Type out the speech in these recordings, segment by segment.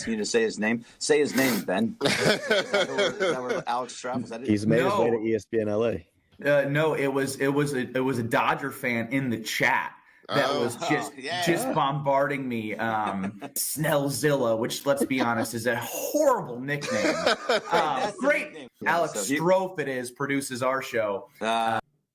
asking you to say his name? Say his name, Ben. Is that where Alex travels? He's made his way to ESPN LA. No, it was a Dodger fan in the chat that was just bombarding me. Snellzilla, which, let's be honest, is a horrible nickname. Great nickname. Alex Strofe, it is, produces our show.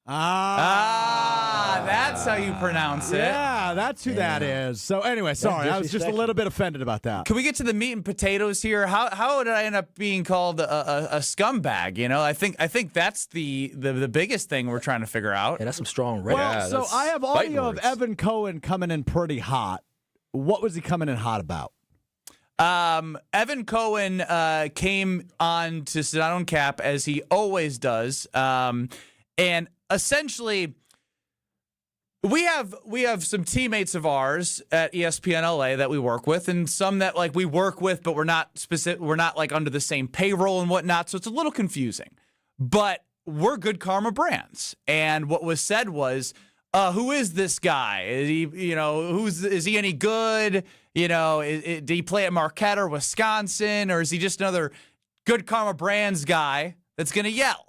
That's how you pronounce it. Yeah, that's who that is. So anyway, sorry, I was just a little bit offended about that. Can we get to the meat and potatoes here? How did I end up being called a scumbag? You know, I think that's the biggest thing we're trying to figure out. Yeah, that's some strong rhetoric. Well, so I have audio of Evan Cohen coming in pretty hot. What was he coming in hot about? Evan Cohen came on to Sedano and Cap, as he always does, and essentially, we have some teammates of ours at ESPN LA that we work with, and some that like we work with, but we're not like under the same payroll and whatnot. So it's a little confusing. But we're Good Karma brands, and what was said was, who is this guy? Is he, is he any good? Did he play at Marquette or Wisconsin, or is he just another Good Karma brands guy that's gonna yell?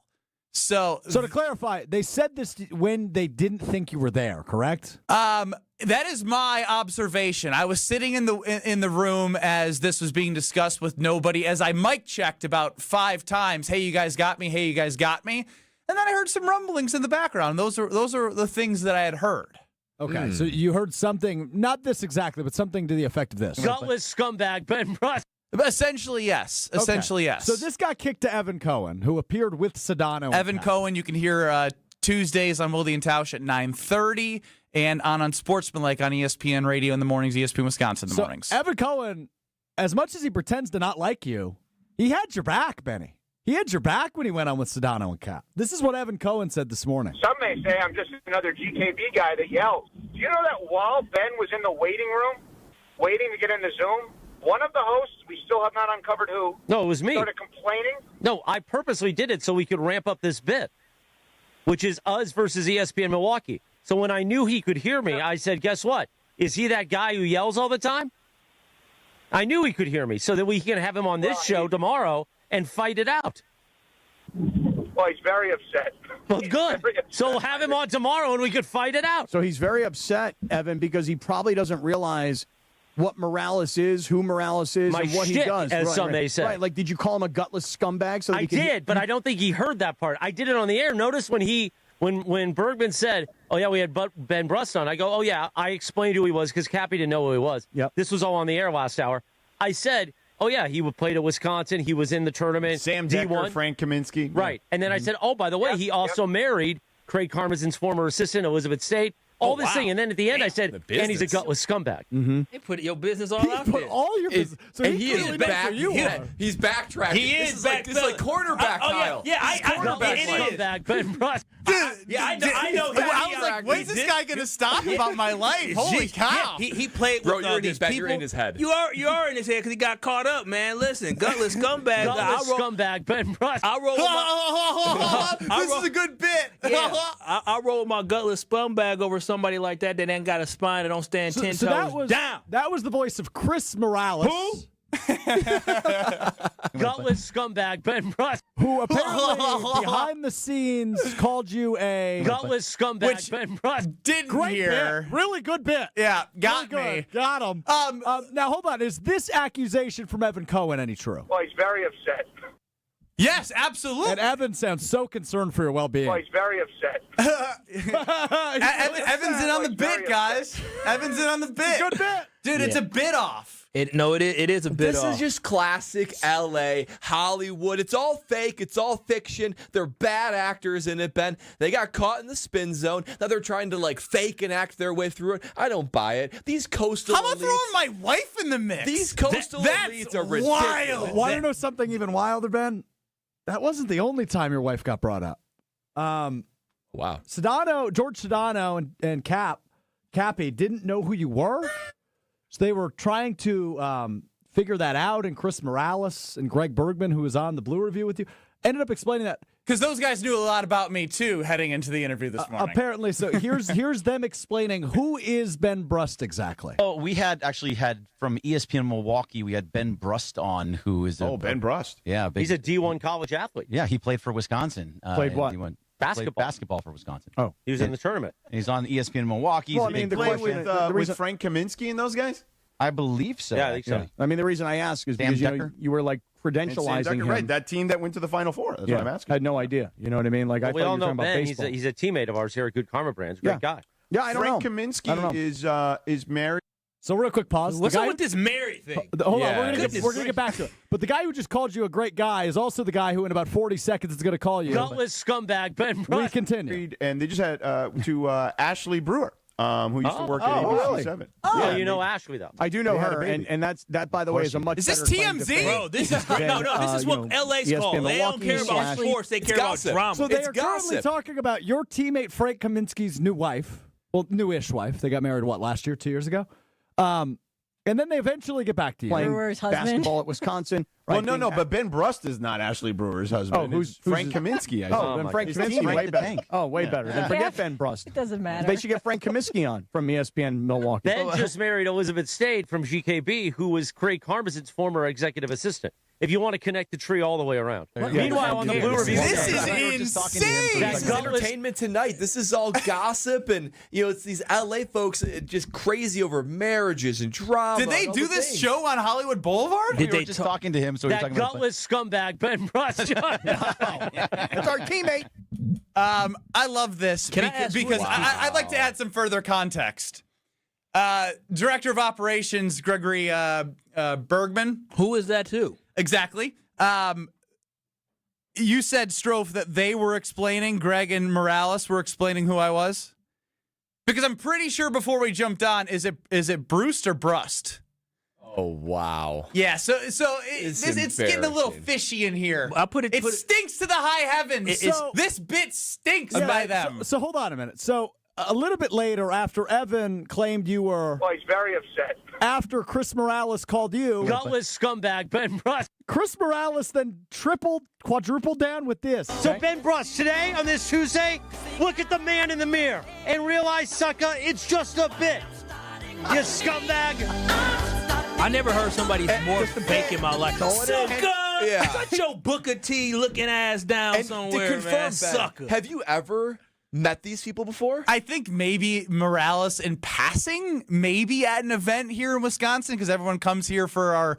So to clarify, they said this when they didn't think you were there, correct? That is my observation. I was sitting in the room as this was being discussed with nobody, as I mic checked about 5 times. Hey, you guys got me. Hey, you guys got me. And then I heard some rumblings in the background. Those are the things that I had heard. Okay, so you heard something, not this exactly, but something to the effect of this. Gutless scumbag Ben Russ. Essentially, yes. Yes. So this got kicked to Evan Cohen, who appeared with Sedano. Evan Cohen, you can hear Tuesdays on Wilde and Tausch at 9:30 and on Sportsmanlike on ESPN Radio in the mornings, ESPN Wisconsin in the mornings. Evan Cohen, as much as he pretends to not like you, he had your back, Benny. He had your back when he went on with Sedano and Cap. This is what Evan Cohen said this morning. Some may say I'm just another GKB guy that yells. Do you know that while Ben was in the waiting room, waiting to get into Zoom, one of the hosts, we still have not uncovered who. No, it was me. Started complaining. No, I purposely did it so we could ramp up this bit, which is us versus ESPN Milwaukee. So when I knew he could hear me, I said, guess what? Is he that guy who yells all the time? I knew he could hear me so that we can have him on this show tomorrow and fight it out. Well, he's very upset. Well, good. So have him on tomorrow and we could fight it out. So he's very upset, Evan, because he probably doesn't realize what Morales is, who Morales is, and what he does. As some may say. Right, like, did you call him a gutless scumbag? So that I did, but I don't think he heard that part. I did it on the air. Notice when Bergman said, oh, yeah, we had Ben Brust on, I go, oh, yeah, I explained who he was because Cappy didn't know who he was. Yep. This was all on the air last hour. I said, oh, yeah, he played at Wisconsin. He was in the tournament. Sam Decker, D1. Frank Kaminsky. Right. And then I said, oh, by the way, he also married Craig Karmazin's former assistant, Elizabeth State. All this thing, and then at the end, I said, and he's a gutless scumbag. Mm-hmm. They put your business all out there. All your business. So and he is back. He's backtracking. He is back. This is like quarterback Kyle. Yeah, I know. Ben Russ. Yeah, I know. I was like, when's this guy going to stop about my life? Holy cow. Yeah, he played with these people. You're in his head. You are in his head because he got caught up, man. Listen, gutless scumbag. Scumbag Ben Russ. This is a good bit. Yeah, I roll my gutless scumbag over somebody like that ain't got a spine that don't stand 10 toes down. That was the voice of Chris Morales. Who? Gutless scumbag Ben Russ. Who apparently behind the scenes called you a gutless scumbag Ben Russ. Didn't great hear. Bit. Really good bit. Yeah, got really me. Got him. Now hold on. Is this accusation from Evan Cohen any true? Well, he's very upset. Yes, absolutely. And Evan sounds so concerned for your well-being. Well, he's very upset. Evan's in on the bit, guys. Evan's in on the bit. Good bit. Dude, it's a bit off. It is a bit off. This is just classic LA, Hollywood. It's all fake. It's all fiction. They're bad actors in it, Ben. They got caught in the spin zone. Now they're trying to like fake and act their way through it. I don't buy it. These coastal How about elites, throwing my wife in the mix? These coastal elites are ridiculous. Wild. Want to know something even wilder, Ben? That wasn't the only time your wife got brought up. Wow. George Sedano and Cappy didn't know who you were. So they were trying to figure that out, and Chris Morales and Greg Bergman, who was on the Blue Review with you, ended up explaining that Because those guys knew a lot about me, too, heading into the interview this morning. Apparently. So here's them explaining who is Ben Brust exactly. Oh, we had from ESPN Milwaukee, we had Ben Brust on, who is Ben Brust. Yeah. He's a D1 college athlete. Yeah, he played for Wisconsin. Played what? Basketball. Played basketball for Wisconsin. Oh. He was in the tournament. And he's on ESPN Milwaukee. Well, I mean, the question with Frank Kaminsky and those guys? I believe so. Yeah, I think so. Yeah. I mean, the reason I ask is because you were like credentializing him. Right, that team that went to the Final Four. That's what I'm asking. I had no idea. You know what I mean? Like, Well, I we thought all you were know talking about Ben. baseball. He's a teammate of ours here at Good Karma Brands. Great guy. Yeah, I don't Frank know. Kaminsky is married. So real quick pause. What's up with this married thing? Hold on, we're gonna get back to it. But the guy who just called you a great guy is also the guy who in about 40 seconds is going to call you. Gutless scumbag Ben Brust. We continue. And they just had to Ashley Brewer, who used to work at ABC 7. Oh, you know Ashley, though. I do know her, and that, by the way, is a much Is this better claim to TMZ? fame Bro, this is great. No, this is what LA's ESPN called. They don't Milwaukee care about slash- sports. They care gossip. about drama. So they It's are currently gossip. talking about your teammate Frank Kaminsky's new wife. Well, newish wife. They got married, last year, 2 years ago? And then they eventually get back to you. playing Brewer's husband. basketball at Wisconsin. Well, right, no, but Ben Brust is not Ashley Brewer's husband. Oh, who's Frank his- Kaminsky? I Oh, think. then Frank His Kaminsky, teammate. way better. Tank. Oh, way better. Then forget Ben Brust. It doesn't matter. They should get Frank Kaminsky on from ESPN Milwaukee. Ben just married Elizabeth Stade from GKB, who was Craig Karmazit's former executive assistant. If you want to connect the tree all the way around. Meanwhile, on the Blue Review, This is insane. This is entertainment tonight. This is all gossip, and it's these LA folks just crazy over marriages and drama. Did they and all do the this things. show on Hollywood Boulevard? We were just talking to him, so we were that talking about gutless scumbag Ben Brust. That's our teammate. I love this because I'd like to add some further context. Director of Operations Gregory Bergman. Who is that too? Exactly. You said, Strofe, that they were explaining, Greg and Morales were explaining who I was? Because I'm pretty sure before we jumped on, is it Bruce or Brust? Oh, wow. Yeah, so it's getting a little fishy in here. It stinks to the high heavens. This bit stinks by them. So hold on a minute. So a little bit later, after Evan claimed you were... Well, he's very upset. After Chris Morales called you... Gutless scumbag Ben Brust. Chris Morales then quadrupled down with this. So Ben Brust, today on this Tuesday, look at the man in the mirror and realize, sucker, it's just a bit. You scumbag. I never heard somebody more fake in my life. Sucker! Yeah. Shut your Booker T looking ass down And somewhere, to confirm, man. Ben, Sucker. have you ever met these people before? I think maybe Morales in passing, maybe at an event here in Wisconsin, because everyone comes here for our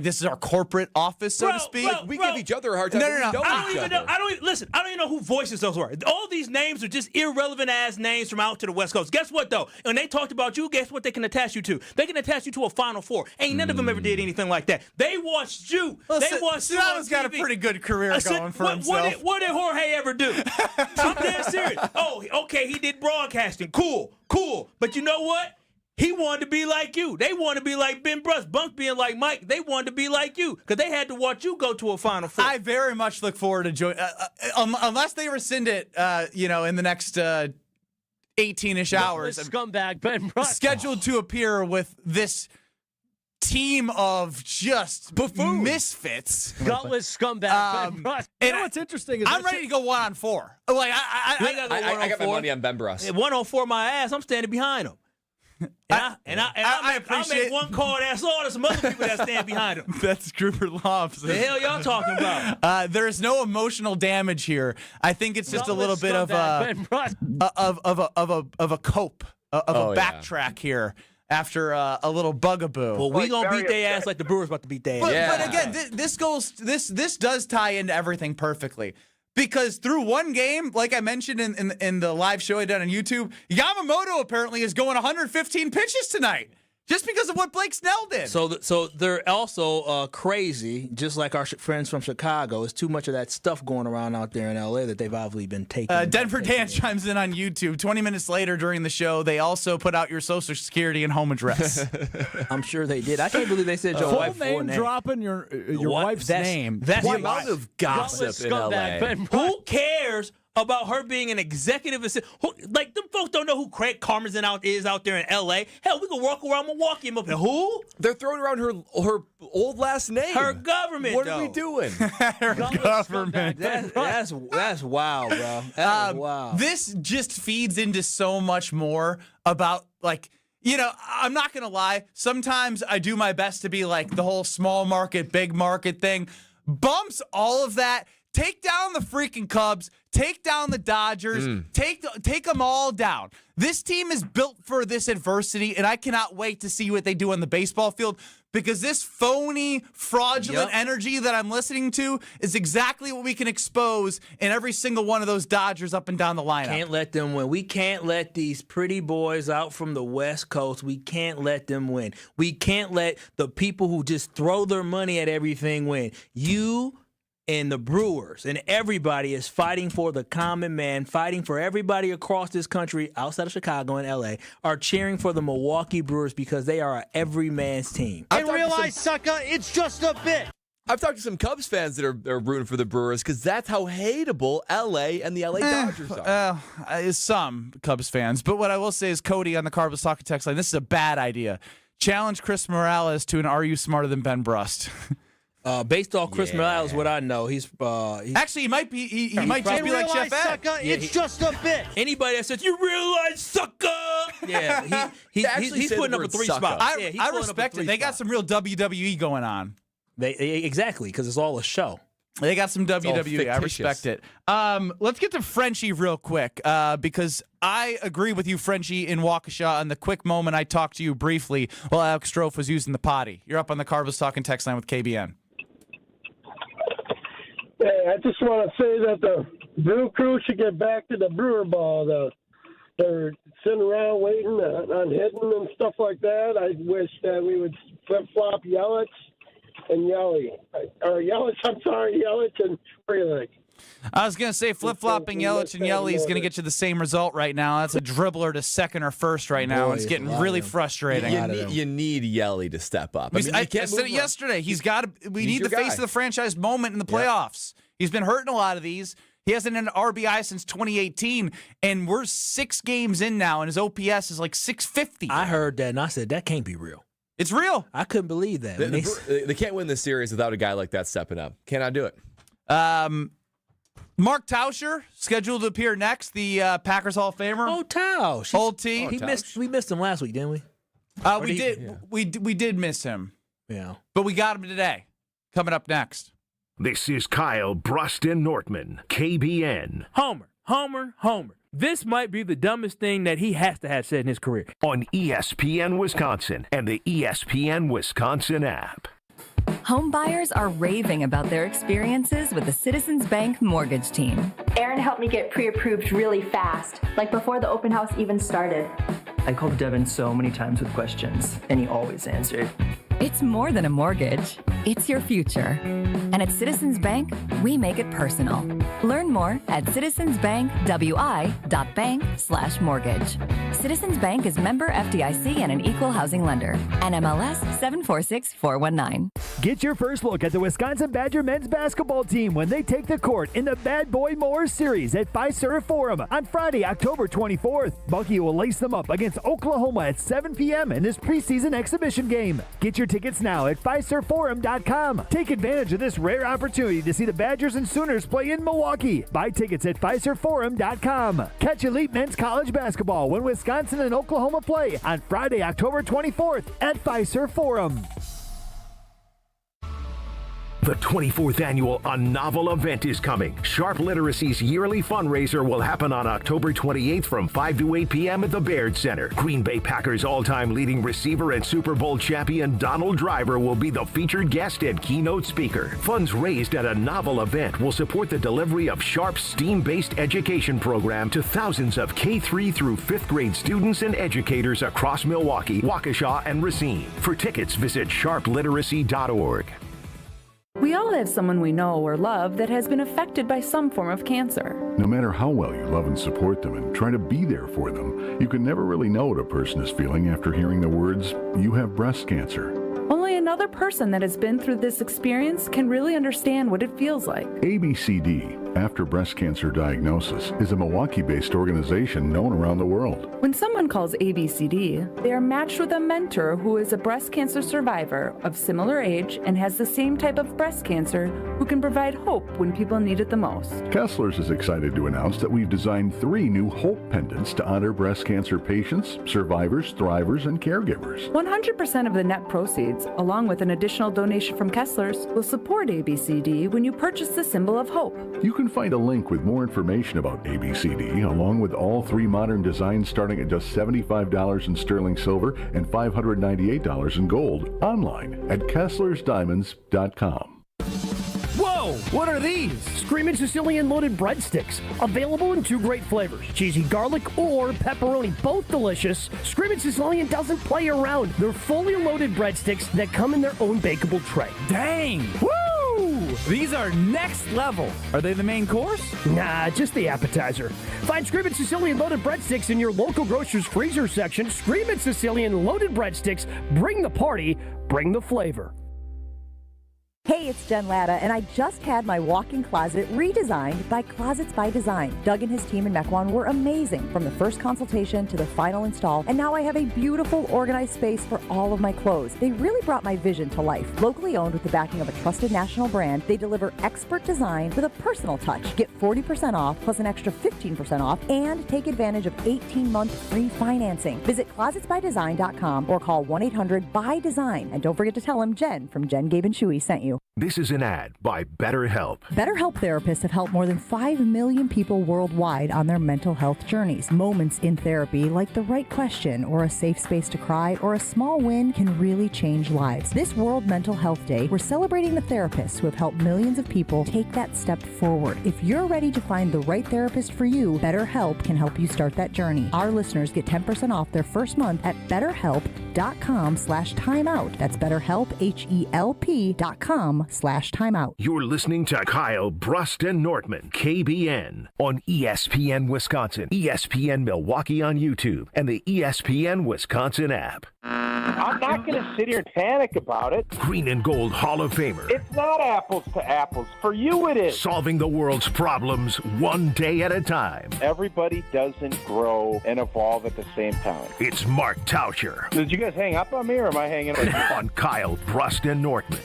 this is our corporate office, so to speak. We give each other a hard time. No. but we know I don't each even know. other. I don't even know who voices those were. All these names are just irrelevant ass names from out to the West Coast. Guess what though? When they talked about you, guess what they can attach you to? They can attach you to a Final Four. Ain't none of them ever did anything like that. They watched you. Well, they watched you on Sedano's got a TV. pretty good career going for himself. What did Jorge ever do? I'm dead serious. Oh, okay, he did broadcasting. Cool. But you know what? He wanted to be like you. They wanted to be like Ben Brust. Bunk being like Mike. They wanted to be like you because they had to watch you go to a Final Four. I very much look forward to joining, unless they rescind it, in the next 18-ish hours. Scumbag Ben Brust. Scheduled to appear with this team of just misfits. Gutless scumbag Ben Brust. You know what's interesting is I'm ready to go 1-on-4. Like I got my money on Ben Brust. At 104 my ass, I'm standing behind him. I make one call, that's all. There's some other people that stand behind him. That's Gruber Lobs. The hell y'all talking about? There is no emotional damage here. I think it's just a little bit of a cope, of a backtrack here after a little bugaboo. Well, we gonna beat their ass like the Brewers about to beat their ass. But again, this does tie into everything perfectly. Because through one game, like I mentioned in the live show I did on YouTube, Yamamoto apparently is going 115 pitches tonight. Just because of what Blake Snell did. So they're also crazy, just like our friends from Chicago. It's too much of that stuff going around out there in L.A. that they've obviously been taking. Denver Dan chimes in on YouTube. 20 minutes later during the show, they also put out your social security and home address. I'm sure they did. I can't believe they said your wife's full name. Dropping your wife's name. That's the amount of gossip in LA. Who cares about her being an executive assistant. Like, them folks don't know who Craig Karmazin is out there in L.A. Hell, we can walk around Milwaukee and up here. Who? They're throwing around her old last name. Her government, What though. are we doing? Her government. That's wild, bro. That is wild. This just feeds into so much more about, like, you know, I'm not going to lie. Sometimes I do my best to be like the whole small market, big market thing. Bumps all of that. Take down the freaking Cubs. Take down the Dodgers. Take them all down. This team is built for this adversity, and I cannot wait to see what they do on the baseball field, because this phony, fraudulent energy that I'm listening to is exactly what we can expose in every single one of those Dodgers up and down the lineup. Can't let them win. We can't let these pretty boys out from the West Coast, we can't let them win. We can't let the people who just throw their money at everything win. You and the Brewers and everybody is fighting for the common man, fighting for everybody across this country, outside of Chicago and L.A., are cheering for the Milwaukee Brewers because they are every man's team. And realize, sucker, it's just a bit. I've talked to some Cubs fans that are rooting for the Brewers because that's how hateable L.A. and the L.A. Dodgers are. Some Cubs fans. But what I will say is, Cody on the Carbos Talking text line, this is a bad idea. Challenge Chris Morales to an Are You Smarter Than Ben Brust? Based off Chris Morales, what I know, he's actually he might be he might just be like Chef Ed. Sucker, it's just a bit. Anybody that says you realize, sucker, he's putting up a 3 spot. I respect it. They got some real WWE going on. Exactly, because it's all a show. They got some WWE. I respect it. Let's get to Frenchie real quick, because I agree with you, Frenchie, in Waukesha. On the quick moment I talked to you briefly while Alex Strofe was using the potty. You're up on the Carbos Talking text line with KBN. Hey, I just want to say that the Brew Crew should get back to the Brewer Ball. They're sitting around waiting on hitting and stuff like that. I wish that we would flip-flop Yelich and Yelich. Or Yelich, I'm sorry, Yelich and Frelick. I was going to say flip-flopping Yelich and Yelich is going to get you the same result right now. That's a dribbler to second or first right now. Boy, it's getting really frustrating. You need Yelly to step up. I said it yesterday. We need the face of the franchise moment in the playoffs. He's been hurting a lot of these. He hasn't had an RBI since 2018, and we're 6 games in now, and his OPS is like 650. I heard that, and I said, that can't be real. It's real. I couldn't believe that. They can't win this series without a guy like that stepping up. Cannot do it. Mark Tauscher, scheduled to appear next, the Packers Hall of Famer. Oh, Tausch. Old team. We missed him last week, didn't we? We did miss him. Yeah. But we got him today. Coming up next. This is Kyle Bruston Nortman, KBN. Homer. This might be the dumbest thing that he has to have said in his career. On ESPN Wisconsin and the ESPN Wisconsin app. Home buyers are raving about their experiences with the Citizens Bank mortgage team. Aaron helped me get pre-approved really fast, like before the open house even started. I called Devin so many times with questions, and he always answered. It's more than a mortgage. It's your future. And at Citizens Bank, we make it personal. Learn more at citizensbankwi.bank/mortgage. Citizens Bank is member FDIC and an equal housing lender. NMLS 746419. Get your first look at the Wisconsin Badger men's basketball team when they take the court in the Bad Boy Mowers Series at Fiserv Forum on Friday, October 24th. Bucky will lace them up against Oklahoma at 7 p.m. in this preseason exhibition game. Get your tickets now at FiservForum.com. Take advantage of this rare opportunity to see the Badgers and Sooners play in Milwaukee. Buy tickets at FiservForum.com. Catch elite men's college basketball when Wisconsin and Oklahoma play on Friday, October 24th at Fiserv Forum. The 24th annual A Novel event is coming. Sharp Literacy's yearly fundraiser will happen on October 28th from 5 to 8 p.m. at the Baird Center. Green Bay Packers all-time leading receiver and Super Bowl champion Donald Driver will be the featured guest and keynote speaker. Funds raised at A Novel event will support the delivery of Sharp's STEAM-based education program to thousands of K-3 through 5th grade students and educators across Milwaukee, Waukesha, and Racine. For tickets, visit sharpliteracy.org. We all have someone we know or love that has been affected by some form of cancer. No matter how well you love and support them and try to be there for them, you can never really know what a person is feeling after hearing the words, "You have breast cancer." Only another person that has been through this experience can really understand what it feels like. ABCD, After Breast Cancer Diagnosis, is a Milwaukee-based organization known around the world. When someone calls ABCD, they are matched with a mentor who is a breast cancer survivor of similar age and has the same type of breast cancer who can provide hope when people need it the most. Kessler's is excited to announce that we've designed 3 new Hope pendants to honor breast cancer patients, survivors, thrivers, and caregivers. 100% of the net proceeds, along with an additional donation from Kessler's, will support ABCD when you purchase the symbol of hope. You can find a link with more information about ABCD, along with all 3 modern designs starting at just $75 in sterling silver and $598 in gold, online at KesslersDiamonds.com. Whoa! What are these? Screamin' Sicilian loaded breadsticks. Available in 2 great flavors, cheesy garlic or pepperoni. Both delicious. Screamin' Sicilian doesn't play around. They're fully loaded breadsticks that come in their own bakeable tray. Dang! Woo! These are next level. Are they the main course? Nah, just the appetizer. Find Screamin' Sicilian loaded breadsticks in your local grocer's freezer section. Screamin' Sicilian loaded breadsticks. Bring the party, bring the flavor. Hey, it's Jen Latta, and I just had my walk-in closet redesigned by Closets by Design. Doug and his team in Mequon were amazing, from the first consultation to the final install, and now I have a beautiful, organized space for all of my clothes. They really brought my vision to life. Locally owned with the backing of a trusted national brand, they deliver expert design with a personal touch. Get 40% off, plus an extra 15% off, and take advantage of 18-month free financing. Visit closetsbydesign.com or call 1-800-BY-DESIGN, and don't forget to tell them Jen from Jen, Gabe, and Chewy sent you. This is an ad by BetterHelp. BetterHelp therapists have helped more than 5 million people worldwide on their mental health journeys. Moments in therapy, like the right question or a safe space to cry or a small win, can really change lives. This World Mental Health Day, we're celebrating the therapists who have helped millions of people take that step forward. If you're ready to find the right therapist for you, BetterHelp can help you start that journey. Our listeners get 10% off their first month at BetterHelp.com/timeout. That's BetterHelp, HELP.com/timeout. You're listening to Kyle Brust and Nortman, KBN, on ESPN Wisconsin, ESPN Milwaukee on YouTube, and the ESPN Wisconsin app. I'm not going to sit here and panic about it. Green and Gold Hall of Famer. It's not apples to apples. For you, it is. Solving the world's problems one day at a time. Everybody doesn't grow and evolve at the same time. It's Mark Tauscher. Did you guys hang up on me, or am I hanging up on you? On Kyle Brust and Nortman.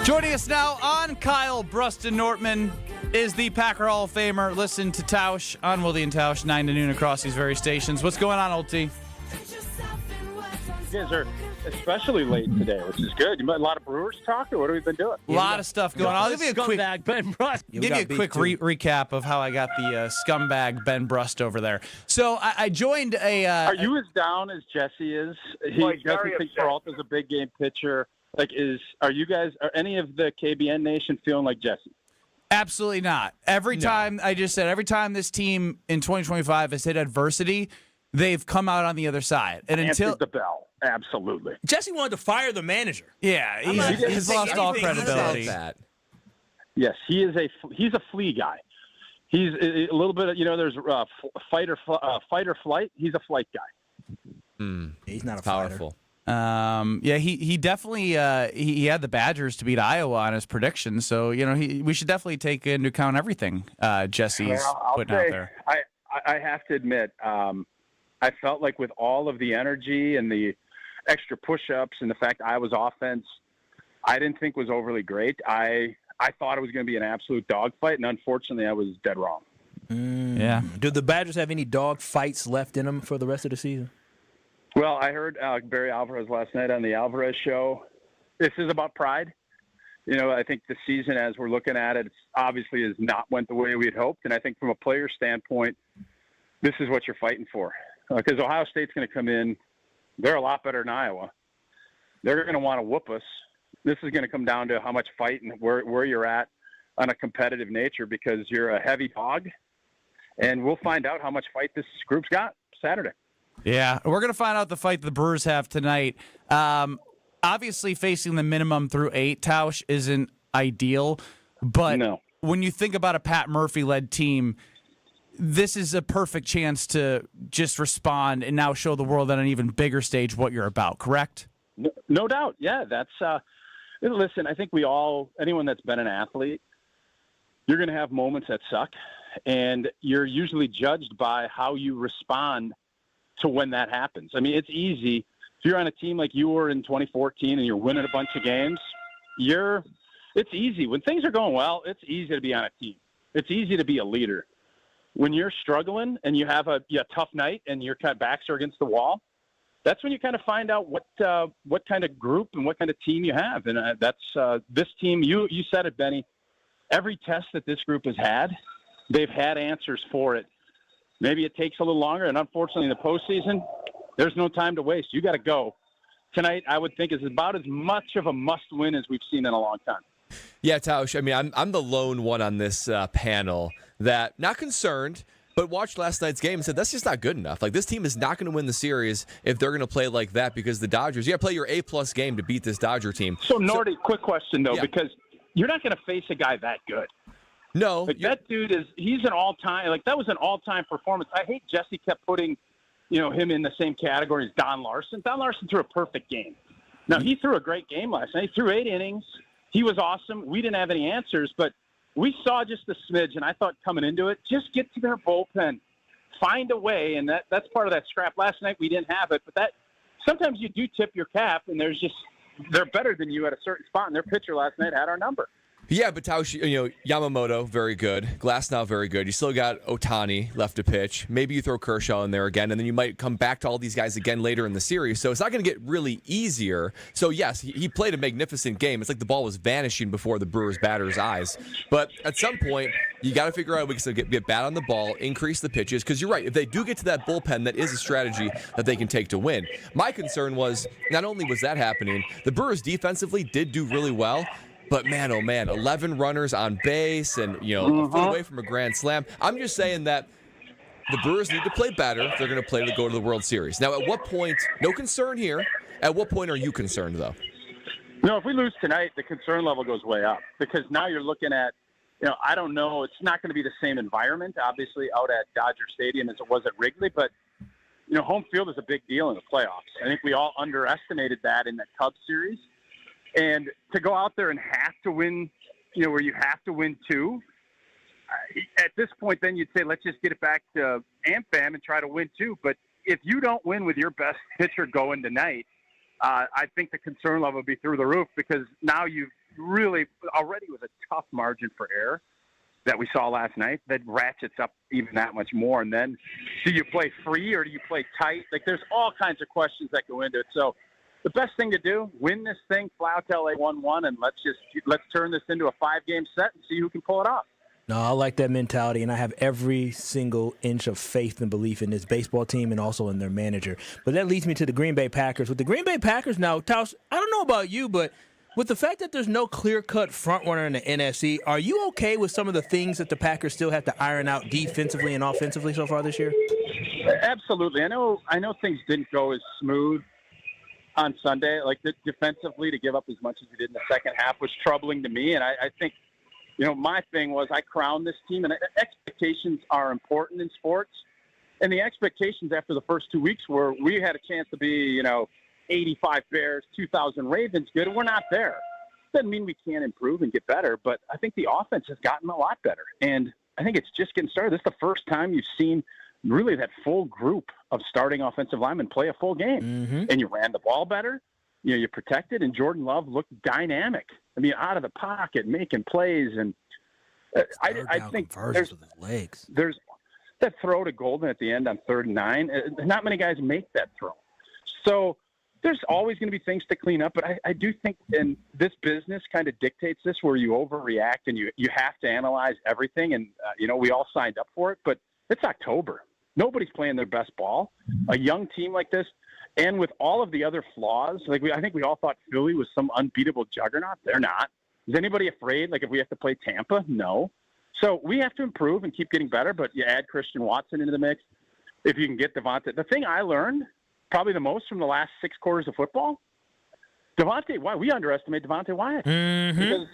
Joining us now on Kyle Brust and Nortman is the Packer Hall of Famer. Listen to Tausch on Willie and Tausch, 9 to noon across these various stations. What's going on, old T? You guys are especially late today, which is good. You met a lot of Brewers talk, or what have we been doing? A lot of stuff going on. I'll give you a quick recap of how I got the scumbag Ben Brust over there. So I joined a. Are you as down as Jesse is? He doesn't think Peralta's a big game pitcher. Are any of the KBN Nation feeling like Jesse? Absolutely not. Every time this team in 2025 has hit adversity, they've come out on the other side. And until answered the bell, absolutely. Jesse wanted to fire the manager. Yeah, he's lost all credibility. Yes, he's a flea guy. He's a little bit. There's fight or flight. He's a flight guy. He's not powerful. He definitely he had the Badgers to beat Iowa on his predictions. So we should definitely take into account everything Jesse's putting out there. I have to admit, I felt like with all of the energy and the extra push-ups and the fact Iowa's offense, I didn't think was overly great. I thought it was going to be an absolute dogfight, and unfortunately, I was dead wrong. Yeah. Do the Badgers have any dog fights left in them for the rest of the season? Well, I heard Barry Alvarez last night on the Alvarez show. This is about pride. I think the season, as we're looking at it, obviously has not went the way we had hoped. And I think from a player standpoint, this is what you're fighting for. Because Ohio State's going to come in. They're a lot better than Iowa. They're going to want to whoop us. This is going to come down to how much fight and where you're at on a competitive nature, because you're a heavy dog. And we'll find out how much fight this group's got Saturday. Yeah, we're going to find out the fight the Brewers have tonight. Obviously, facing the minimum through 8, Tausch, isn't ideal. But when you think about a Pat Murphy-led team, this is a perfect chance to just respond and now show the world on an even bigger stage what you're about, correct? No doubt. Yeah, that's listen, I think anyone that's been an athlete, you're going to have moments that suck, and you're usually judged by how you respond to when that happens. I mean, it's easy. If you're on a team like you were in 2014 and you're winning a bunch of games, it's easy. When things are going well, it's easy to be on a team. It's easy to be a leader. When you're struggling and you have a tough night and your kind of backs are against the wall, that's when you kind of find out what kind of group and what kind of team you have. And that's this team. You said it, Benny. Every test that this group has had, they've had answers for it. Maybe it takes a little longer, and unfortunately in the postseason, there's no time to waste. You got to go. Tonight, I would think, is about as much of a must-win as we've seen in a long time. Yeah, Tausch, I mean, I'm the lone one on this panel that, not concerned, but watched last night's game and said, that's just not good enough. Like, this team is not going to win the series if they're going to play like that, because the Dodgers, you got to play your A-plus game to beat this Dodger team. So, Nordy, quick question, though, because you're not going to face a guy that good. No. Like, that dude he's an all-time, like, that was an all-time performance. I hate Jesse kept putting, him in the same category as Don Larson. Don Larson threw a perfect game. Now, he threw a great game last night. He threw 8 innings. He was awesome. We didn't have any answers, but we saw just a smidge, and I thought coming into it, just get to their bullpen. Find a way, and that's part of that scrap. Last night we didn't have it, but that sometimes you do tip your cap, and they're better than you at a certain spot, and their pitcher last night had our number. Yeah, but Tausch, Yamamoto, very good. Glasnow, very good. You still got Ohtani left to pitch. Maybe you throw Kershaw in there again, and then you might come back to all these guys again later in the series. So it's not going to get really easier. So, yes, he played a magnificent game. It's like the ball was vanishing before the Brewers' batter's eyes. But at some point, you got to figure out ways to get bat on the ball, increase the pitches, because you're right. If they do get to that bullpen, that is a strategy that they can take to win. My concern was not only was that happening, the Brewers defensively did do really well. But, man, oh, man, 11 runners on base and, a foot away from a grand slam. I'm just saying that the Brewers need to play better if they're going to go to the World Series. Now, at what point, no concern here, at what point are you concerned, though? No, if we lose tonight, the concern level goes way up, because now you're looking at, I don't know, it's not going to be the same environment, obviously, out at Dodger Stadium as it was at Wrigley, but, home field is a big deal in the playoffs. I think we all underestimated that in that Cubs series. And to go out there and have to win, where you have to win 2, at this point, then you'd say, let's just get it back to AmFam and try to win 2. But if you don't win with your best pitcher going tonight, I think the concern level would be through the roof, because now you've really already with a tough margin for error that we saw last night that ratchets up even that much more. And then do you play free or do you play tight? Like, there's all kinds of questions that go into it. So, the best thing to do, win this thing, fly out to LA 1-1, and let's turn this into a 5-game set and see who can pull it off. No, I like that mentality, and I have every single inch of faith and belief in this baseball team and also in their manager. But that leads me to the Green Bay Packers. With the Green Bay Packers now, Tausch, I don't know about you, but with the fact that there's no clear-cut frontrunner in the NFC, are you okay with some of the things that the Packers still have to iron out defensively and offensively so far this year? Absolutely. I know things didn't go as smooth on Sunday, like defensively, to give up as much as we did in the second half was troubling to me. And I think, my thing was I crowned this team, and expectations are important in sports. And the expectations after the first 2 weeks were we had a chance to be, 85 Bears, 2,000 Ravens good, and we're not there. Doesn't mean we can't improve and get better, but I think the offense has gotten a lot better. And I think it's just getting started. This is the first time you've seen really that full group of starting offensive linemen play a full game. Mm-hmm. And you ran the ball better. You protected, and Jordan Love looked dynamic. I mean, out of the pocket, making plays. And I think there's legs. There's that throw to Golden at the end on 3rd and 9. Not many guys make that throw. So there's always going to be things to clean up. But I do think in this business kind of dictates this, where you overreact and you have to analyze everything. And, we all signed up for it. But it's October. Nobody's playing their best ball. A young team like this, and with all of the other flaws, I think we all thought Philly was some unbeatable juggernaut. They're not. Is anybody afraid, if we have to play Tampa? No. So we have to improve and keep getting better, but you add Christian Watson into the mix. If you can get Devontae. The thing I learned probably the most from the last 6 quarters of football, Devontae Wyatt. We underestimate Devontae Wyatt. Mm-hmm. Because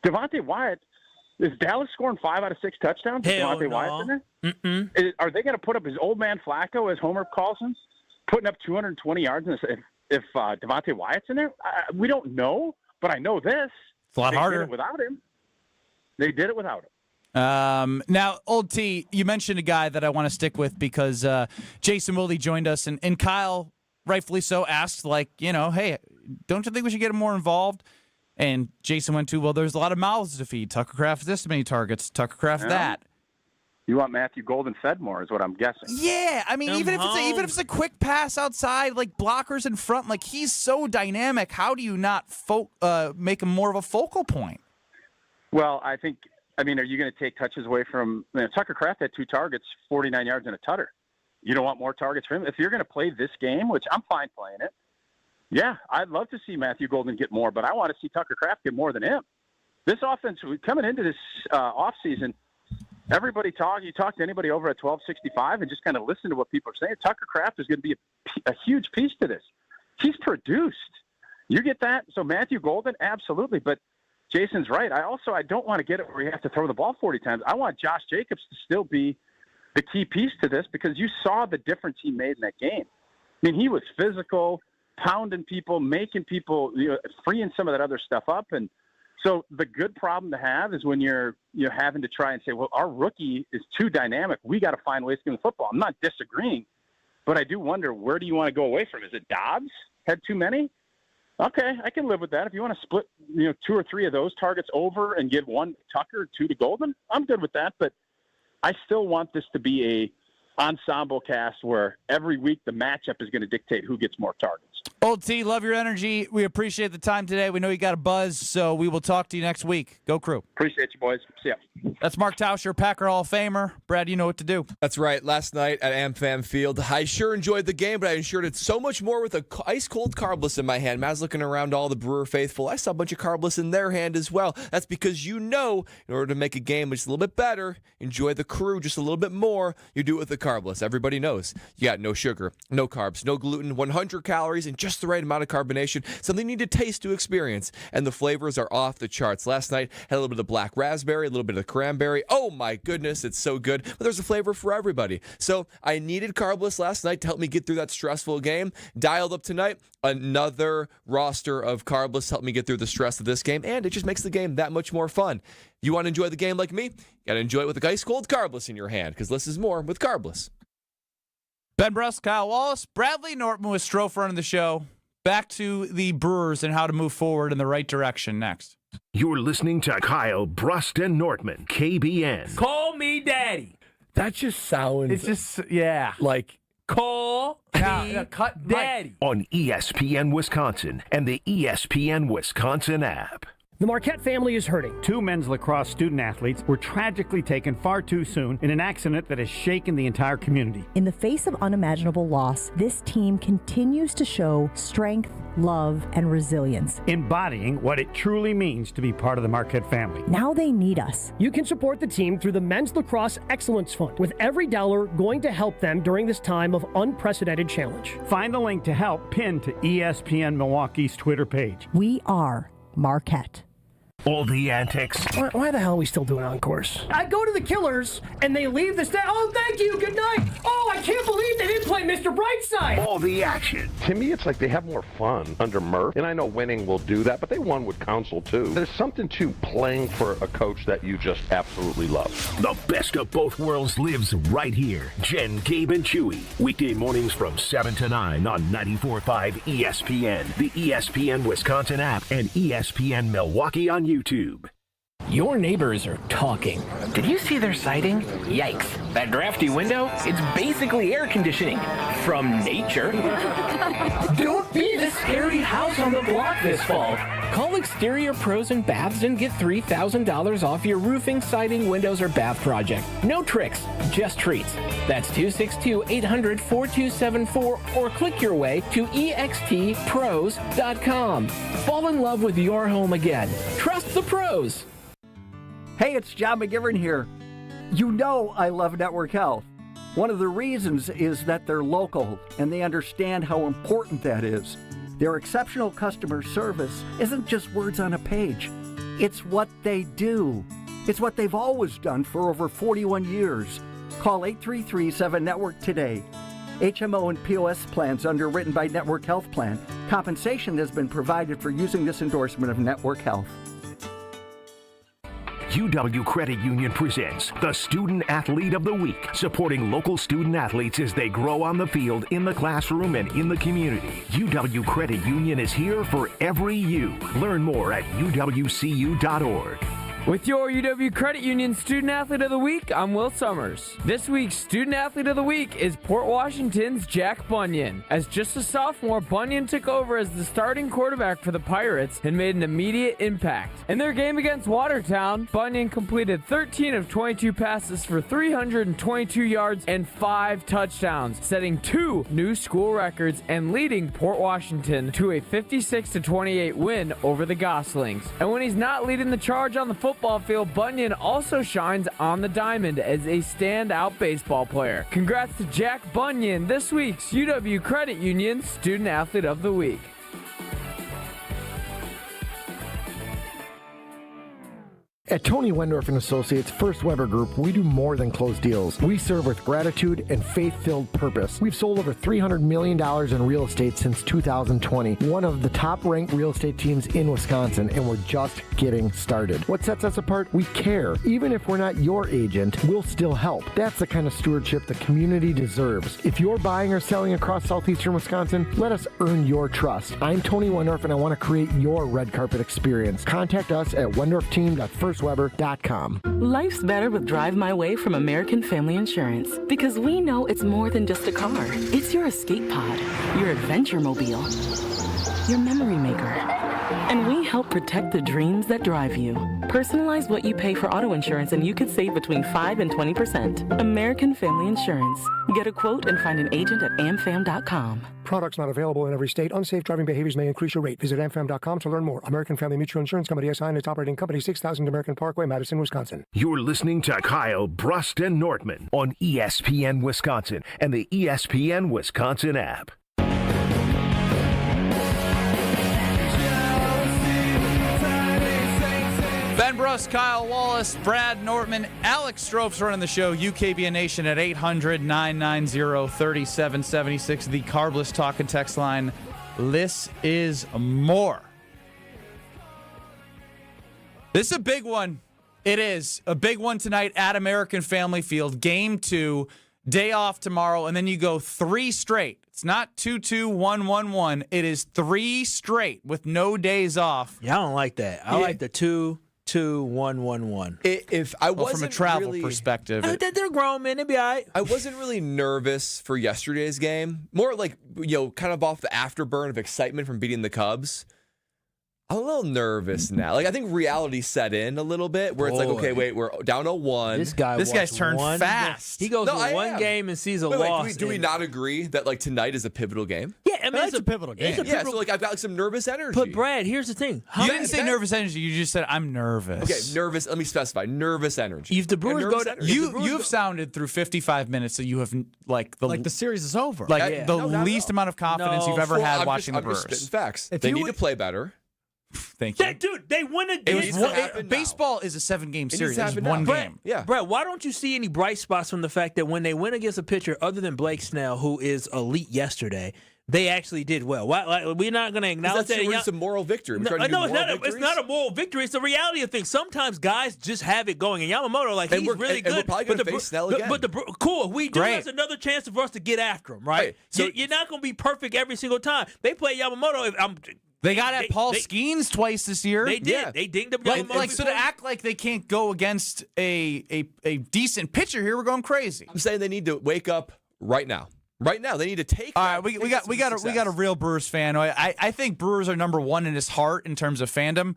Devontae Wyatt, Is Dallas scoring 5 out of 6 touchdowns? Hell Devontae no. Wyatt's in there? Mm-mm. Are they going to put up his old man Flacco, as Homer calls him, putting up 220 yards if Devontae Wyatt's in there? We don't know, but I know this. It's a lot harder. Did it without him. They did it without him. Now, Old T, you mentioned a guy that I want to stick with because Jason Wilde joined us, and Kyle, rightfully so, asked, hey, don't you think we should get him more involved? And Jason went to, well, there's a lot of mouths to feed. Tucker Kraft this many targets. Tucker Kraft that. You want Matthew Golden fed more, is what I'm guessing. Yeah, I mean, even if it's a quick pass outside, like blockers in front, like he's so dynamic. How do you not make him more of a focal point? Well, are you going to take touches away from Tucker Kraft had 2 targets, 49 yards, and a tutter. You don't want more targets for him? If you're going to play this game, which I'm fine playing it, yeah, I'd love to see Matthew Golden get more, but I want to see Tucker Kraft get more than him. This offense, coming into this offseason, you talk to anybody over at 1265 and just kind of listen to what people are saying. Tucker Kraft is going to be a huge piece to this. He's produced. You get that? So Matthew Golden, absolutely. But Jason's right. I don't want to get it where you have to throw the ball 40 times. I want Josh Jacobs to still be the key piece to this because you saw the difference he made in that game. I mean, he was physical, pounding people, making people, freeing some of that other stuff up. And so the good problem to have is when you're having to try and say, well, our rookie is too dynamic. We got to find ways to get him football. I'm not disagreeing, but I do wonder, where do you want to go away from? Is it Dobbs had too many? Okay, I can live with that. If you want to split, 2 or 3 of those targets over and give 1 to Tucker, 2 to Golden, I'm good with that. But I still want this to be a ensemble cast where every week the matchup is going to dictate who gets more targets. Old T, love your energy. We appreciate the time today. We know you got a buzz, so we will talk to you next week. Go Crew. Appreciate you, boys. See ya. That's Mark Tauscher, Packer Hall of Famer. Brad, you know what to do. That's right. Last night at AmFam Field, I sure enjoyed the game, but I enjoyed it so much more with a ice-cold carbless in my hand. I was looking around all the Brewer faithful. I saw a bunch of carbless in their hand as well. That's because in order to make a game just a little bit better, enjoy the Crew just a little bit more, you do it with the carbless. Everybody knows you got no sugar, no carbs, no gluten, 100 calories, and just the right amount of carbonation, something you need to taste to experience. And the flavors are off the charts. Last night, had a little bit of black raspberry, a little bit of cranberry. Oh my goodness, it's so good. But there's a flavor for everybody. So I needed carbless last night to help me get through that stressful game. Dialed up tonight, another roster of carbless helped me get through the stress of this game, and it just makes the game that much more fun. You want to enjoy the game like me? You got to enjoy it with a ice-cold carbless in your hand, because less is more with carbless. Ben Bruss, Kyle Wallace, Bradley Nortman with Strofe running the show. Back to the Brewers and how to move forward in the right direction next. You're listening to Kyle Brust and Nortman, KBN. Call me daddy. That just sounds. It's just, yeah. Like, call me cut daddy. On ESPN Wisconsin and the ESPN Wisconsin app. The Marquette family is hurting. 2 men's lacrosse student athletes were tragically taken far too soon in an accident that has shaken the entire community. In the face of unimaginable loss, this team continues to show strength, love, and resilience. Embodying what it truly means to be part of the Marquette family. Now they need us. You can support the team through the Men's Lacrosse Excellence Fund, with every dollar going to help them during this time of unprecedented challenge. Find the link to help pinned to ESPN Milwaukee's Twitter page. We are Marquette. All the antics. Why the hell are we still doing encores? I go to the Killers, and they leave the stage. Oh, thank you, good night. Oh, I can't believe they didn't play Mr. Brightside. All the action. To me, it's like they have more fun under Murph, and I know winning will do that, but they won with Council, too. There's something to playing for a coach that you just absolutely love. The best of both worlds lives right here. Jen, Gabe, and Chewy. Weekday mornings from 7 to 9 on 94.5 ESPN, the ESPN Wisconsin app, and ESPN Milwaukee on YouTube. Your neighbors are talking. Did you see their siding? Yikes. That drafty window? It's basically air conditioning. From nature. Don't be the scary house on the block this fall. Call Exterior Pros and Baths and get $3,000 off your roofing, siding, windows, or bath project. No tricks, just treats. That's 262-800-4274 or click your way to extpros.com. Fall in love with your home again. Trust the pros. Hey, it's John McGivern here. You know I love Network Health. One of the reasons is that they're local and they understand how important that is. Their exceptional customer service isn't just words on a page. It's what they do. It's what they've always done for over 41 years. Call 833-7-NETWORK today. HMO and POS plans underwritten by Network Health Plan. Compensation has been provided for using this endorsement of Network Health. UW Credit Union presents the Student Athlete of the Week, supporting local student athletes as they grow on the field, in the classroom, and in the community. UW Credit Union is here for every you. Learn more at uwcu.org. With your UW Credit Union Student Athlete of the Week, I'm Will Summers. This week's Student Athlete of the Week is Port Washington's Jack Bunyan. As just a sophomore, Bunyan took over as the starting quarterback for the Pirates and made an immediate impact. In their game against Watertown, Bunyan completed 13 of 22 passes for 322 yards and 5 touchdowns, setting 2 new school records and leading Port Washington to a 56-28 win over the Goslings. And when he's not leading the charge on the football field, Bunyan also shines on the diamond as a standout baseball player. Congrats to Jack Bunyan, this week's UW Credit Union Student Athlete of the Week. At Tony Wendorf & Associates First Weber Group, we do more than close deals. We serve with gratitude and faith-filled purpose. We've sold over $300 million in real estate since 2020, one of the top-ranked real estate teams in Wisconsin, and we're just getting started. What sets us apart? We care. Even if we're not your agent, we'll still help. That's the kind of stewardship the community deserves. If you're buying or selling across southeastern Wisconsin, let us earn your trust. I'm Tony Wendorf, and I want to create your red carpet experience. Contact us at wendorfteam.firstweber.com. Life's better with Drive My Way from American Family Insurance, because we know it's more than just a car. It's your escape pod, your adventure mobile, your memory maker. And we help protect the dreams that drive you. Personalize what you pay for auto insurance and you could save between 5 and 20%. American Family Insurance. Get a quote and find an agent at amfam.com. Products not available in every state. Unsafe driving behaviors may increase your rate. Visit amfam.com to learn more. American Family Mutual Insurance Company SI and its operating company, 6000 American Parkway, Madison, Wisconsin. You're listening to Kyle Brust and Nortman on ESPN Wisconsin and the ESPN Wisconsin app. Ben Brust, Kyle Wallace, Brad Nortman, Alex Stropes running the show. UKBN Nation at 800-990-3776. The Carbless Talk and Text line. This is more. This is a big one. It is a big one tonight at American Family Field. Game 2, day off tomorrow, and then you go 3 straight. It's not 2-2-1-1-1. It is 3 straight with no days off. Yeah, I don't like that. I like the 2-2-1-1-1. If I wasn't from a travel really, perspective, they're grown men. They'll be all right. I wasn't really nervous for yesterday's game. More like, kind of off the afterburn of excitement from beating the Cubs. I'm a little nervous now. I think reality set in a little bit, where it's like, okay, wait, we're down 0-1. This guy's turned fast. He goes to one game and sees a loss. Do we not agree that tonight is a pivotal game? Yeah, I mean, it's a pivotal game. So I've got some nervous energy. But Brad, here's the thing. You didn't say nervous energy. You just said I'm nervous. Okay, nervous. Let me specify. Nervous energy. If the Brewers go to you've sounded through 55 minutes that you have the series is over. The least amount of confidence you've ever had watching the Brewers. I'm just spitting facts. They need to play better. Thank you. Dude, they win a game. Baseball is a 7-game series. It's one game. Yeah. Brad, why don't you see any bright spots from the fact that when they win against a pitcher other than Blake Snell, who is elite yesterday, they actually did well? We're not going to acknowledge that. It's a moral victory. No, it's not a moral victory. It's the reality of things. Sometimes guys just have it going. And Yamamoto, he's really good. We're probably going to face Snell again. Cool. We do. That's another chance for us to get after him, right? So you're not going to be perfect every single time. They play Yamamoto. They got at Paul Skeens twice this year. They did. Yeah. They dinged up. So to act like they can't go against a decent pitcher here, we're going crazy. I'm saying they need to wake up right now. Right now, they need to take. All right, we got a real Brewers fan. I think Brewers are number one in his heart in terms of fandom.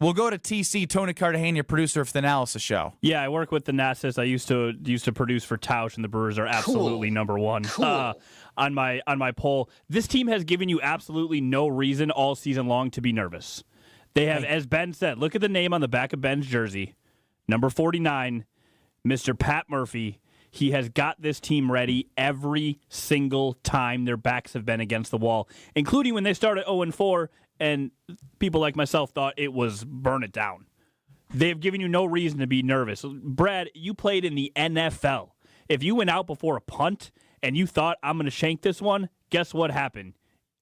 We'll go to TC, Tony Cartagena, producer of the Analysis Show. Yeah, I work with the Analysis. I used to produce for Tausch, and the Brewers are absolutely number one. Cool. On my poll. This team has given you absolutely no reason all season long to be nervous. They have, as Ben said, look at the name on the back of Ben's jersey, number 49, Mr. Pat Murphy. He has got this team ready every single time their backs have been against the wall, including when they started 0-4, and people like myself thought it was burn it down. They've given you no reason to be nervous. Brad, you played in the NFL. If you went out before a punt and you thought, I'm going to shank this one, guess what happened?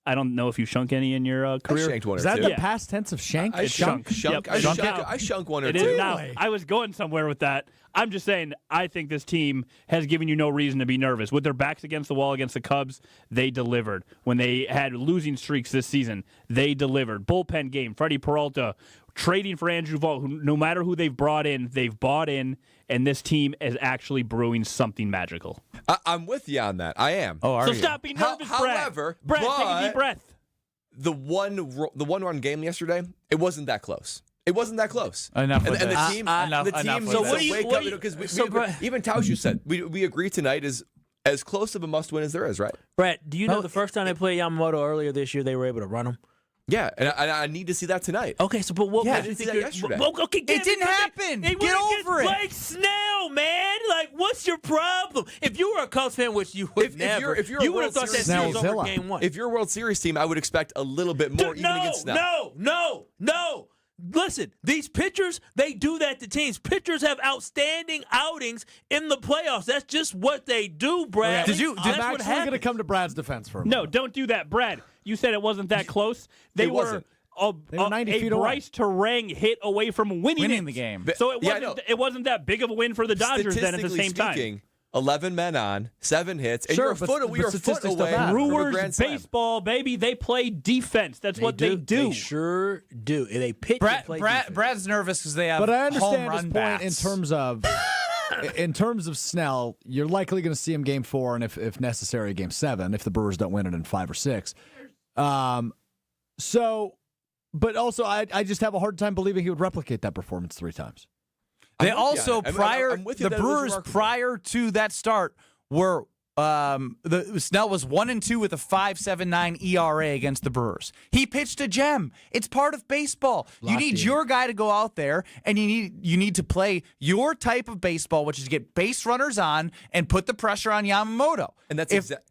I don't know if you shunk any in your career. I shanked one or Is that two. the past tense of shank? I shunk. Yep. I shunk one or It two. is now. I was going somewhere with that. I'm just saying, I think this team has given you no reason to be nervous. With their backs against the wall against the Cubs, they delivered. When they had losing streaks this season, they delivered. Bullpen game, Freddie Peralta, trading for Andrew Vaught, who, no matter who they've brought in, they've bought in, and this team is actually brewing something magical. I'm with you on that. I am. Oh, So stop being nervous, Brad. However, Brad, take a deep breath. The one-run game yesterday, it wasn't that close. It wasn't that close. Enough and, with and this. the team, Enough so with this. wake up because even Tausch said we agree tonight is as close of a must-win as there is, right? Brett, do you know the first time they played Yamamoto earlier this year, they were able to run him? Yeah, and I need to see that tonight. Okay, so but what? Yeah, I made you didn't see think that you're- yesterday. Well, okay, It didn't happen. They Get over it. Blake Snell, man. Like, what's your problem? If you were a Cubs fan, which you would never, if you're a you would World have thought that Series series over game one. If you're a World Series team, I would expect a little bit more even against Snell. No. Listen, these pitchers, they do that to teams. Pitchers have outstanding outings in the playoffs. That's just what they do, Brad. I'm That's what actually going to happened. come to Brad's defense for a No, moment. don't do that, Brad. You said it wasn't that close. They were They were 90 feet away. Bryce Terang hit away from winning the game. So it wasn't that big of a win for the Dodgers then at the same Speaking, time. 11 men on, 7 hits, and Sure, you're a but foot the away from a statistics don't matter. grand Brewers slam. baseball, baby, they play defense. That's what they do. They sure do. They pitch and play defense. Brad's nervous because they have But I home understand run his point bats. in terms of Snell. You're likely going to see him game 4, and if necessary, game 7 if the Brewers don't win it in 5 or 6. But also, I just have a hard time believing he would replicate that performance 3 times. They also I'm with you the that it was Brewers remarkable. prior to that start were Snell was 1-2 with a 5.79 ERA against the Brewers. He pitched a gem. It's part of baseball. You need your guy to go out there and you need to play your type of baseball, which is get base runners on and put the pressure on Yamamoto. And that's exactly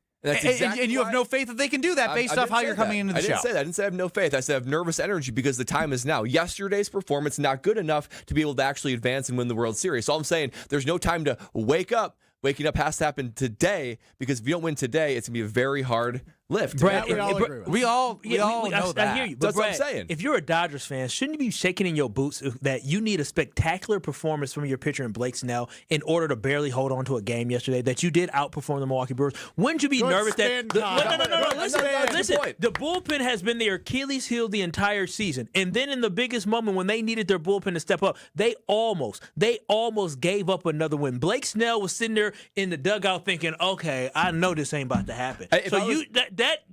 and you have no faith that they can do that based off how you're coming into the show. I didn't say that. I didn't say I have no faith. I said I have nervous energy because the time is now. Yesterday's performance not good enough to be able to actually advance and win the World Series. So I'm saying there's no time to wake up. Waking up has to happen today because if you don't win today, it's going to be a very hard lift. Brad, We all know I that. hear you. That's But what I'm Brad, saying. If you're a Dodgers fan, shouldn't you be shaking in your boots that you need a spectacular performance from your pitcher in Blake Snell in order to barely hold on to a game yesterday, that you did outperform the Milwaukee Brewers? Wouldn't you be nervous that... Listen. The bullpen has been their Achilles heel the entire season. And then in the biggest moment when they needed their bullpen to step up, they almost gave up another win. Blake Snell was sitting there in the dugout thinking, okay, I know this ain't about to happen.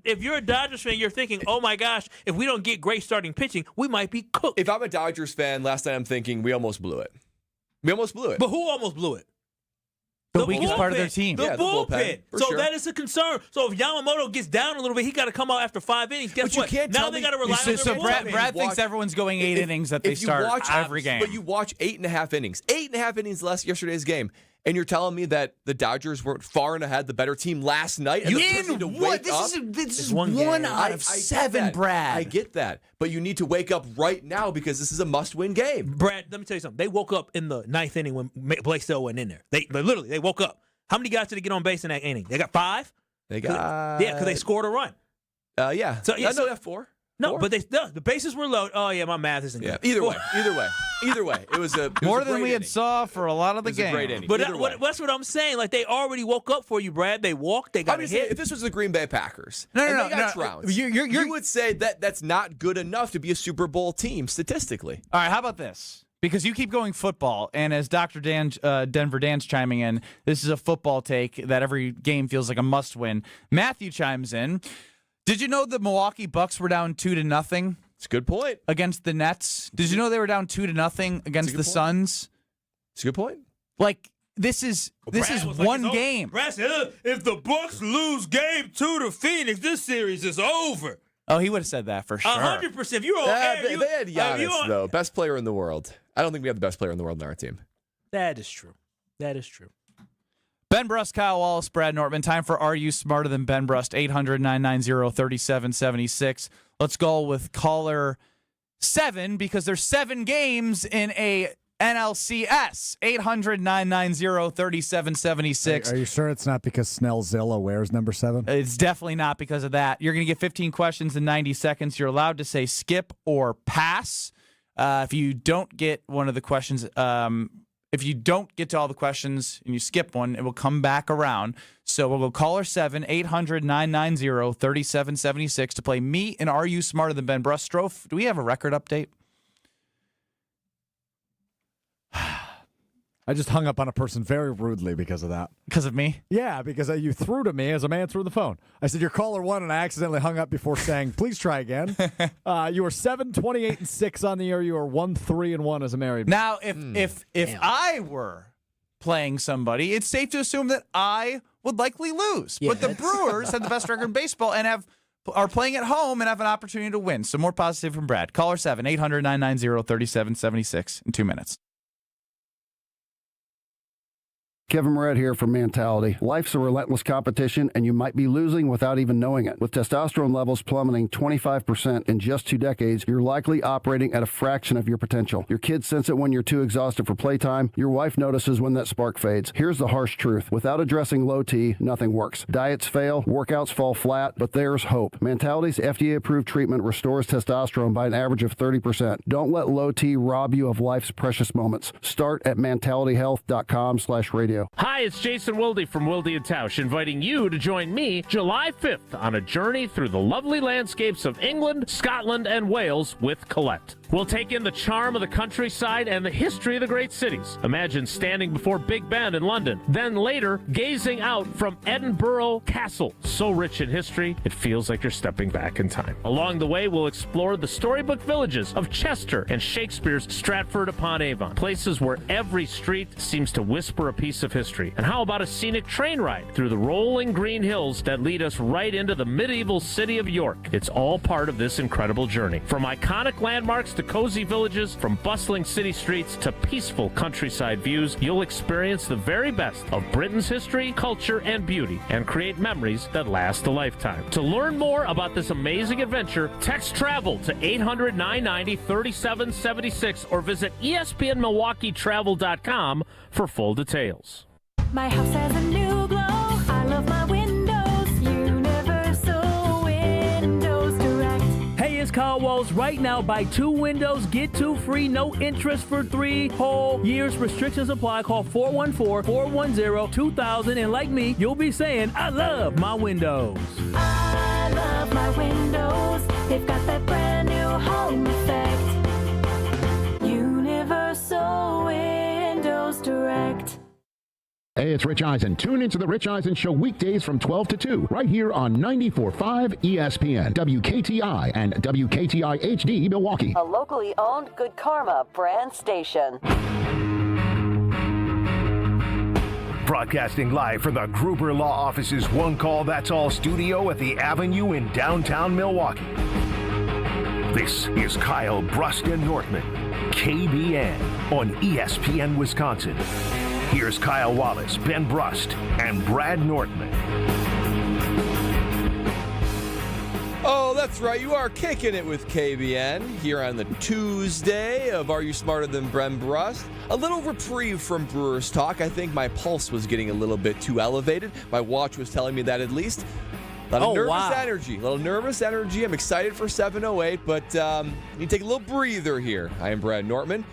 If you're a Dodgers fan, you're thinking, oh my gosh, if we don't get great starting pitching, we might be cooked. If I'm a Dodgers fan, last night I'm thinking we almost blew it. We almost blew it. But who almost blew it? The weakest part of their team. The Yeah, the bullpen. bullpen, for So sure. that is a concern. So if Yamamoto gets down a little bit, he got to come out after 5 innings. Guess But you what? can't Now tell they me- got to rely on So their Brad bullpen. thinks everyone's going 8 innings that they If you start watch every game. But you watch 8.5 innings. 8.5 innings less yesterday's game. And you're telling me that the Dodgers weren't far and ahead the better team last night? And the person to wake up? This is one one game. out of I get 7, that. Brad. I get that. But you need to wake up right now because this is a must-win game. Brad, let me tell you something. They woke up in the 9th inning when Blake Snell wasn't in there. They literally woke up. How many guys did they get on base in that inning? They got 5? They got... because they scored a run. Yeah. So, yeah, No, they 4. No, 4? but the bases were low. Oh, yeah, my math isn't Yeah. good. Either way. It was More a than great we had inning. saw for a lot of the It was a game. great inning. But Either way. that's what I'm saying. Like, they already woke up for you, Brad. They walked. They got I'm a just saying, hit. if this was the Green Bay Packers, No, and no, they got no. trounced, You're- you would say that that's not good enough to be a Super Bowl team statistically. All right, how about this? Because you keep going football, and as Dr. Denver Dan's chiming in, this is a football take that every game feels like a must-win. Matthew chimes in. Did you know the Milwaukee Bucks were down 2-0? It's a good point. Against the Nets? Did you know they were down 2-0 against the point. Suns? It's a good point. Like, this is one game. Brad said, if the Bucks lose game 2 to Phoenix, this series is over. Oh, he would have said that for sure. 100%. If you're on air, They had Giannis, though. Best player in the world. I don't think we have the best player in the world on our team. That is true. Ben Brust, Kyle Wallace, Brad Nortman. Time for Are You Smarter Than Ben Brust? 800-990-3776. Let's go with caller 7 because there's 7 games in a NLCS. 800-990-3776. Are you sure it's not because Snellzilla wears number 7? It's definitely not because of that. You're going to get 15 questions in 90 seconds. You're allowed to say skip or pass. If you don't get one of the questions, if you don't get to all the questions and you skip one, it will come back around. So we'll go caller 7, 800-990-3776 to play me and Are You Smarter Than Ben Brustroff? Do we have a record update? I just hung up on a person very rudely because of that. Because of me? Yeah, because you threw to me as a man threw the phone. I said, you're caller 1, and I accidentally hung up before saying, please try again. You were 7-28-6 on the air. You are 1-3-1 as a married man. Now, if I were playing somebody, it's safe to assume that I would likely lose. Yeah, but the Brewers have the best record in baseball and are playing at home and have an opportunity to win. So more positive from Brad. Caller 7, 800-990-3776 in 2 minutes. Kevin Moret here from Mentality. Life's a relentless competition, and you might be losing without even knowing it. With testosterone levels plummeting 25% in just 2 decades, you're likely operating at a fraction of your potential. Your kids sense it when you're too exhausted for playtime. Your wife notices when that spark fades. Here's the harsh truth. Without addressing low T, nothing works. Diets fail, workouts fall flat, but there's hope. Mentality's FDA-approved treatment restores testosterone by an average of 30%. Don't let low T rob you of life's precious moments. Start at mentalityhealth.com/radio. Hi, it's Jason Wilde from Wilde & Tausch, inviting you to join me July 5th on a journey through the lovely landscapes of England, Scotland, and Wales with Colette. We'll take in the charm of the countryside and the history of the great cities. Imagine standing before Big Ben in London, then later gazing out from Edinburgh Castle. So rich in history, it feels like you're stepping back in time. Along the way, we'll explore the storybook villages of Chester and Shakespeare's Stratford-upon-Avon, places where every street seems to whisper a piece of history. And how about a scenic train ride through the rolling green hills that lead us right into the medieval city of York? It's all part of this incredible journey. From iconic landmarks to cozy villages, from bustling city streets to peaceful countryside views, you'll experience the very best of Britain's history, culture, and beauty, and create memories that last a lifetime. To learn more about this amazing adventure, text TRAVEL to 800-990-3776 or visit ESPNMilwaukeeTravel.com for full details. My house has a new glow. I love my windows. Universal Windows Direct. Hey, it's Kyle Walls. Right now, buy 2 windows, get 2 free, no interest for 3 whole years. Restrictions apply. Call 414-410-2000. And like me, you'll be saying, I love my windows. I love my windows. They've got that brand new home effect. Universal Windows Direct. Hey, it's Rich Eisen. Tune into the Rich Eisen Show weekdays from 12 to 2, right here on 94.5 ESPN, WKTI, and WKTI HD Milwaukee. A locally owned Good Karma brand station. Broadcasting live from the Gruber Law Office's One Call That's All studio at the Avenue in downtown Milwaukee. This is Kyle Brust and Nortman, KBN on ESPN Wisconsin. Here's Kyle Wallace, Ben Brust, and Brad Nortman. Oh, that's right. You are kicking it with KBN here on the Tuesday of Are You Smarter Than Ben Brust? A little reprieve from Brewers talk. I think my pulse was getting a little bit too elevated. My watch was telling me that at least. A little nervous energy. I'm excited for 7:08, but need to take a little breather here. I am Brad Nortman.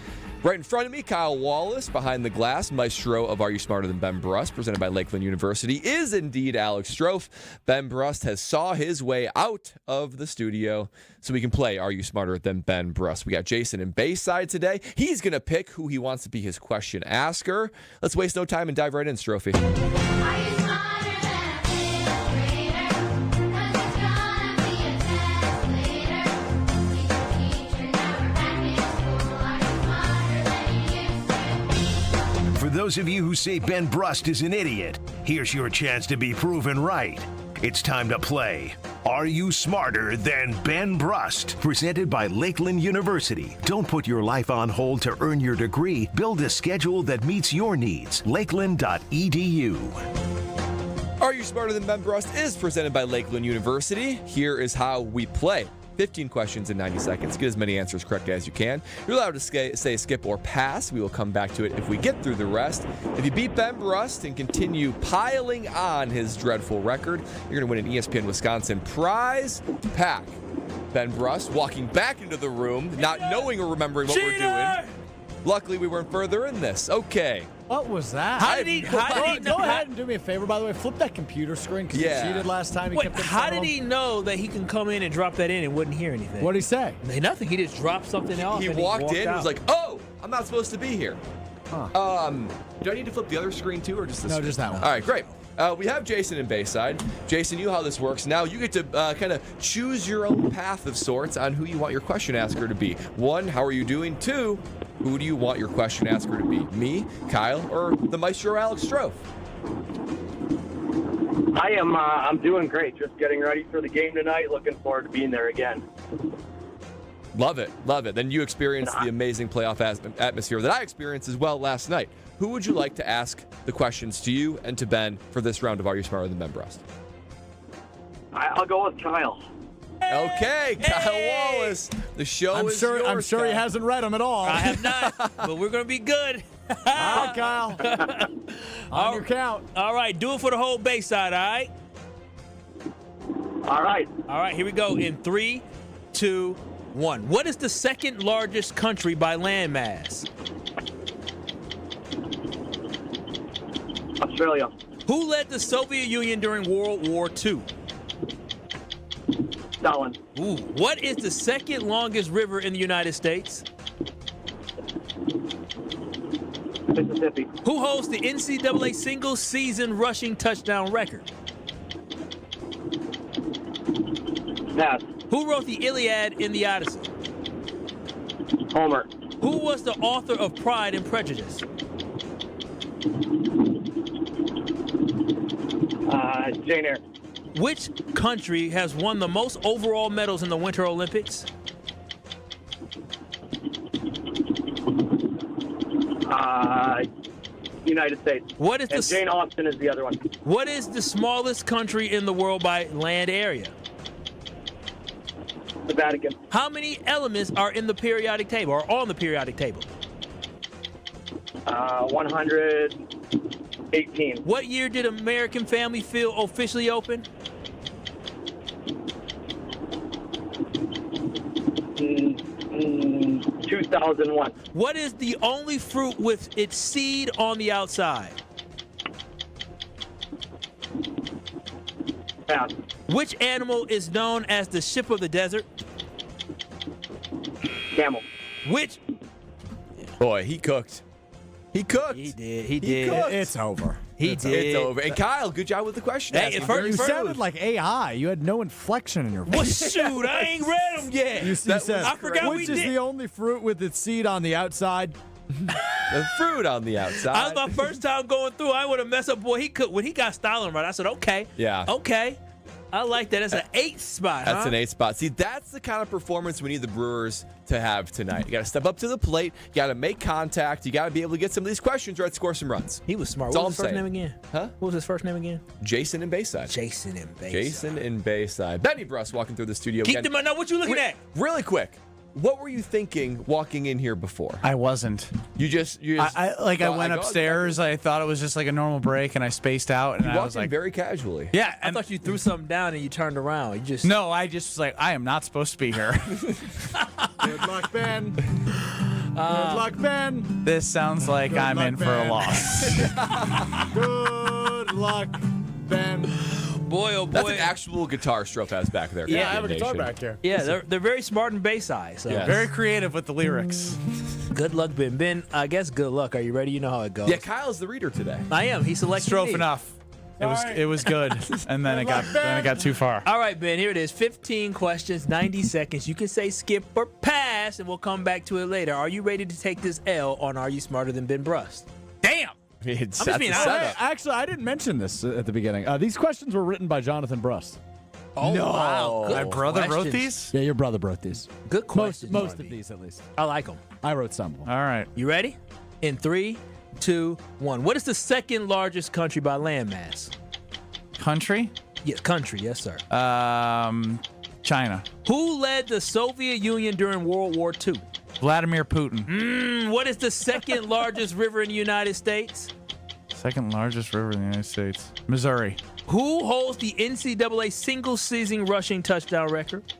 Right in front of me, Kyle Wallace, behind the glass, maestro of Are You Smarter Than Ben Brust, presented by Lakeland University, is indeed Alex Strofe. Ben Brust has saw his way out of the studio so we can play Are You Smarter Than Ben Brust. We got Jason in Bayside today. He's going to pick who he wants to be his question asker. Let's waste no time and dive right in, Strophe. For those of you who say Ben Brust is an idiot, here's your chance to be proven right. It's time to play Are You Smarter Than Ben Brust? Presented by Lakeland University. Don't put your life on hold to earn your degree. Build a schedule that meets your needs. Lakeland.edu. Are You Smarter Than Ben Brust is presented by Lakeland University. Here is how we play. 15 questions in 90 seconds. Get as many answers correct as you can. You're allowed to say skip or pass. We will come back to it if we get through the rest. If you beat Ben Brust and continue piling on his dreadful record, you're going to win an ESPN Wisconsin prize pack. Ben Brust walking back into the room, not knowing or remembering what we're doing. Luckily, we weren't further in this. Okay. What was that? Go ahead and do me a favor, by the way. Flip that computer screen because you cheated last time. Wait, how did he know that he can come in and drop that in and wouldn't hear anything? What did he say? Nothing. He just dropped something off. He walked in and was like, oh, I'm not supposed to be here. Huh. Do I need to flip the other screen too, or just this? No, just that one. All right, great. We have Jason in Bayside. Jason, you know how this works. Now you get to kind of choose your own path of sorts on who you want your question asker to be. 1, how are you doing? 2, who do you want your question asker to be? Me, Kyle, or the maestro Alex Strofe? I'm doing great. Just getting ready for the game tonight. Looking forward to being there again. Love it. Love it. Then you experienced the amazing playoff atmosphere that I experienced as well last night. Who would you like to ask the questions to you and to Ben for this round of Are You Smarter Than Ben Brust? I'll go with Kyle. Okay, Kyle Wallace. The show is yours. I'm sure he hasn't read them at all. I have not, but we're going to be good. All right, Kyle. On your count. All right, do it for the whole Bayside, all right? All right. All right, here we go in 3, 2, 1. What is the second largest country by landmass? Australia. Who led the Soviet Union during World War II? Stalin. Ooh. What is the second longest river in the United States? Mississippi. Who holds the NCAA single season rushing touchdown record? Pass. Who wrote the Iliad and the Odyssey? Homer. Who was the author of Pride and Prejudice? Jane Eyre. Which country has won the most overall medals in the Winter Olympics? United States. What is and Jane Austen is the other one. What is the smallest country in the world by land area? The Vatican. How many elements are in the periodic table or on the periodic table? 118. What year did American Family Field officially open? 2001. What is the only fruit with its seed on the outside? Pass. Which animal is known as the ship of the desert? Camel. Which? Boy, he cooked. He cooked. He did. He did. Cooked. It's over. It's over. And Kyle, good job with the question. Hey, You sounded like AI. You had no inflection in your voice. Well, shoot, I ain't read them yet. You said, I forgot which we is did. the only fruit with its seed on the outside? The fruit on the outside. I was my first time going through. I would have messed up. Boy, he could. When he got Stalin right, I said, okay. Yeah. Okay. I like that. That's an 8 spot. That's an 8 spot. See, that's the kind of performance we need the Brewers to have tonight. You got to step up to the plate. You got to make contact. You got to be able to get some of these questions right, score some runs. He was smart. That's What all was his I'm first saying. name again? Huh? What was his first name again? Jason in Bayside. Jason in Bayside. Jason in Bayside. Benny Brust walking through the studio Keep again. them. Now, what you looking at? Really quick. What were you thinking walking in here before? I wasn't. You just I went upstairs. I thought it was just like a normal break, and I spaced out, and You I walked was in like, very casually. yeah. I thought you threw something down and you turned around. You just No, I just was like, I am not supposed to be here. Good luck, Ben. Good luck, Ben. This sounds like Good I'm luck, in for Ben. a loss. Good luck, Ben. Boy, oh boy. That's an actual guitar Strofe has back there. Yeah, I have a KBN guitar Nation. back here. Yeah, they're very smart in Bayside. So Yeah. Very creative with the lyrics. good luck, Ben. Ben, I guess good luck. Are you ready? You know how it goes. Yeah, Kyle's the reader today. I am. He selected Strofe me. enough. Sorry. It was good, and then it got too far. All right, Ben, here it is. 15 questions, 90 seconds. You can say skip or pass, and we'll come back to it later. Are you ready to take this L on Are You Smarter Than Ben Brust? Damn. It's I'm just being that's a honest. setup. Actually, I didn't mention this at the beginning. These questions were written by Jonathan Brust. Oh, No. wow. Good My brother wrote questions. these? Yeah, your brother wrote these. Good questions. Most of these, at least. I like them. I wrote some. All right. You ready? In 3, 2, 1. What is the second largest country by landmass? Country? Yes, country. Yes, sir. China. Who led the Soviet Union during World War II? Vladimir Putin. What is the second largest river in the United States? Second largest river in the United States. Missouri. Who holds the NCAA single-season rushing touchdown record?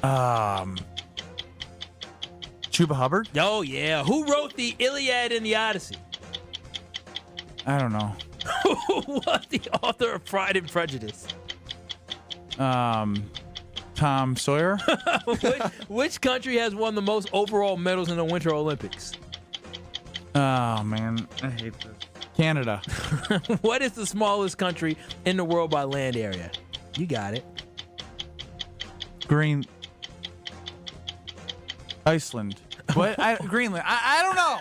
Chuba Hubbard? Oh, yeah. Who wrote the Iliad and the Odyssey? I don't know. Who was the author of Pride and Prejudice? Tom Sawyer? Which country has won the most overall medals in the Winter Olympics? Oh, man. I hate this. Canada. What is the smallest country in the world by land area? You got it. Iceland. What? Greenland. I don't know.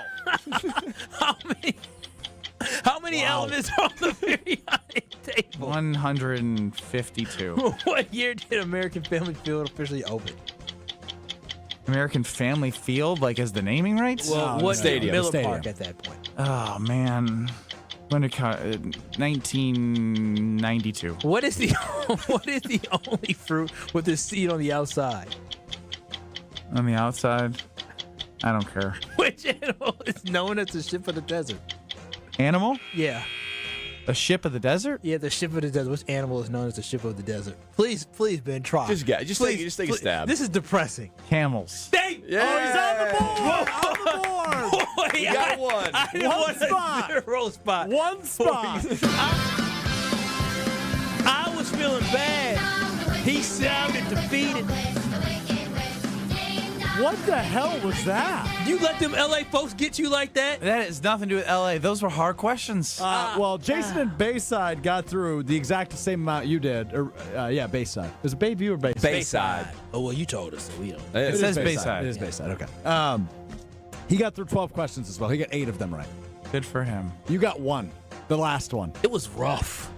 How many elements are on the periodic table? 152. What year did American Family Field officially open? American Family Field, like as the naming rights? Well, what stadium? Miller Stadium. Park at that point. Oh, man. 1992. What is the only fruit with a seed on the outside? On the outside? I don't care. Which animal is known as the ship of the desert? Animal? Yeah. A ship of the desert? Yeah, the ship of the desert. Which animal is known as the ship of the desert? Please, Ben, try. Just take a stab. This is depressing. Camels. Yeah. Oh, he's on the board. On the board. Boy, You got one. I One spot. 0 spot. One spot. I was feeling bad. He sounded defeated. What the hell was that? You let them LA folks get you like that? That has nothing to do with LA. Those were hard questions. Well, Jason and Bayside got through the exact same amount you did. Bayside. Is it Bayview or Bayside? Bayside. Oh, well, you told us, so we don't. It says Bayside. It is Bayside. Okay. He got through 12 questions as well. He got 8 of them right. Good for him. You got 1. The last one. It was rough.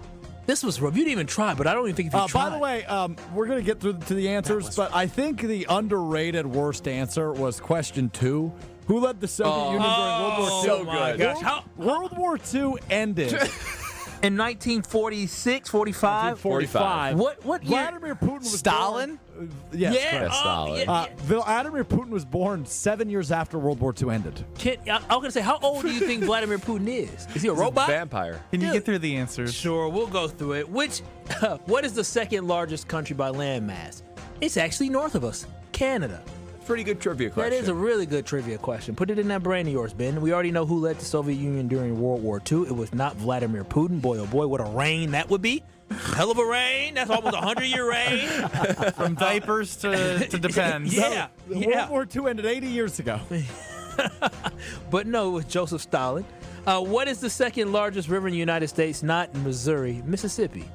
This was rough. You didn't even try, but I don't even think if you tried. By the way, we're going to get through to the answers, but I think the underrated worst answer was question 2. Who led the Soviet Union during World War II? So my good. gosh. World War II ended In 1946, 45? 45. What year? Vladimir Putin was Stalin? born. Yes, Yeah. correct. Stalin. Vladimir Putin was born 7 years after World War II ended. I was going to say, how old do you think Vladimir Putin is? Is he a robot? Vampire. Can you get through the answers? Sure, we'll go through it. What is the second largest country by landmass? It's actually north of us, Canada. Pretty good trivia question. That is a really good trivia question. Put it in that brain of yours, Ben. We already know who led the Soviet Union during World War II. It was not Vladimir Putin. Boy, oh boy, what a reign that would be. Hell of a reign. That's almost a 100-year reign. From diapers to Depends. Yeah. World War II ended 80 years ago. But no, it was Joseph Stalin. What is the second largest river in the United States? Not Missouri, Mississippi.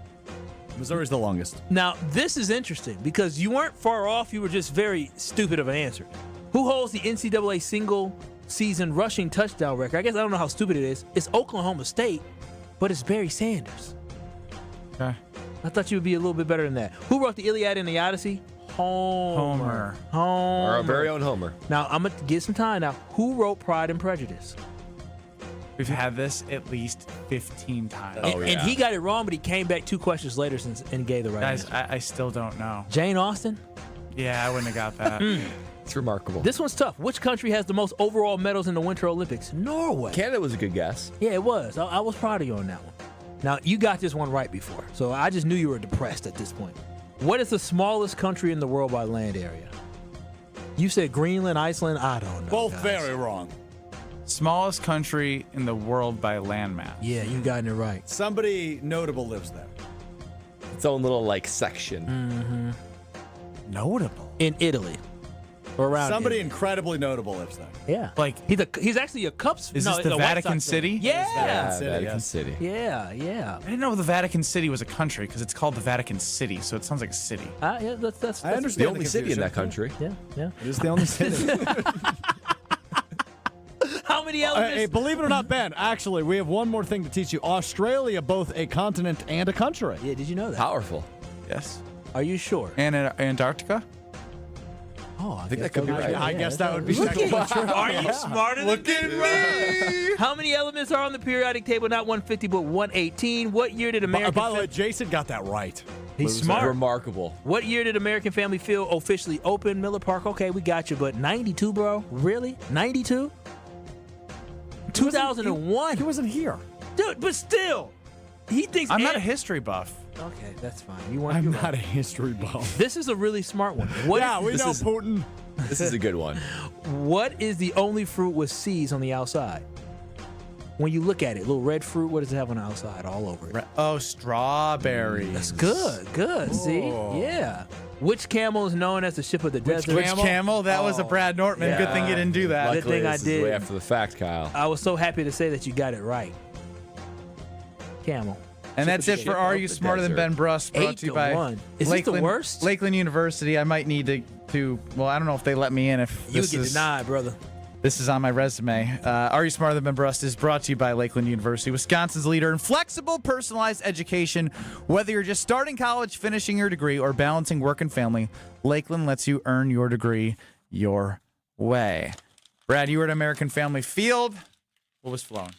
Missouri's the longest. Now, this is interesting because you weren't far off. You were just very stupid of an answer. Who holds the NCAA single-season rushing touchdown record? I guess I don't know how stupid it is. It's Oklahoma State, but it's Barry Sanders. Okay. I thought you would be a little bit better than that. Who wrote the Iliad and the Odyssey? Homer. Our very own Homer. Now, I'm going to get some time now. Who wrote Pride and Prejudice? We've had this at least 15 times. And he got it wrong, but he came back 2 questions later and gave the right Guys, answer. I still don't know. Jane Austen? Yeah, I wouldn't have got that. It's remarkable. This one's tough. Which country has the most overall medals in the Winter Olympics? Norway. Canada was a good guess. Yeah, it was. I was proud of you on that one. Now, you got this one right before, so I just knew you were depressed at this point. What is the smallest country in the world by land area? You said Greenland, Iceland. I don't know. Both guys. very wrong. Smallest country in the world by landmass. Yeah, you got it right. Somebody notable lives there. Its own little section. Mm-hmm. Notable? In Italy. Or around Somebody Italy. incredibly notable lives there. Yeah. Like he's actually a Cups. Is this the White Vatican Sox fan. City? Yeah. Vatican City. Yeah. I didn't know the Vatican City was a country because it's called the Vatican City, so it sounds like a city. Yeah, that's I understand The only city in that country. Yeah. It is the only city. How many elements? Hey, believe it or not, Ben, actually, we have one more thing to teach you. Australia, both a continent and a country. Yeah, did you know that? Powerful. Yes. Are you sure? And Antarctica? Oh, I think that could be right. I guess that would be Look second. at- Are you smarter than me? How many elements are on the periodic table? Not 150, but 118. What year did America? By the way, Jason got that right. He's smart. Remarkable. What year did American Family Field officially open? Miller Park. Okay, we got you, but 92, bro? Really? 92? 2001. He wasn't here. Dude, but still. He thinks I'm not a history buff. Okay, that's fine. I'm not a history buff. This is a really smart one. We know Putin. This is a good one. What is the only fruit with seeds on the outside? When you look at it, little red fruit, what does it have on the outside all over it? Oh, strawberries. That's good. Good. See? Yeah. Which camel is known as the ship of the desert? Which camel? That was a Brad Nortman. Yeah. Good thing you didn't do that. Good thing I This is did. way after the fact, Kyle. I was so happy to say that you got it right. Camel. And that's it for Are You Smarter Than Ben Brust? Brought to you by 8-1. Is this the worst? Lakeland University. I might need to. Well, I don't know if they let me in. If You this get is, denied, brother. This is on my resume. Are You Smarter Than Ben Brust is brought to you by Lakeland University, Wisconsin's leader in flexible, personalized education. Whether you're just starting college, finishing your degree, or balancing work and family, Lakeland lets you earn your degree your way. Brad, you were at American Family Field. What was flowing?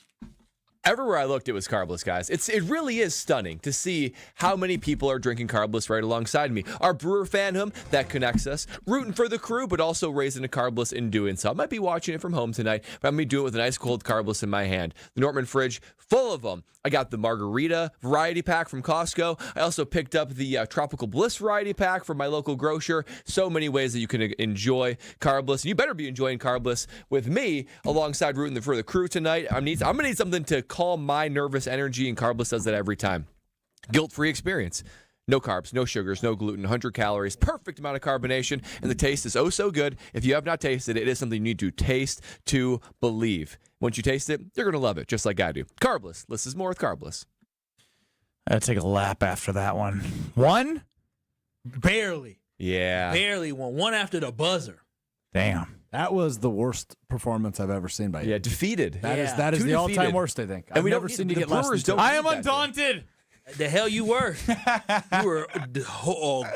Everywhere I looked, it was carbless, guys. It really is stunning to see how many people are drinking carbless right alongside me. Our Brewer fandom, that connects us. Rooting for the crew, but also raising a carbless in doing so. I might be watching it from home tonight, but I'm going to do it with a nice cold carbless in my hand. The Nortman fridge, full of them. I got the margarita variety pack from Costco. I also picked up the Tropical Bliss variety pack from my local grocer. So many ways that you can enjoy carbless. You better be enjoying carbless with me alongside rooting for the crew tonight. I'm going to need something to calm my nervous energy, and carbless does that every time. Guilt-free experience. No carbs, no sugars, no gluten, 100 calories, perfect amount of carbonation, and the taste is oh so good. If you have not tasted it, it is something you need to taste to believe. Once you taste it, you're going to love it, just like I do. Carbless. Less is more with carbless. I'd take a lap after that one. One? Barely. Yeah. Barely won. One after the buzzer. Damn. That was the worst performance I've ever seen by you. Yeah, defeated. That is Too the all-time defeated. worst, I think. And I've we never don't seen need- you the get less Brewers than don't I am need that, undaunted. The hell you were. You were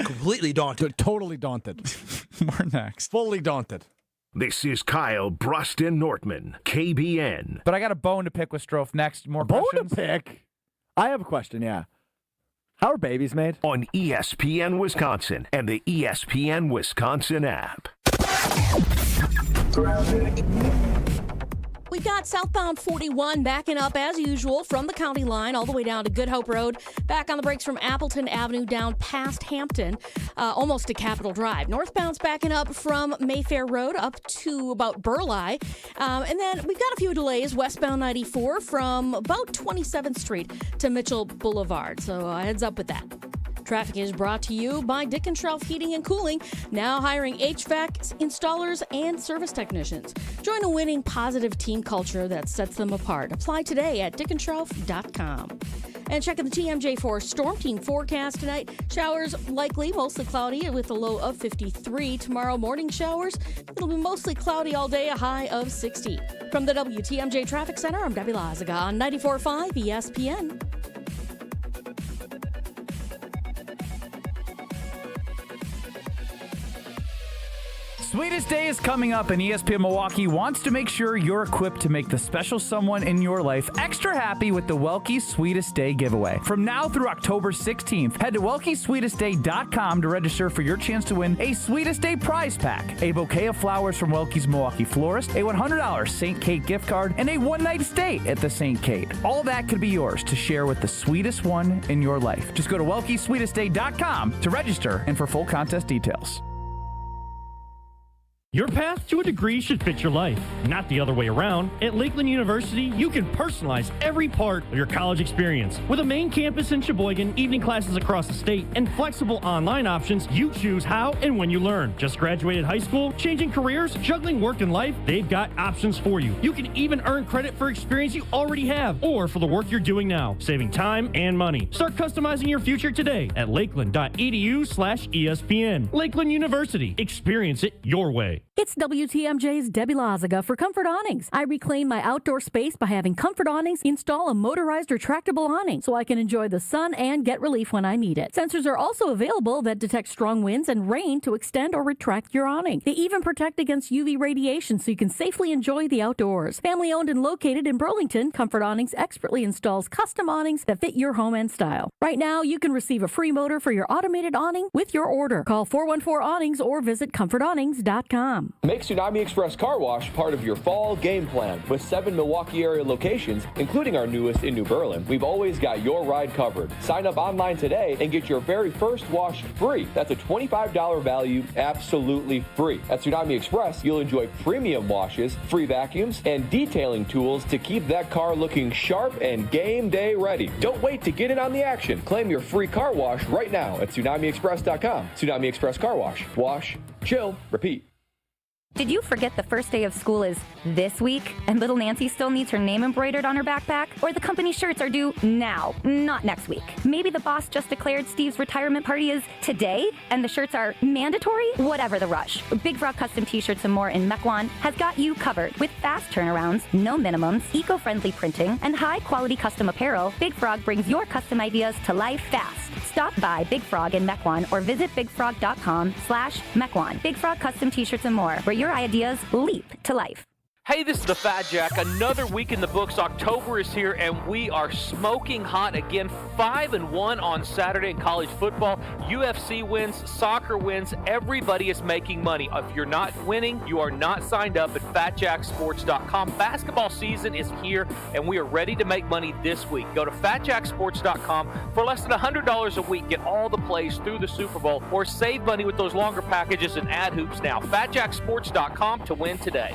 completely daunted. Totally daunted. More next. Fully daunted. This is Kyle Brust and Nortman, KBN. But I got a bone to pick with Strofe next. More Bone questions? to pick? I have a question, yeah. How are babies made? On ESPN Wisconsin and the ESPN Wisconsin app. We've got southbound 41 backing up as usual from the county line all the way down to Good Hope Road. Back on the brakes from Appleton Avenue down past Hampton, almost to Capitol Drive. Northbound's backing up from Mayfair Road up to about Burleigh. And then we've got a few delays westbound 94 from about 27th Street to Mitchell Boulevard. So heads up with that. Traffic is brought to you by Dick & Shelf Heating and Cooling, now hiring HVAC installers and service technicians. Join a winning positive team culture that sets them apart. Apply today at dickandshelf.com. And checking the TMJ4 Storm Team forecast tonight. Showers likely, mostly cloudy with a low of 53. Tomorrow morning showers. It'll be mostly cloudy all day, a high of 60. From the WTMJ Traffic Center, I'm Debbie Lazaga on 94.5 ESPN. Sweetest Day is coming up, and ESPN Milwaukee wants to make sure you're equipped to make the special someone in your life extra happy with the Welke Sweetest Day giveaway. From now through October 16th, head to WelkeSweetestDay.com to register for your chance to win a Sweetest Day prize pack, a bouquet of flowers from Welke's Milwaukee Florist, a $100 St. Kate gift card, and a one-night stay at the St. Kate. All that could be yours to share with the sweetest one in your life. Just go to WelkeSweetestDay.com to register and for full contest details. Your path to a degree should fit your life, not the other way around. At Lakeland University, you can personalize every part of your college experience. With a main campus in Sheboygan, evening classes across the state, and flexible online options, you choose how and when you learn. Just graduated high school, changing careers, juggling work and life, they've got options for you. You can even earn credit for experience you already have, or for the work you're doing now, saving time and money. Start customizing your future today at lakeland.edu/ESPN. Lakeland University. Experience it your way. It's WTMJ's Debbie Lazaga for Comfort Awnings. I reclaim my outdoor space by having Comfort Awnings install a motorized retractable awning so I can enjoy the sun and get relief when I need it. Sensors are also available that detect strong winds and rain to extend or retract your awning. They even protect against UV radiation so you can safely enjoy the outdoors. Family owned and located in Burlington, Comfort Awnings expertly installs custom awnings that fit your home and style. Right now, you can receive a free motor for your automated awning with your order. Call 414-Awnings or visit comfortawnings.com. Make Tsunami Express Car Wash part of your fall game plan. With 7 Milwaukee area locations, including our newest in New Berlin, we've always got your ride covered. Sign up online today and get your very first wash free. That's a $25 value, absolutely free. At Tsunami Express, you'll enjoy premium washes, free vacuums, and detailing tools to keep that car looking sharp and game day ready. Don't wait to get in on the action. Claim your free car wash right now at TsunamiExpress.com. Tsunami Express Car Wash. Wash, chill, repeat. Did you forget the first day of school is this week and little Nancy still needs her name embroidered on her backpack? Or the company shirts are due now, not next week? Maybe the boss just declared Steve's retirement party is today and the shirts are mandatory? Whatever the rush, Big Frog Custom T-shirts and more in Mequon has got you covered. With fast turnarounds, no minimums, eco-friendly printing, and high-quality custom apparel, Big Frog brings your custom ideas to life fast. Stop by Big Frog in Mequon or visit bigfrog.com/Mequon. Big Frog Custom T-shirts and more, where your ideas leap to life. Hey, this is the Fat Jack. Another week in the books. October is here, and we are smoking hot again. 5-1 on Saturday in college football. UFC wins, soccer wins. Everybody is making money. If you're not winning, you are not signed up at FatJackSports.com. Basketball season is here, and we are ready to make money this week. Go to FatJackSports.com for less than $100 a week. Get all the plays through the Super Bowl, or save money with those longer packages and add hoops now. FatJackSports.com to win today.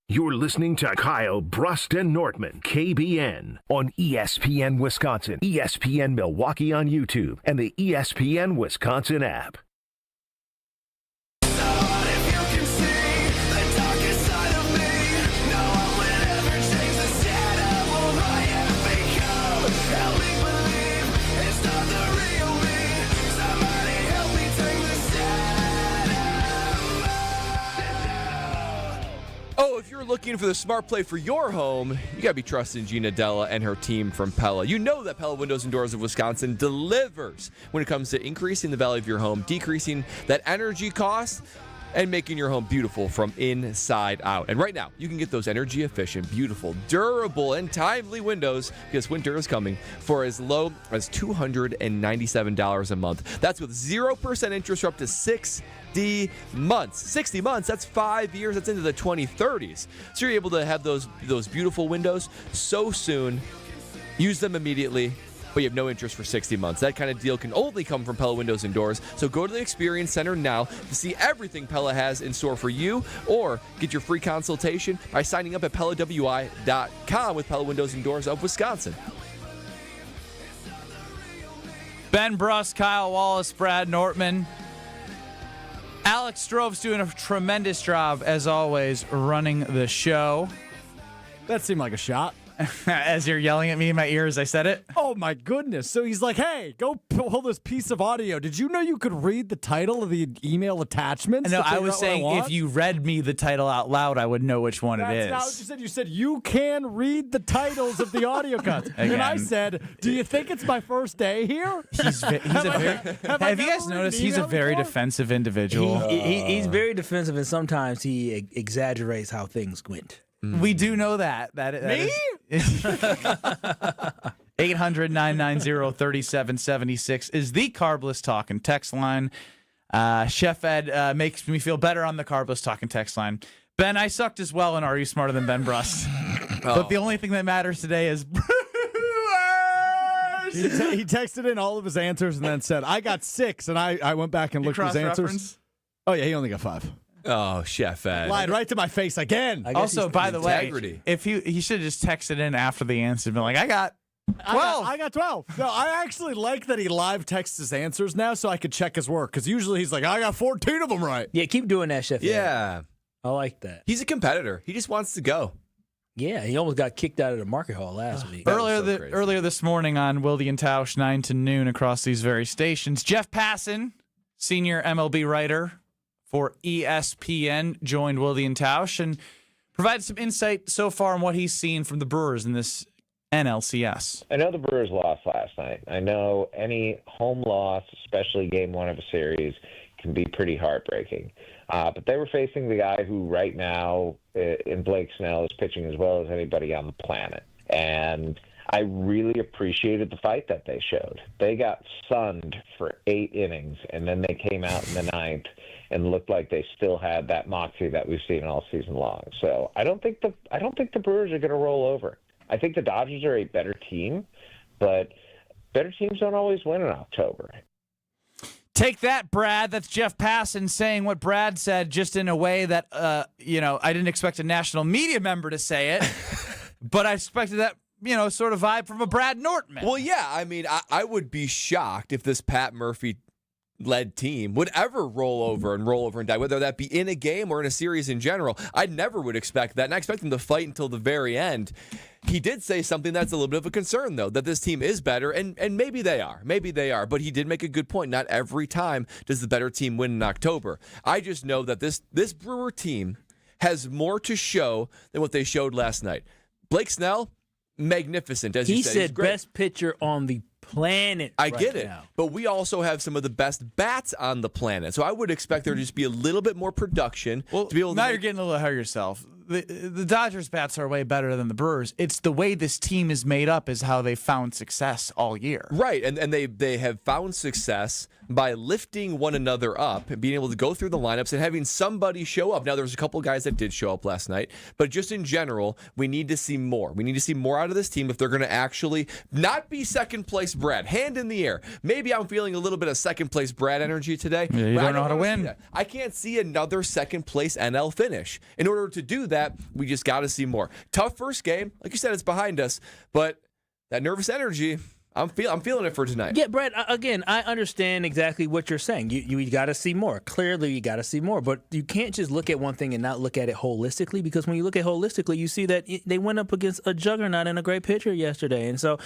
You're listening to Kyle Brust and Nortman, KBN, on ESPN Wisconsin, ESPN Milwaukee on YouTube, and the ESPN Wisconsin app. Oh, if you're looking for the smart play for your home, you got to be trusting Gina Della and her team from Pella. You know that Pella Windows and Doors of Wisconsin delivers when it comes to increasing the value of your home, decreasing that energy cost, and making your home beautiful from inside out. And right now, you can get those energy efficient, beautiful, durable, and timely windows, because winter is coming, for as low as $297 a month. That's with 0% interest for up to 60 months. 60 months, that's 5 years, that's into the 2030s. So you're able to have those beautiful windows so soon, use them immediately, but you have no interest for 60 months. That kind of deal can only come from Pella Windows and Doors. So go to the Experience Center now to see everything Pella has in store for you, or get your free consultation by signing up at PellaWI.com with Pella Windows and Doors of Wisconsin. Ben Bruss, Kyle Wallace, Brad Nortman. Alex Strove's doing a tremendous job, as always, running the show. That seemed like a shot. As you're yelling at me in my ear as I said it? Oh, my goodness. So he's like, hey, go pull this piece of audio. Did you know you could read the title of the email attachments? No, I was saying if you read me the title out loud, I would know which one it is. That's not what you said. You said you can read the titles of the audio cuts. And I said, do you think it's my first day here? Have you guys noticed he's a very defensive individual? He's very defensive, and sometimes he exaggerates how things went. We do know that. Me? 800-990-3776 is the Carbless Talking text line. Chef Ed makes me feel better on the Carbless Talking text line. Ben, I sucked as well in Are You Smarter Than Ben Brust? But the only thing that matters today is Brewers! He texted in all of his answers and then said, I got 6, and I went back and looked at his answers. Oh, yeah, he only got 5. Oh, Chef Ed. Lied right to my face again. Also, by the way, if he should have just texted in after the answer and been like, I got 12. I got 12. No, I actually like that he live texts his answers now so I could check his work, because usually he's like, I got 14 of them right. Yeah, keep doing that, Chef Ed. Yeah. I like that. He's a competitor. He just wants to go. Yeah, he almost got kicked out of the market hall last week. Earlier this morning on Wilde and Tausch, 9 to noon across these very stations, Jeff Passan, senior MLB writer for ESPN, joined Willie and Tausch and provided some insight so far on what he's seen from the Brewers in this NLCS. I know the Brewers lost last night. I know any home loss, especially game one of a series, can be pretty heartbreaking. But they were facing the guy who right now in Blake Snell is pitching as well as anybody on the planet. And I really appreciated the fight that they showed. They got sunned for 8 innings, and then they came out in the 9th and looked like they still had that moxie that we've seen all season long. So I don't think the Brewers are going to roll over. I think the Dodgers are a better team, but better teams don't always win in October. Take that, Brad. That's Jeff Passan saying what Brad said, just in a way that, I didn't expect a national media member to say it, but I expected that, sort of vibe from a Brad Nortman. Well, yeah, I mean, I would be shocked if this Pat Murphy-led team would ever roll over and die, whether that be in a game or in a series in general. I never would expect that, and I expect them to fight until the very end. He did say something that's a little bit of a concern, though, that this team is better, and maybe they are. Maybe they are. But he did make a good point. Not every time does the better team win in October. I just know that this Brewer team has more to show than what they showed last night. Blake Snell, magnificent, as he said. He said best pitcher on the planet. I get it. Now. But we also have some of the best bats on the planet. So I would expect there to just be a little bit more production to be able to. Now you're getting a little ahead of yourself. The Dodgers bats are way better than the Brewers. It's the way this team is made up is how they found success all year. Right, and they have found success by lifting one another up and being able to go through the lineups and having somebody show up. Now, there was a couple of guys that did show up last night, but just in general, we need to see more. We need to see more out of this team if they're going to actually not be second place Brad. Hand in the air. Maybe I'm feeling a little bit of second place Brad energy today. Yeah, you don't know how to win. I can't see another second place NL finish. In order to do that, we just got to see more. Tough first game. Like you said, it's behind us, but that nervous energy, I'm feeling it for tonight. Yeah, Brad, again, I understand exactly what you're saying. You got to see more. Clearly, you got to see more. But you can't just look at one thing and not look at it holistically, because when you look at holistically, you see that they went up against a juggernaut and a great pitcher yesterday. And so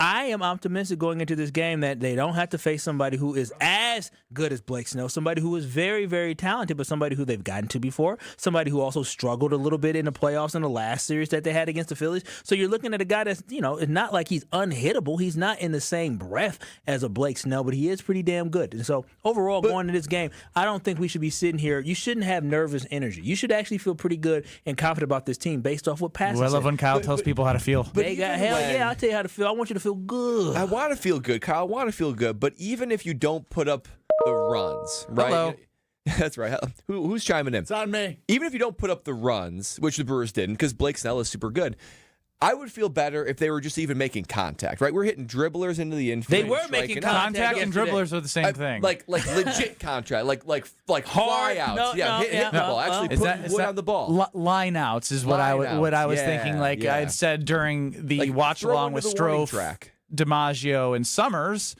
I am optimistic going into this game that they don't have to face somebody who is as good as Blake Snell, somebody who is very, very talented, but somebody who they've gotten to before, somebody who also struggled a little bit in the playoffs in the last series that they had against the Phillies. So you're looking at a guy that's, it's not like he's unhittable. He's not in the same breath as a Blake Snell, but he is pretty damn good. And so overall, going into this game, I don't think we should be sitting here. You shouldn't have nervous energy. You should actually feel pretty good and confident about this team based off what Passan said. I love when Kyle tells people how to feel. Yeah, I'll tell you how to feel. I want you to feel good. I want to feel good, Kyle. I want to feel good. But even if you don't put up the runs, right? Hello. That's right. Who's chiming in? It's on me. Even if you don't put up the runs, which the Brewers didn't, because Blake Snell is super good, I would feel better if they were just even making contact, right? We're hitting dribblers into the infield. They were making contact and dribblers are the same thing. Like legit contact, like fly outs. Hitting the ball. Actually putting wood on the ball. Line outs is what I was thinking. Like I had said during the watch along with Strofe, DiMaggio, and Summers,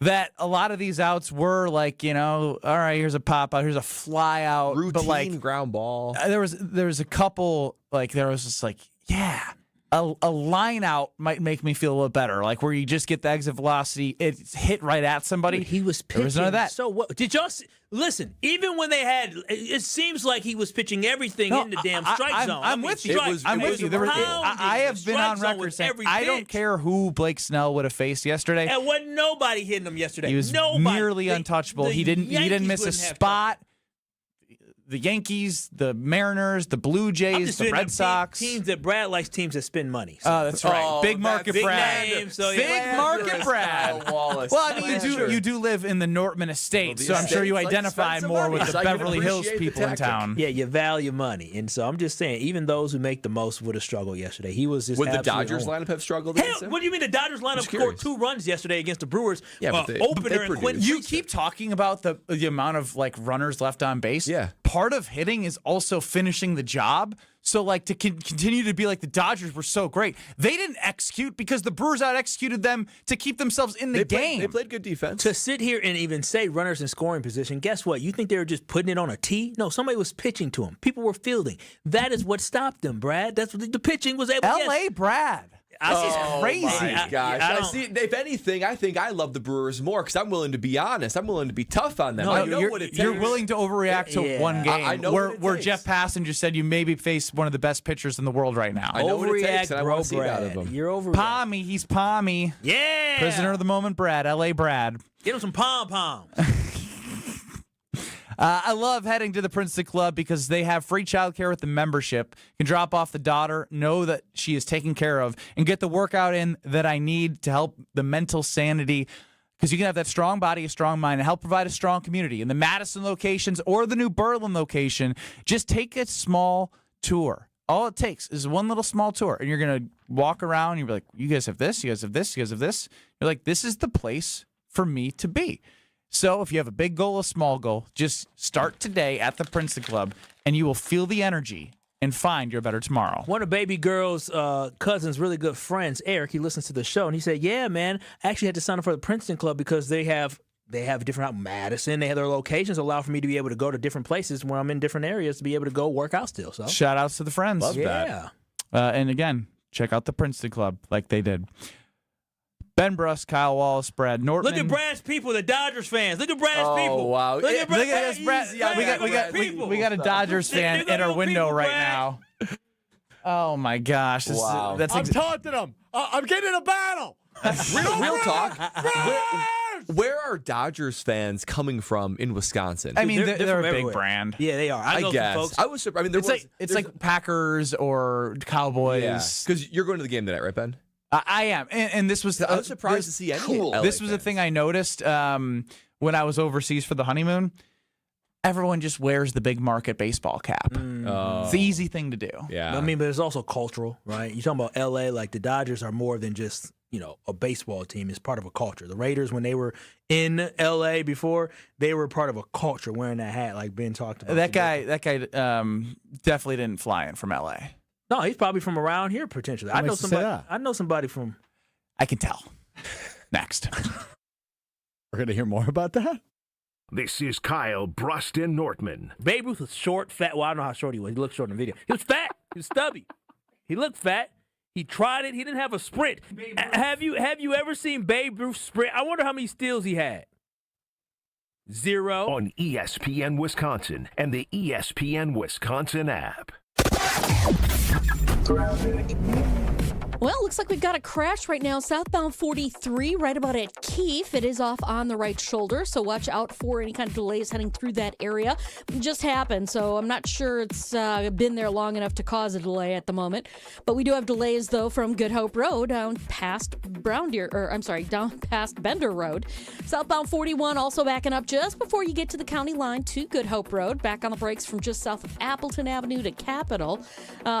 that a lot of these outs were like, all right, here's a pop out, here's a fly out, routine but like ground ball. There was a couple there was just like, a line out might make me feel a little better, like where you just get the exit velocity, it's hit right at somebody. Dude, he was pitching. There was none of that. So what? Did y'all listen? Even when they had, it seems like he was pitching everything in the damn strike zone. I'm with you. I'm with you. I have been on record saying I don't care who Blake Snell would have faced yesterday. And wasn't nobody hitting him yesterday. He was nearly untouchable. He didn't miss a spot. The Yankees, the Mariners, the Blue Jays, the Red Sox. Teams that Brad likes, teams that spend money. Oh, that's right. Big market Brad. Big market Brad. Well, I mean, you do live in the Nortman estate, so I'm sure you identify more with the Beverly Hills people in town. Yeah, you value money. And so I'm just saying, even those who make the most would have struggled yesterday. He was just Would the Dodgers lineup have struggled? Hell, what do you mean the Dodgers lineup scored 2 runs yesterday against the Brewers? Yeah, but opener and Quentin. You keep talking about the amount of runners left on base. Yeah. Part of hitting is also finishing the job. So, to continue to be like the Dodgers were so great, they didn't execute because the Brewers out-executed them to keep themselves in the game. They played good defense. To sit here and even say runners in scoring position, guess what? You think they were just putting it on a tee? No, somebody was pitching to them. People were fielding. That is what stopped them, Brad. That's what the pitching was able to L.A. Brad. This is crazy. My gosh. I see. If anything, I think I love the Brewers more because I'm willing to be honest. I'm willing to be tough on them. I know what it takes. You're willing to overreact to one game. I know where Jeff Passan just said you maybe face one of the best pitchers in the world right now. I know what it takes, and I want to see it out of him. You're overreacting. Palmy, he's Palmy. Yeah. Prisoner of the moment, Brad. L.A. Brad. Get him some pom-poms. I love heading to the Princeton Club because they have free childcare with the membership. You can drop off the daughter, know that she is taken care of, and get the workout in that I need to help the mental sanity. Because you can have that strong body, a strong mind, and help provide a strong community. In the Madison locations or the New Berlin location, just take a small tour. All it takes is one little small tour, and you're going to walk around, and you'll be like, you guys have this, you guys have this, you guys have this. You're like, this is the place for me to be. So if you have a big goal, a small goal, just start today at the Princeton Club, and you will feel the energy and find your better tomorrow. One of baby girl's cousin's really good friends, Eric, he listens to the show, and he said, yeah, man, I actually had to sign up for the Princeton Club because they have different Madison. They have their locations allow for me to be able to go to different places when I'm in different areas to be able to go work out still. So shout outs to the friends. Love that. And again, check out the Princeton Club like they did. Ben Bruss, Kyle Wallace, Brad Nortman. Look at Brad's people, the Dodgers fans. Look at Brad's people. Oh, wow. Look at Brad's Brad. We got a Dodgers fan in our window right now. Oh, my gosh. Wow. I'm taunting them. I'm getting in a battle. Real talk. Where are Dodgers fans coming from in Wisconsin? I mean, they're a big everywhere. brand. Yeah, they are. I know guess. some folks. I was surprised. I mean, It's like Packers or Cowboys. Because you're going to the game tonight, right, Ben? I am, and this was. I was surprised to see any. LA This was a thing I noticed when I was overseas for the honeymoon. Everyone just wears the big market baseball cap. It's the easy thing to do. Yeah, I mean, but it's also cultural, right? You're talking about L.A. Like the Dodgers are more than just a baseball team. It's part of a culture. The Raiders, when they were in L.A. before, they were part of a culture wearing that hat, like Ben talked about. That guy definitely didn't fly in from L.A. No, he's probably from around here potentially. I know somebody from. I can tell. Next. We're going to hear more about that? This is Kyle Bruston Nortman. Babe Ruth was short, fat. Well, I don't know how short he was. He looked short in the video. He was fat. He was stubby. He looked fat. He tried it. He didn't have a sprint. Have you ever seen Babe Ruth sprint? I wonder how many steals he had. 0. On ESPN Wisconsin and the ESPN Wisconsin app. Well, looks like we've got a crash right now. Southbound 43, right about at Keefe. It is off on the right shoulder, so watch out for any kind of delays heading through that area. It just happened, so I'm not sure it's been there long enough to cause a delay at the moment. But we do have delays, though, from Good Hope Road down past down past Bender Road. Southbound 41 also backing up just before you get to the county line to Good Hope Road. Back on the brakes from just south of Appleton Avenue to Capitol.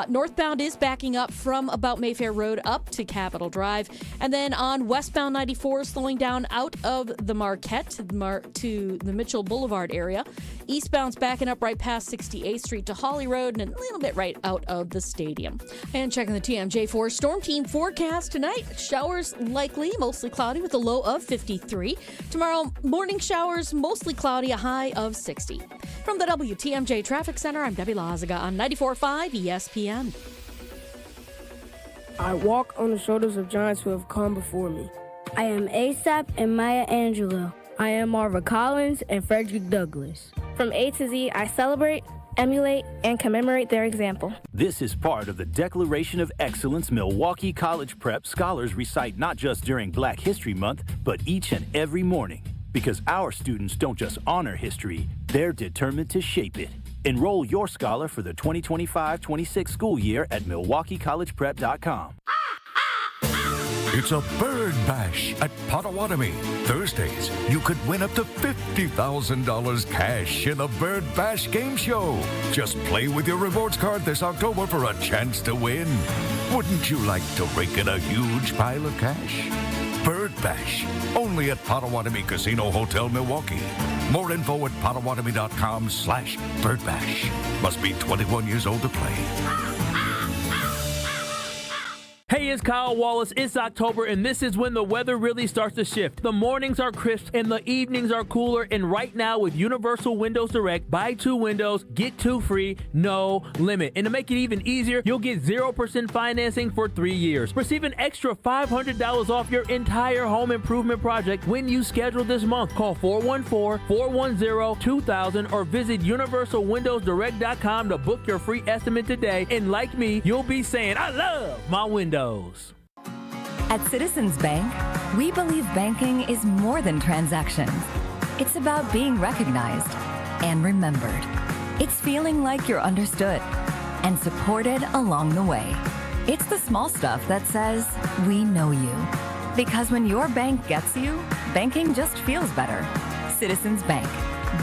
Northbound is backing up from about Mayfair Road up to Capitol Drive. And then on westbound 94, slowing down out of the Marquette to the Mitchell Boulevard area. Eastbound's backing up right past 68th Street to Holly Road and a little bit right out of the stadium. And checking the TMJ4 Storm Team forecast tonight. Showers likely, mostly cloudy with a low of 53. Tomorrow, morning showers, mostly cloudy, a high of 60. From the WTMJ Traffic Center, I'm Debbie Lazaga on 94.5 ESPN. I walk on the shoulders of giants who have come before me. I am ASAP and Maya Angelou. I am Marva Collins and Frederick Douglass. From A to Z, I celebrate, emulate, and commemorate their example. This is part of the Declaration of Excellence Milwaukee College Prep scholars recite not just during Black History Month, but each and every morning. Because our students don't just honor history, they're determined to shape it. Enroll your scholar for the 2025-26 school year at MilwaukeeCollegePrep.com. It's a bird bash at Potawatomi. Thursdays, you could win up to $50,000 cash in the Bird Bash game show. Just play with your rewards card this October for a chance to win. Wouldn't you like to rake in a huge pile of cash? Bird Bash, only at Potawatomi Casino Hotel, Milwaukee. More info at potawatomi.com/birdbash. Must be 21 years old to play. Hey, Hey, it's Kyle Wallace. It's October, and this is when the weather really starts to shift. The mornings are crisp, and the evenings are cooler. And right now, with Universal Windows Direct, buy 2 windows, get 2 free, no limit. And to make it even easier, you'll get 0% financing for 3 years. Receive an extra $500 off your entire home improvement project when you schedule this month. Call 414-410-2000 or visit universalwindowsdirect.com to book your free estimate today. And like me, you'll be saying, I love my windows. At Citizens Bank, we believe banking is more than transactions. It's about being recognized and remembered. It's feeling like you're understood and supported along the way. It's the small stuff that says, we know you. Because when your bank gets you, banking just feels better. Citizens Bank.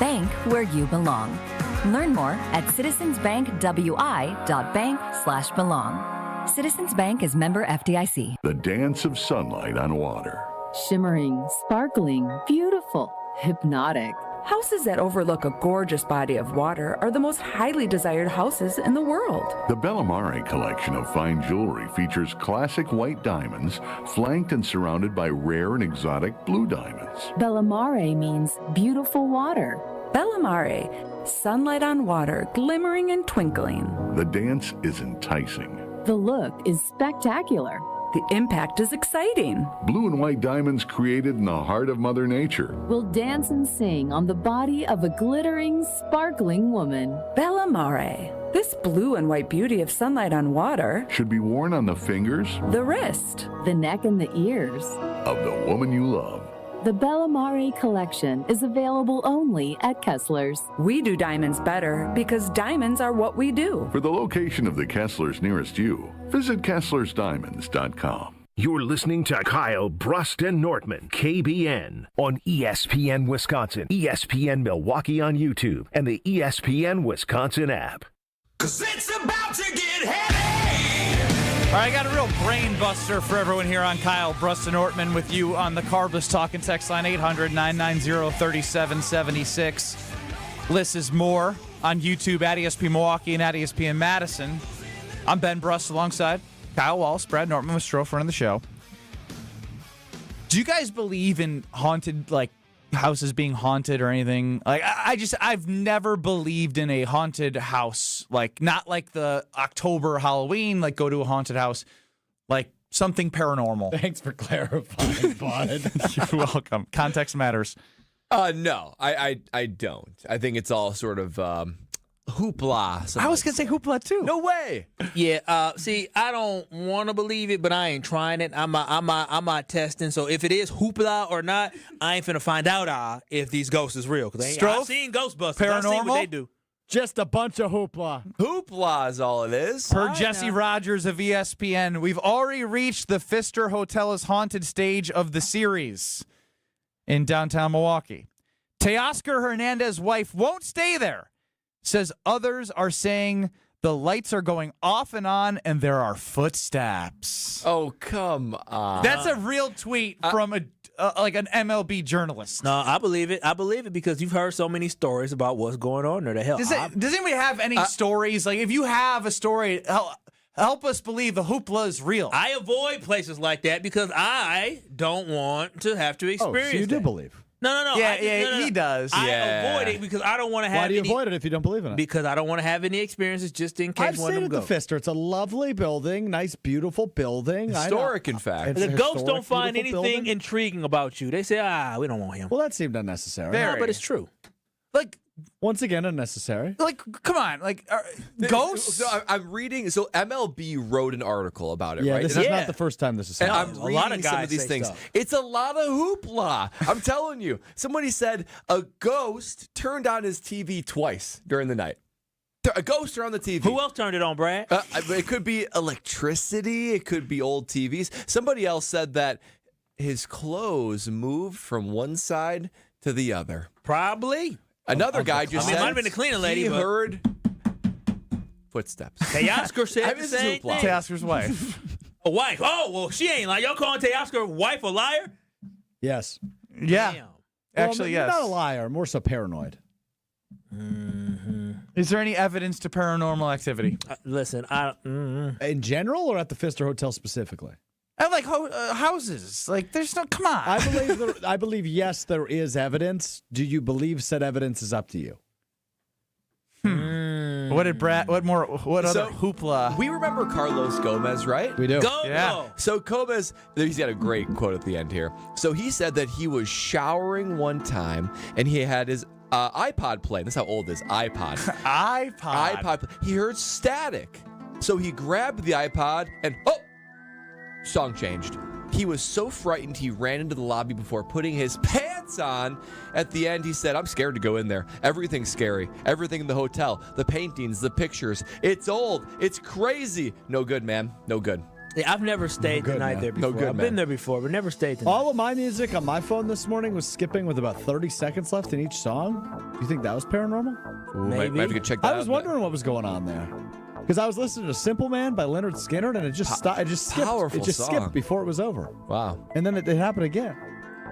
Bank where you belong. Learn more at citizensbankwi.bank/belong. Citizens Bank is member FDIC. The dance of sunlight on water. Shimmering, sparkling, beautiful, hypnotic. Houses that overlook a gorgeous body of water are the most highly desired houses in the world. The Bellamare collection of fine jewelry features classic white diamonds, flanked and surrounded by rare and exotic blue diamonds. Bellamare means beautiful water. Bellamare, sunlight on water, glimmering and twinkling. The dance is enticing. The look is spectacular. The impact is exciting. Blue and white diamonds created in the heart of Mother Nature. We'll dance and sing on the body of a glittering, sparkling woman. Bellamare. This blue and white beauty of sunlight on water Should be worn on the fingers the wrist, the neck, and the ears of the woman you love. The Bellamare collection is available only at Kessler's. We do diamonds better because diamonds are what we do. For the location of the Kesslers nearest you, visit KesslersDiamonds.com. You're listening to Kyle Brust and Nortman, KBN, on ESPN Wisconsin, ESPN Milwaukee on YouTube, and the ESPN Wisconsin app. 'Cause it's about to get heavy. All right, I got a real brain buster for everyone here on Kyle Bruston Ortman with you on the Carbless Talk and Text line 800-990-3776. Liz is more on YouTube at ESP Milwaukee and at ESPN Madison. I'm Ben Brust alongside Kyle Wallace, Brad Nortman with Stroh running the show. Do you guys believe in haunted, like, houses being haunted or anything? Like, I've never believed in a haunted house, like not like the October Halloween, like go to a haunted house, like something paranormal. Thanks for clarifying, bud. You're welcome. Context matters. No, I don't. I think it's all sort of hoopla. I was gonna say hoopla too. No way. Yeah. See, I don't want to believe it, but I ain't trying it. I'm not testing. So if it is hoopla or not, I ain't finna find out if these ghosts is real. Cause I've seen Ghostbusters. I've seen what they do. Just a bunch of hoopla. Hoopla is all it is. Per Jesse Rogers of ESPN, we've already reached the Pfister Hotel is Haunted stage of the series in downtown Milwaukee. Teoscar Hernandez's wife won't stay there. Says others are saying the lights are going off and on and there are footsteps. Oh, come on. That's a real tweet from like an MLB journalist. No, I believe it. I believe it because you've heard so many stories about what's going on there. The hell. Does anybody have any stories? Like, if you have a story, help us believe the hoopla is real. I avoid places like that because I don't want to have to experience so you do that. believe? No. Yeah, No. he does. I avoid it because I don't want to have. Why do you avoid it if you don't believe in it? Because I don't want to have any experiences just in case I've one of stayed them at the go. Pfister. It's a lovely building, nice, beautiful building. Historic, in fact. It's The a ghosts don't historic, find beautiful anything building. intriguing about you. They say, we don't want him. Well, that seemed unnecessary. No, but it's true. Like, once again, unnecessary. Like, come on. Like, ghosts? So I'm reading. So MLB wrote an article about it, Yeah, right? this is not the first time this has And happened. I'm reading some of these things. It's a lot of hoopla. I'm telling you. Somebody said a ghost turned on his TV twice during the night. A ghost turned on the TV. Who else turned it on, Brad? It could be electricity. It could be old TVs. Somebody else said that his clothes moved from one side to the other. Probably. Another guy just said it might have been the cleaning lady. He but heard footsteps. Teoscar said the This is same hoopla. thing. Teoscar's wife. A wife. Oh, well, she ain't like y'all calling Teoscar wife a liar? Yes. Yeah. Damn. Actually, well, yes. Not a liar, more so paranoid. Yeah, Is there any evidence to paranormal activity? Listen, in general or at the Pfister Hotel specifically? At like houses. Like, there's no. Come on. I believe yes, there is evidence. Do you believe said evidence is up to you? What did Brad? What other hoopla? We remember Carlos Gomez, right? We do. Yeah. So Gomez, he's got a great quote at the end here. So he said that he was showering one time and he had his iPod playing. That's how old this iPod. iPod. He heard static. So he grabbed the iPod and song changed. He was so frightened he ran into the lobby before putting his pants on. At the end, he said, I'm scared to go in there. Everything's scary. Everything in the hotel, the paintings, the pictures. It's old. It's crazy. No good, man. No good. Yeah, I've never stayed the night there before. I've been there before, but never stayed the night. All of my music on my phone this morning was skipping with about 30 seconds left in each song. Do you think that was paranormal? Maybe. Might have to check that out. I was wondering what was going on there. Because I was listening to Simple Man by Leonard Skinner, and it just stopped. It just skipped. Powerful It just song. skipped before it was over. Wow. And then it happened again.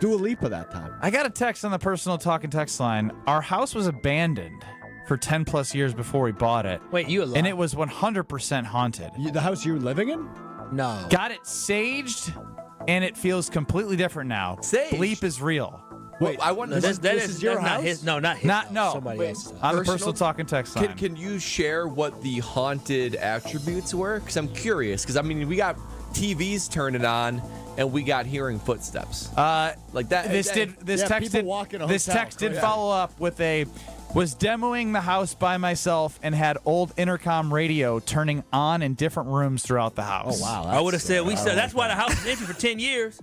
Dua Lipa that time. I got a text on the personal talk and text line. Our house was abandoned for 10 plus years before we bought it. Wait, you alive? And it was 100% haunted. The house you were living in? No. Got it saged, and it feels completely different now. Saged? Bleep is real. Wait, I wonder. this is your house? Not his. No, not his. No. Somebody else's house. On the personal talk and text line. Can you share what the haunted attributes were? Because I'm curious. Because, I mean, we got TVs turning on, and we got hearing footsteps. Like that. This text did follow up with was demoing the house by myself and had old intercom radio turning on in different rooms throughout the house. Oh, wow. I would have said that's why the house was empty for 10 years.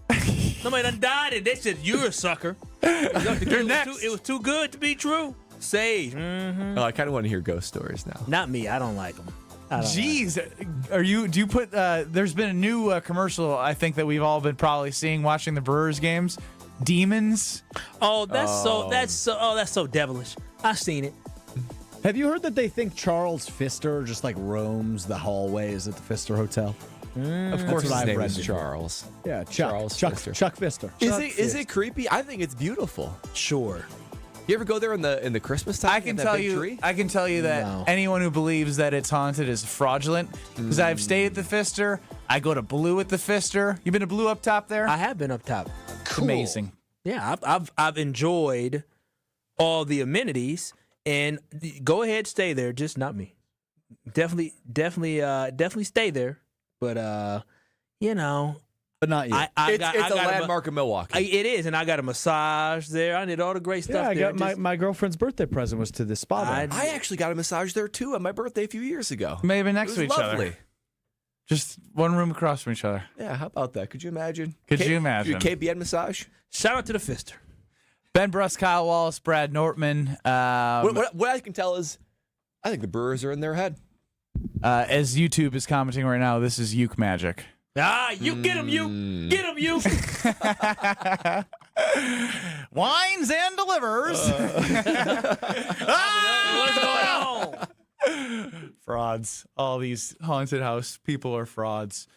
Somebody done died and they said, you're a sucker. It was too good to be true. Sage. Mm-hmm. Oh, I kind of want to hear ghost stories now. Not me. I don't like them. Jeez, do you put? There's been a new commercial I think that we've all been probably seeing watching the Brewers games. Demons. Oh, that's so devilish. I've seen it. Have you heard that they think Charles Pfister just like roams the hallways at the Pfister Hotel? Of course, his name read is before. Charles. Yeah, Chuck Pfister. Is it creepy? I think it's beautiful. Sure. You ever go there in the Christmas time? I can tell you that anyone who believes that it's haunted is fraudulent. Because I've stayed at the Pfister. I go to Blue at the Pfister. You been to Blue up top there? I have been up top. Cool. Amazing. Yeah, I've enjoyed all the amenities, and go ahead, stay there. Just not me. Definitely stay there. But but not you. It's a landmark of Milwaukee. It is, and I got a massage there. I did all the great stuff. Yeah, I got my girlfriend's birthday present was to the spa. I actually got a massage there too on my birthday a few years ago. Maybe next to each lovely. other. Just one room across from each other. Yeah, how about that? Could you imagine? Could you imagine? KBN massage? Shout out to the Pfister. Ben Bruss, Kyle Wallace, Brad Nortman. What I can tell is, I think the Brewers are in their head. As YouTube is commenting right now, this is Uke magic. You get him, you. Get him, you. Wines and delivers. What's going on? Frauds. All these haunted house people are frauds.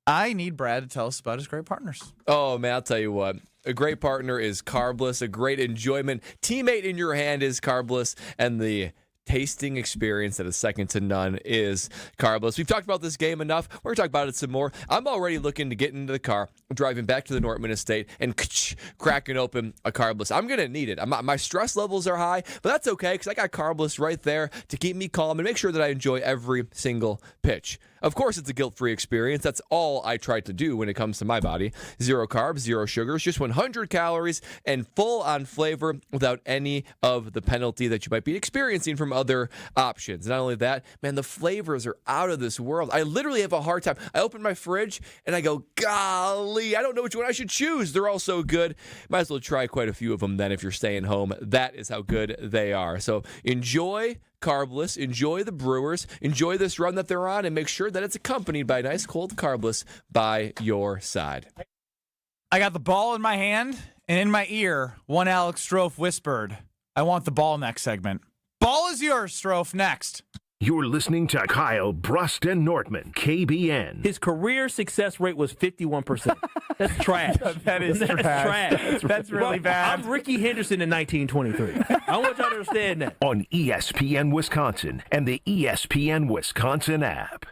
I need Brad to tell us about his great partners. Oh, man, I'll tell you what. A great partner is Carbless. A great enjoyment teammate in your hand is Carbless. And the tasting experience that is second to none is Carbless. We've talked about this game enough. We're going to talk about it some more. I'm already looking to get into the car, driving back to the Nortman estate, and cracking open a Carbless. I'm going to need it. My stress levels are high, but that's okay because I got Carbless right there to keep me calm and make sure that I enjoy every single pitch. Of course, it's a guilt-free experience. That's all I try to do when it comes to my body. 0 carbs, 0 sugars, just 100 calories, and full on flavor without any of the penalty that you might be experiencing from other options. Not only that, man, the flavors are out of this world. I literally have a hard time. I open my fridge, and I go, golly, I don't know which one I should choose. They're all so good. Might as well try quite a few of them then if you're staying home. That is how good they are. So enjoy Carbless, enjoy the Brewers, enjoy this run that they're on, and make sure that it's accompanied by a nice cold Carbless by your side. I got the ball in my hand, and in my ear, one Alex Strofe whispered, I want the ball next segment. Ball is yours, Strofe, next. You're listening to Kyle Brust and Nortman, KBN. His career success rate was 51%. That's trash. That is trash. That's really bad. I'm Ricky Henderson in 1923. I want y'all to understand that. On ESPN Wisconsin and the ESPN Wisconsin app.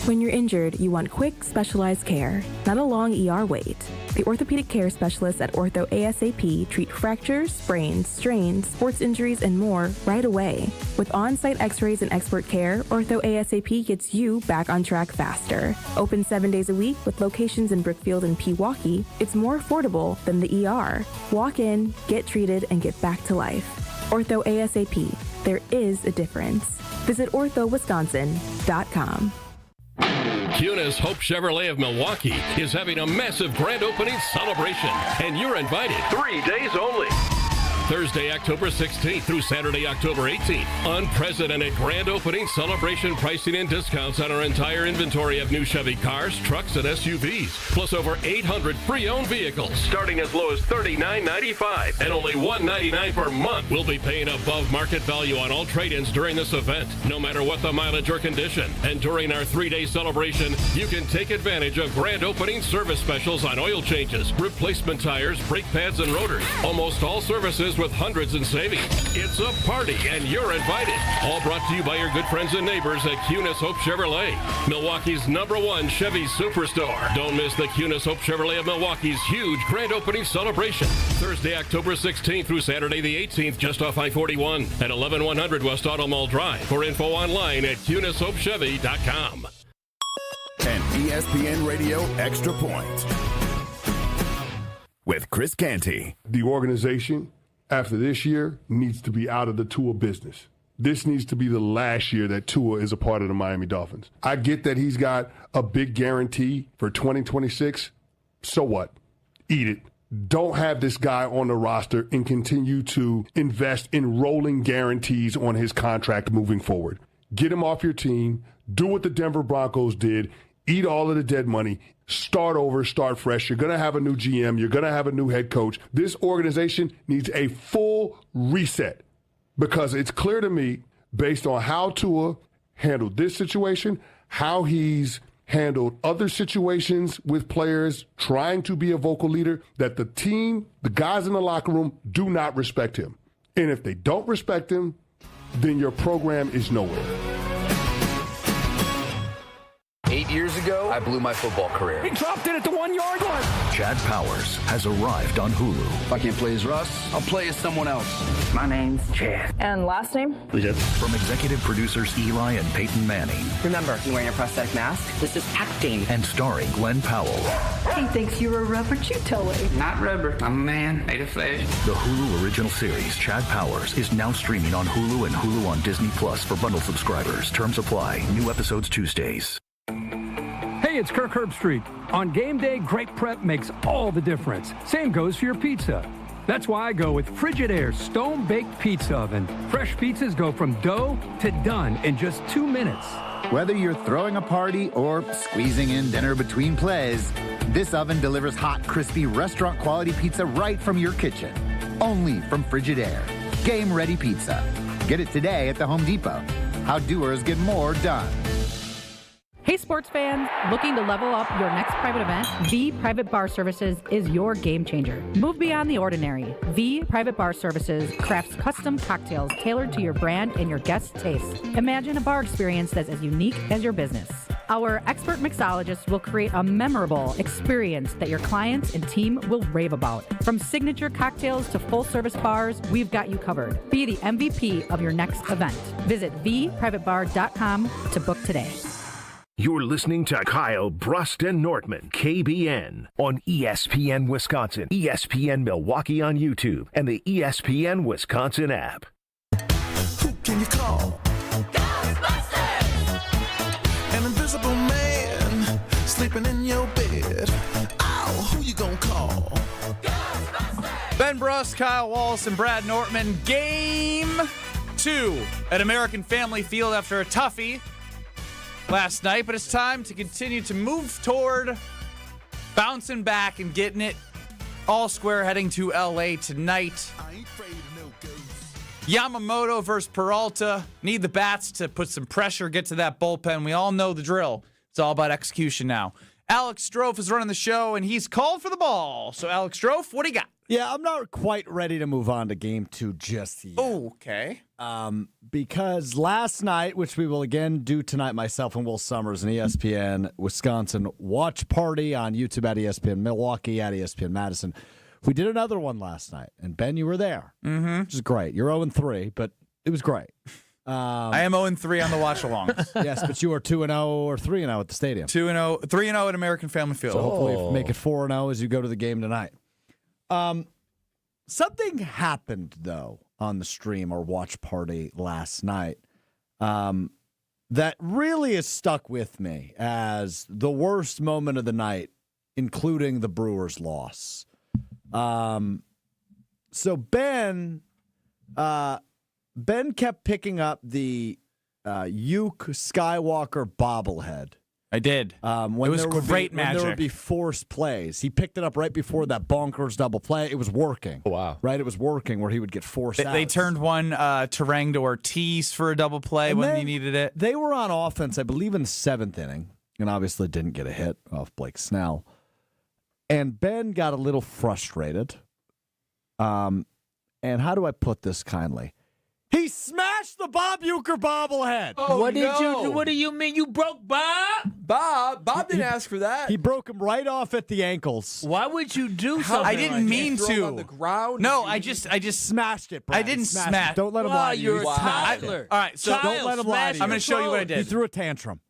When you're injured, you want quick, specialized care, not a long ER wait. The orthopedic care specialists at Ortho ASAP treat fractures, sprains, strains, sports injuries, and more right away. With on-site x-rays and expert care, Ortho ASAP gets you back on track faster. Open 7 days a week with locations in Brookfield and Pewaukee, it's more affordable than the ER. Walk in, get treated, and get back to life. Ortho ASAP. There is a difference. Visit orthowisconsin.com. Kunis Hope Chevrolet of Milwaukee is having a massive grand opening celebration, and you're invited. 3 days only. Thursday, October 16th through Saturday, October 18th. Unprecedented grand opening celebration pricing and discounts on our entire inventory of new Chevy cars, trucks, and SUVs. Plus over 800 pre-owned vehicles, starting as low as $39.95 and only $199 per month. We'll be paying above market value on all trade-ins during this event, no matter what the mileage or condition. And during our 3-day celebration, you can take advantage of grand opening service specials on oil changes, replacement tires, brake pads, and rotors. Almost all services with hundreds in savings. It's a party, and you're invited. All brought to you by your good friends and neighbors at Kunis Hope Chevrolet, Milwaukee's #1 Chevy superstore. Don't miss the Kunis Hope Chevrolet of Milwaukee's huge grand opening celebration. Thursday, October 16th through Saturday the 18th, just off I-41 at 11100 West Auto Mall Drive. For info online at KunisHopeChevy.com. An ESPN Radio Extra Point with Chris Canty. The organization, after this year, needs to be out of the Tua business. This needs to be the last year that Tua is a part of the Miami Dolphins. I get that he's got a big guarantee for 2026. So what? Eat it. Don't have this guy on the roster and continue to invest in rolling guarantees on his contract moving forward. Get him off your team. Do what the Denver Broncos did. Eat all of the dead money. Start over, start fresh. You're going to have a new GM. You're going to have a new head coach. This organization needs a full reset because it's clear to me, based on how Tua handled this situation, how he's handled other situations with players trying to be a vocal leader, that the team, the guys in the locker room, do not respect him. And if they don't respect him, then your program is nowhere. 8 years ago, I blew my football career. He dropped it at the 1-yard line. Chad Powers has arrived on Hulu. If I can't play as Russ, I'll play as someone else. My name's Chad. And last name? From executive producers Eli and Peyton Manning. Remember, you're wearing a prosthetic mask? This is acting. And starring Glenn Powell. He thinks you're a rubber, you tell him. Not rubber. I'm a man made of flesh. The Hulu original series, Chad Powers, is now streaming on Hulu and Hulu on Disney Plus for bundle subscribers. Terms apply. New episodes Tuesdays. Hey, it's Kirk Herbstreit. On game day, great prep makes all the difference. Same goes for your pizza. That's why I go with Frigidaire's Stone-Baked Pizza Oven. Fresh pizzas go from dough to done in just 2 minutes. Whether you're throwing a party or squeezing in dinner between plays, this oven delivers hot, crispy, restaurant-quality pizza right from your kitchen. Only from Frigidaire. Game-ready pizza. Get it today at the Home Depot. How doers get more done. Hey sports fans, looking to level up your next private event? V Private Bar Services is your game changer. Move beyond the ordinary. V Private Bar Services crafts custom cocktails tailored to your brand and your guests' taste. Imagine a bar experience that's as unique as your business. Our expert mixologists will create a memorable experience that your clients and team will rave about. From signature cocktails to full-service bars, we've got you covered. Be the MVP of your next event. Visit vprivatebar.com to book today. You're listening to Kyle Brust and Nortman, KBN, on ESPN Wisconsin, ESPN Milwaukee on YouTube, and the ESPN Wisconsin app. Who can you call? Ghostbusters! An invisible man sleeping in your bed. Oh, who you gonna call? Ghostbusters! Ben Brust, Kyle Wallace, and Brad Nortman. Game 2 at American Family Field after a toughie last night, but it's time to continue to move toward bouncing back and getting it all square, heading to LA tonight. Yamamoto versus Peralta. Need the bats to put some pressure, get to that bullpen. We all know the drill. It's all about execution now. Alex Strofe is running the show, and he's called for the ball. So, Alex Strofe, what do you got? Yeah, I'm not quite ready to move on to game 2 just yet. Okay. Because last night, which we will again do tonight, myself and Will Summers, an ESPN Wisconsin watch party on YouTube at ESPN Milwaukee, at ESPN Madison. We did another one last night, and Ben, you were there, which is great. You're 0-3, but it was great. I am 0-3 on the watch-alongs. Yes, but you are 2-0 or 3-0 at the stadium. 2-0, 3-0 at American Family Field. So hopefully make it 4-0 as you go to the game tonight. Something happened, though, on the stream or watch party last night that really has stuck with me as the worst moment of the night, including the Brewers' loss. So Ben kept picking up the Uke Skywalker bobblehead. I did. When it was great When magic. there would be forced plays. He picked it up right before that bonkers double play. It was working. Oh, wow. Right? It was working where he would get forced out. They turned one Terang to Ortiz for a double play And when then he needed it. They were on offense, I believe, in the 7th inning, and obviously didn't get a hit off Blake Snell. And Ben got a little frustrated. And how do I put this kindly? He smashed the Bob Uecker bobblehead. Oh, What no. do you mean? You broke Bob? Bob didn't ask for that. He broke him right off at the ankles. Why would you do something? I didn't like mean Throw him to. on the ground. No, I just Smashed it, Brad. I didn't Smashed smash. it. Don't let him Wow, lie to you. you're He a smashed it. toddler. All right, so Don't let him lie to you. I'm going to show you what I He did. threw a tantrum.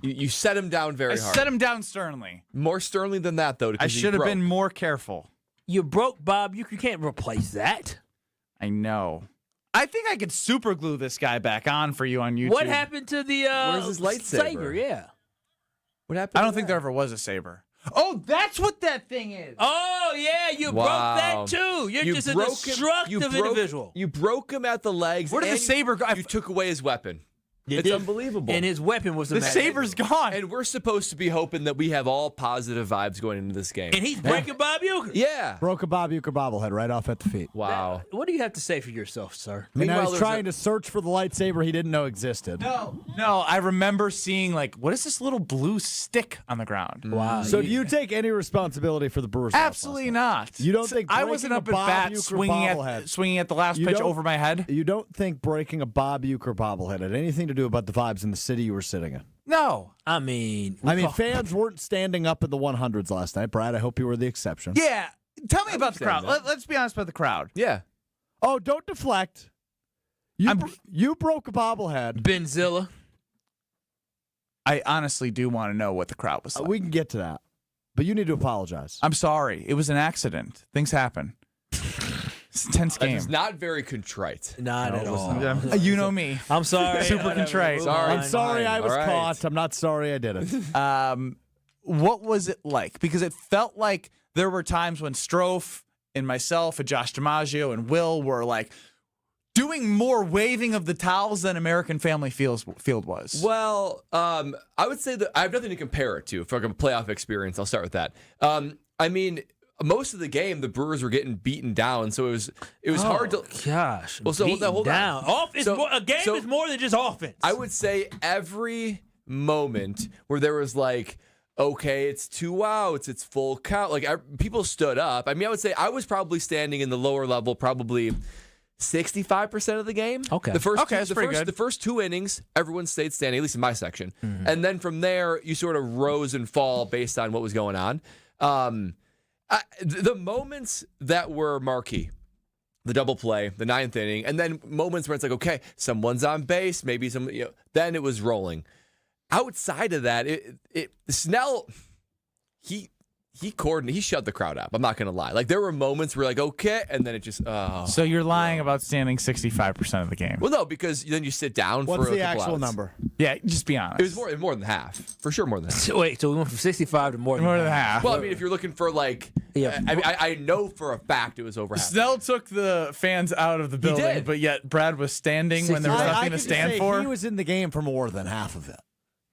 You set him down very I hard. set him down sternly. More sternly than that, though. I should have been more careful. You broke Bob. You can't replace that. I know. I think I could super glue this guy back on for you on YouTube. What happened to the Where's his lightsaber? saber? Yeah. What happened? I don't think there ever was a saber. Oh, that's what that thing is. Oh yeah, you broke that too. You're just a destructive individual. You broke him at the legs. Where did the saber go? You took away his weapon. You It's did. unbelievable. And his weapon was The saber's gone. And we're supposed to be hoping that we have all positive vibes going into this game. And he's breaking Bob Uecker. Yeah. Broke a Bob Uecker bobblehead right off at the feet. Wow. What do you have to say for yourself, sir? I mean, I Meanwhile, was there's trying to search for the lightsaber he didn't know existed. No, I remember seeing, like, what is this little blue stick on the ground? Wow. So do you take any responsibility for the Brewers? Absolutely not. You don't think I wasn't up breaking at a Bob bat Uecker swinging at the last You pitch don't- over my head? You don't think breaking a Bob Uecker bobblehead had anything to do about the vibes in the city you were sitting in? No. I mean, fans weren't standing up in the 100s last night. Brad, I hope you were the exception. Yeah. Tell me about the crowd. understand Let's be honest about the crowd. Yeah. Oh, don't deflect. You broke a bobblehead. Benzilla. I honestly do want to know what the crowd was like. We can get to that. But you need to apologize. I'm sorry. It was an accident. Things happen. It's a tense game. It's not very contrite. Not at all. You know me. I'm sorry. Super Whatever. contrite. Move Sorry. on. I'm sorry I was All right. caught. I'm not sorry I did it. What was it like? Because it felt like there were times when Strofe and myself and Josh DiMaggio and Will were like doing more waving of the towels than American Family Field was. Well, I would say that I have nothing to compare it to. For like a playoff experience, I'll start with that. I mean, most of the game, the Brewers were getting beaten down, so it was hard to. Gosh. Well, so hold down. on. A game is more than just offense. I would say every moment where there was like, okay, it's 2 outs, it's full count. Like people stood up. I mean, I would say I was probably standing in the lower level, probably 65% of the game. Okay. The first Okay, that's pretty good. The first 2 innings, everyone stayed standing, at least in my section. And then from there, you sort of rose and fall based on what was going on. The moments that were marquee, the double play, the 9th inning, and then moments where it's like, okay, someone's on base, maybe then it was rolling. Outside of that, Snell, he shut the crowd up. I'm not gonna lie. Like there were moments where like, okay, and then it just So you're lying about standing 65% of the game. Well, no, because then you sit down What's for a the couple actual outs. number? Yeah, just be honest. It was more than half, for sure, more than half. So wait, so we went from 65 to more than half. Well, I mean, if you're looking for like, Yeah. I mean, I know for a fact it was over half. Snell took the fans out of the building, did. but yet Brad was standing when there was I nothing can to stand say for. He was in the game for more than half of it.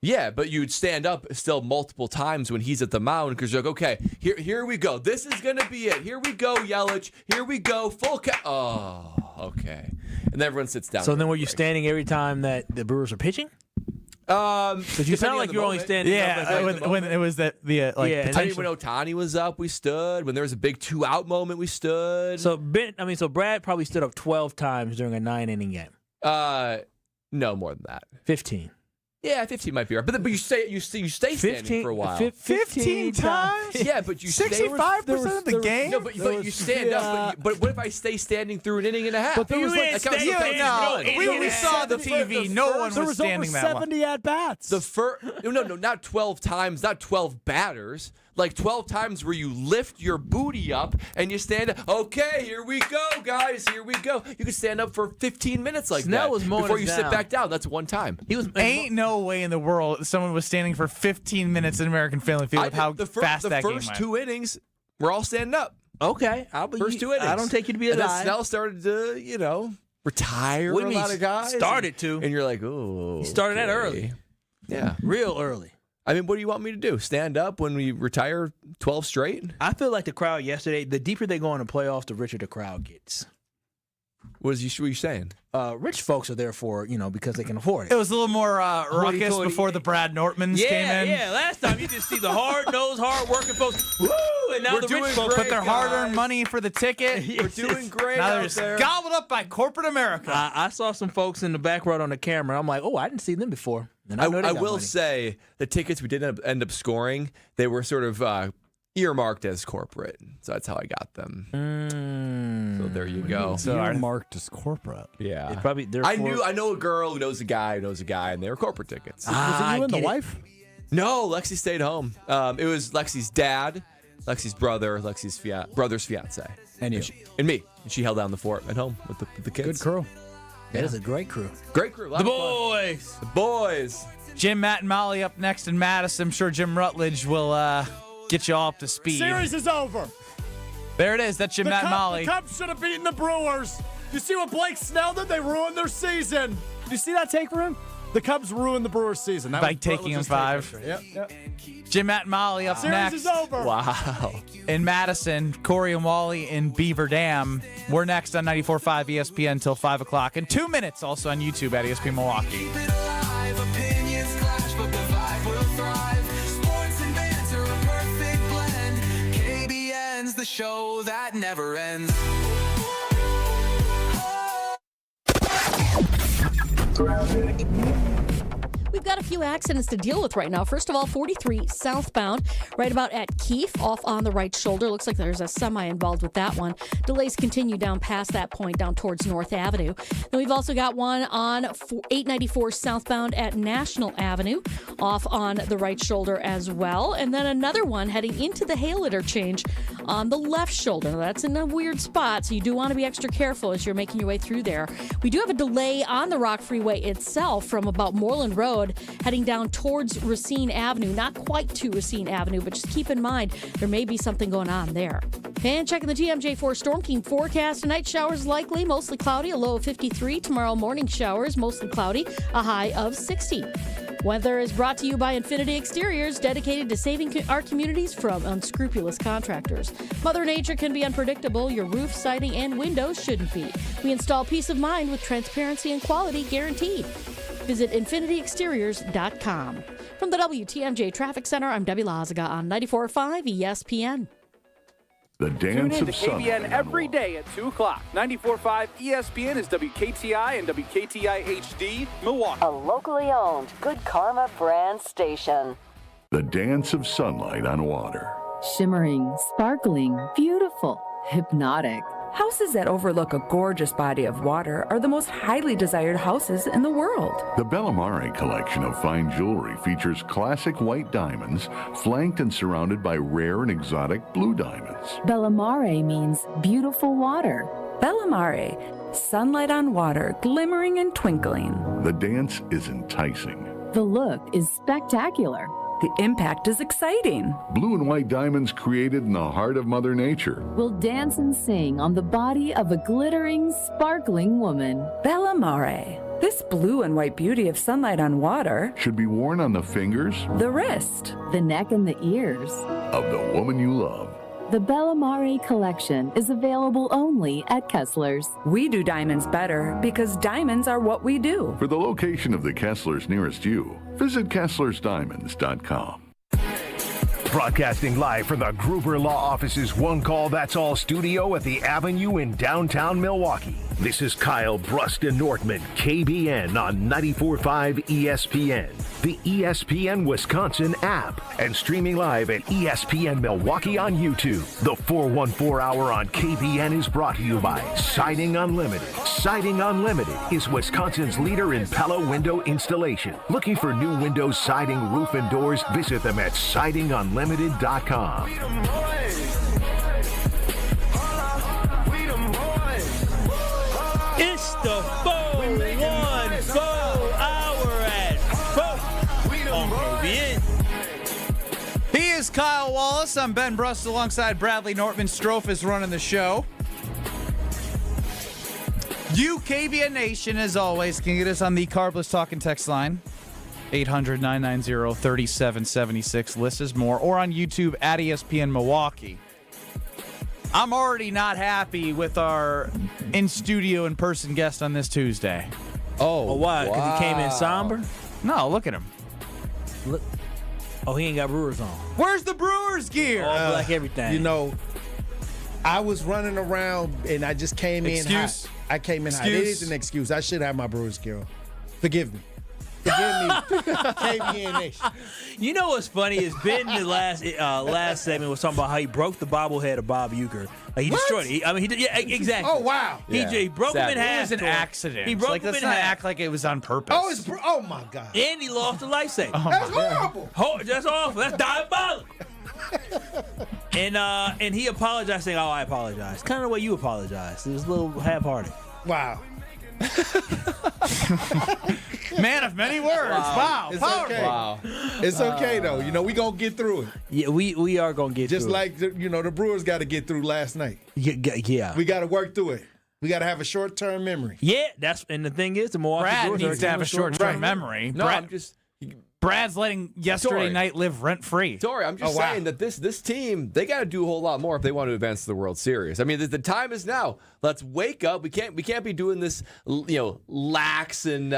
Yeah, but you'd stand up still multiple times when he's at the mound because you're like, okay, here we go. This is gonna be it. Here we go, Yelich. Here we go, full count. Oh. okay. And then everyone sits down. So then were you standing every time that the Brewers were pitching? Because you sound like you're only standing up. When it was the and then when Ohtani was up, we stood. When there was a big 2-out moment, we stood. So Brad probably stood up 12 times during a 9-inning game. No more than that. 15. Yeah, 15 might be right. But you stay standing for a while. 15 times? Yeah, but you 65% of the game? No, but you stand up. But what if I stay standing through an inning and a half? But there was we saw the TV. No one was standing that long. There was over 70 at-bats. No, not 12 times, not 12 batters. Like 12 times where you lift your booty up and you stand up. Okay, here we go, guys. Here we go. You can stand up for 15 minutes like Snell that was mowing before us you down. sit back down. That's one time. Ain't no way in the world someone was standing for 15 minutes in American Family Field with how fast that game went. The first 2 innings, we're all standing up. Okay. First 2 innings. I don't take you to be a And then lie. Snell started to, retire What do a you mean lot of guys. started to? And you're like, oh. He started that early. Yeah. Real early. I mean, what do you want me to do? Stand up when we retire 12 straight? I feel like the crowd yesterday, the deeper they go in the playoffs, the richer the crowd gets. What are you saying? Rich folks are there for, because they can afford it. It was a little more ruckus before the Brad Nortmans came in. Yeah, last time you just see the hard-nosed, hard-working folks. Woo! And now We're the doing rich folks put their hard-earned money for the ticket. We're doing great Now they're out just there. gobbled up by corporate America. I saw some folks in the back row on the camera. I'm like, oh, I didn't see them before. And I know they got will money. say the tickets we did end up scoring, they were sort of earmarked as corporate. So that's how I got them. So there you go. Earmarked as corporate. Yeah. It's probably I know a girl who knows a guy who knows a guy, and they were corporate tickets. Was it you and the wife? No, Lexi stayed home. It was Lexi's dad, Lexi's brother, Lexi's brother's fiance. And you. And me. And she held down the fort at home with the kids. Good crew. That is a great crew. Great crew. The boys. The boys. Jim, Matt, and Molly up next in Madison. I'm sure Jim Rutledge will get you all up to speed. Series is over. There it is. That's Jim, Matt, and Molly. The Cubs should have beaten the Brewers. You see what Blake Snell did? They ruined their season. Did you see that take from him? The Cubs ruined the Brewers' season. That By was taking him 5. Yep. Jim, Matt, and Molly up Series next. is over. Wow. In Madison, Corey and Wally in Beaver Dam. We're next on 94.5 ESPN until 5 o'clock. In 2 minutes, also on YouTube at ESPN Milwaukee. Opinions clash, but the vibe will thrive. Sports and banter, a perfect blend. KBN's the show that never ends. We've got a few accidents to deal with right now. First of all, 43 southbound, right about at Keefe, off on the right shoulder. Looks like there's a semi involved with that one. Delays continue down past that point, down towards North Avenue. Then we've also got one on 894 southbound at National Avenue, off on the right shoulder as well. And then another one heading into the Hale interchange on the left shoulder. That's in a weird spot, so you do want to be extra careful as you're making your way through there. We do have a delay on the Rock Freeway itself from about Moreland Road heading down towards Racine Avenue. Not quite to Racine Avenue, but just keep in mind there may be something going on there. And checking the TMJ4 Storm Team forecast. Tonight, showers likely, mostly cloudy, a low of 53. Tomorrow morning, showers, mostly cloudy, a high of 60. Weather is brought to you by Infinity Exteriors, dedicated to saving our communities from unscrupulous contractors. Mother Nature can be unpredictable. Your roof, siding, and windows shouldn't be. We install peace of mind with transparency and quality guaranteed. Visit infinityexteriors.com. From the WTMJ Traffic Center, I'm Debbie Lazaga on 94.5 ESPN. The Tune Dance in to of Sunlight. KBN every day at 2 o'clock. 94.5 ESPN is WKTI and WKTI HD, Milwaukee. A locally owned Good Karma brand station. The Dance of Sunlight on Water. Shimmering, sparkling, beautiful, hypnotic. Houses that overlook a gorgeous body of water are the most highly desired houses in the world. The Bellamare collection of fine jewelry features classic white diamonds flanked and surrounded by rare and exotic blue diamonds. Bellamare means beautiful water. Bellamare, sunlight on water, glimmering and twinkling. The dance is enticing. The look is spectacular. The impact is exciting. Blue and white diamonds created in the heart of Mother Nature. We'll dance and sing on the body of a glittering, sparkling woman. Bellamare. This blue and white beauty of sunlight on water Should be worn on the fingers the wrist, the neck, and the ears of the woman you love. The Bellamare collection is available only at Kessler's. We do diamonds better because diamonds are what we do. For the location of the Kesslers nearest you, visit KesslersDiamonds.com. Broadcasting live from the Gruber Law Office's One Call That's All studio at the Avenue in downtown Milwaukee. This is Kyle Bruston Nortman, KBN on 94.5 ESPN, the ESPN Wisconsin app, and streaming live at ESPN Milwaukee on YouTube. The 414 Hour on KBN is brought to you by Siding Unlimited. Siding Unlimited is Wisconsin's leader in Pella window installation. Looking for new windows, siding, roof, and doors? Visit them at sidingunlimited.com. It's the 414 Hour at 4 on KBN. He is Kyle Wallace. I'm Ben Brust alongside Bradley Nortman. Strofe is running the show. You, KBN Nation, as always, can get us on the Carbless Talking text line. 800-990-3776. List is more. Or on YouTube at ESPN Milwaukee. I'm already not happy with our in-studio, in-person guest on this Tuesday. Oh, why? Because he came in somber? No, look at him. Look. Oh, he ain't got Brewers on. Where's the Brewers gear? All black everything. You know, I was running around and I just came in hot. I came in hot. It is an excuse. I should have my Brewers gear on. Forgive me. Forgive me, KBN Nation. You know what's funny is Ben in the last segment was talking about how he broke the bobblehead of Bob Uecker. Like he destroyed it. He did. Yeah, exactly. Oh wow. He broke him in half. It was an accident. He broke him in half. Let's not act like it was on purpose. Oh my God. And he lost a lifesaver. That's horrible. That's awful. That's diabolical. And he apologized, saying, "Oh, I apologize." Kind of the way you apologized. It was a little half-hearted. Wow. Man of many words. Wow. It's Powerful. okay. Wow. It's okay though. You know, we gonna get through it. Yeah, we are gonna get just through like the Brewers got to get through last night. Yeah. We got to work through it. We got to have a short-term memory. Yeah, and the thing is, the Milwaukee Brad Brewers needs to have a short-term memory. No, Brad's letting yesterday night live rent-free. Tori, I'm just saying that this team, they got to do a whole lot more if they want to advance to the World Series. I mean, the time is now. Let's wake up. We can't be doing this, lax and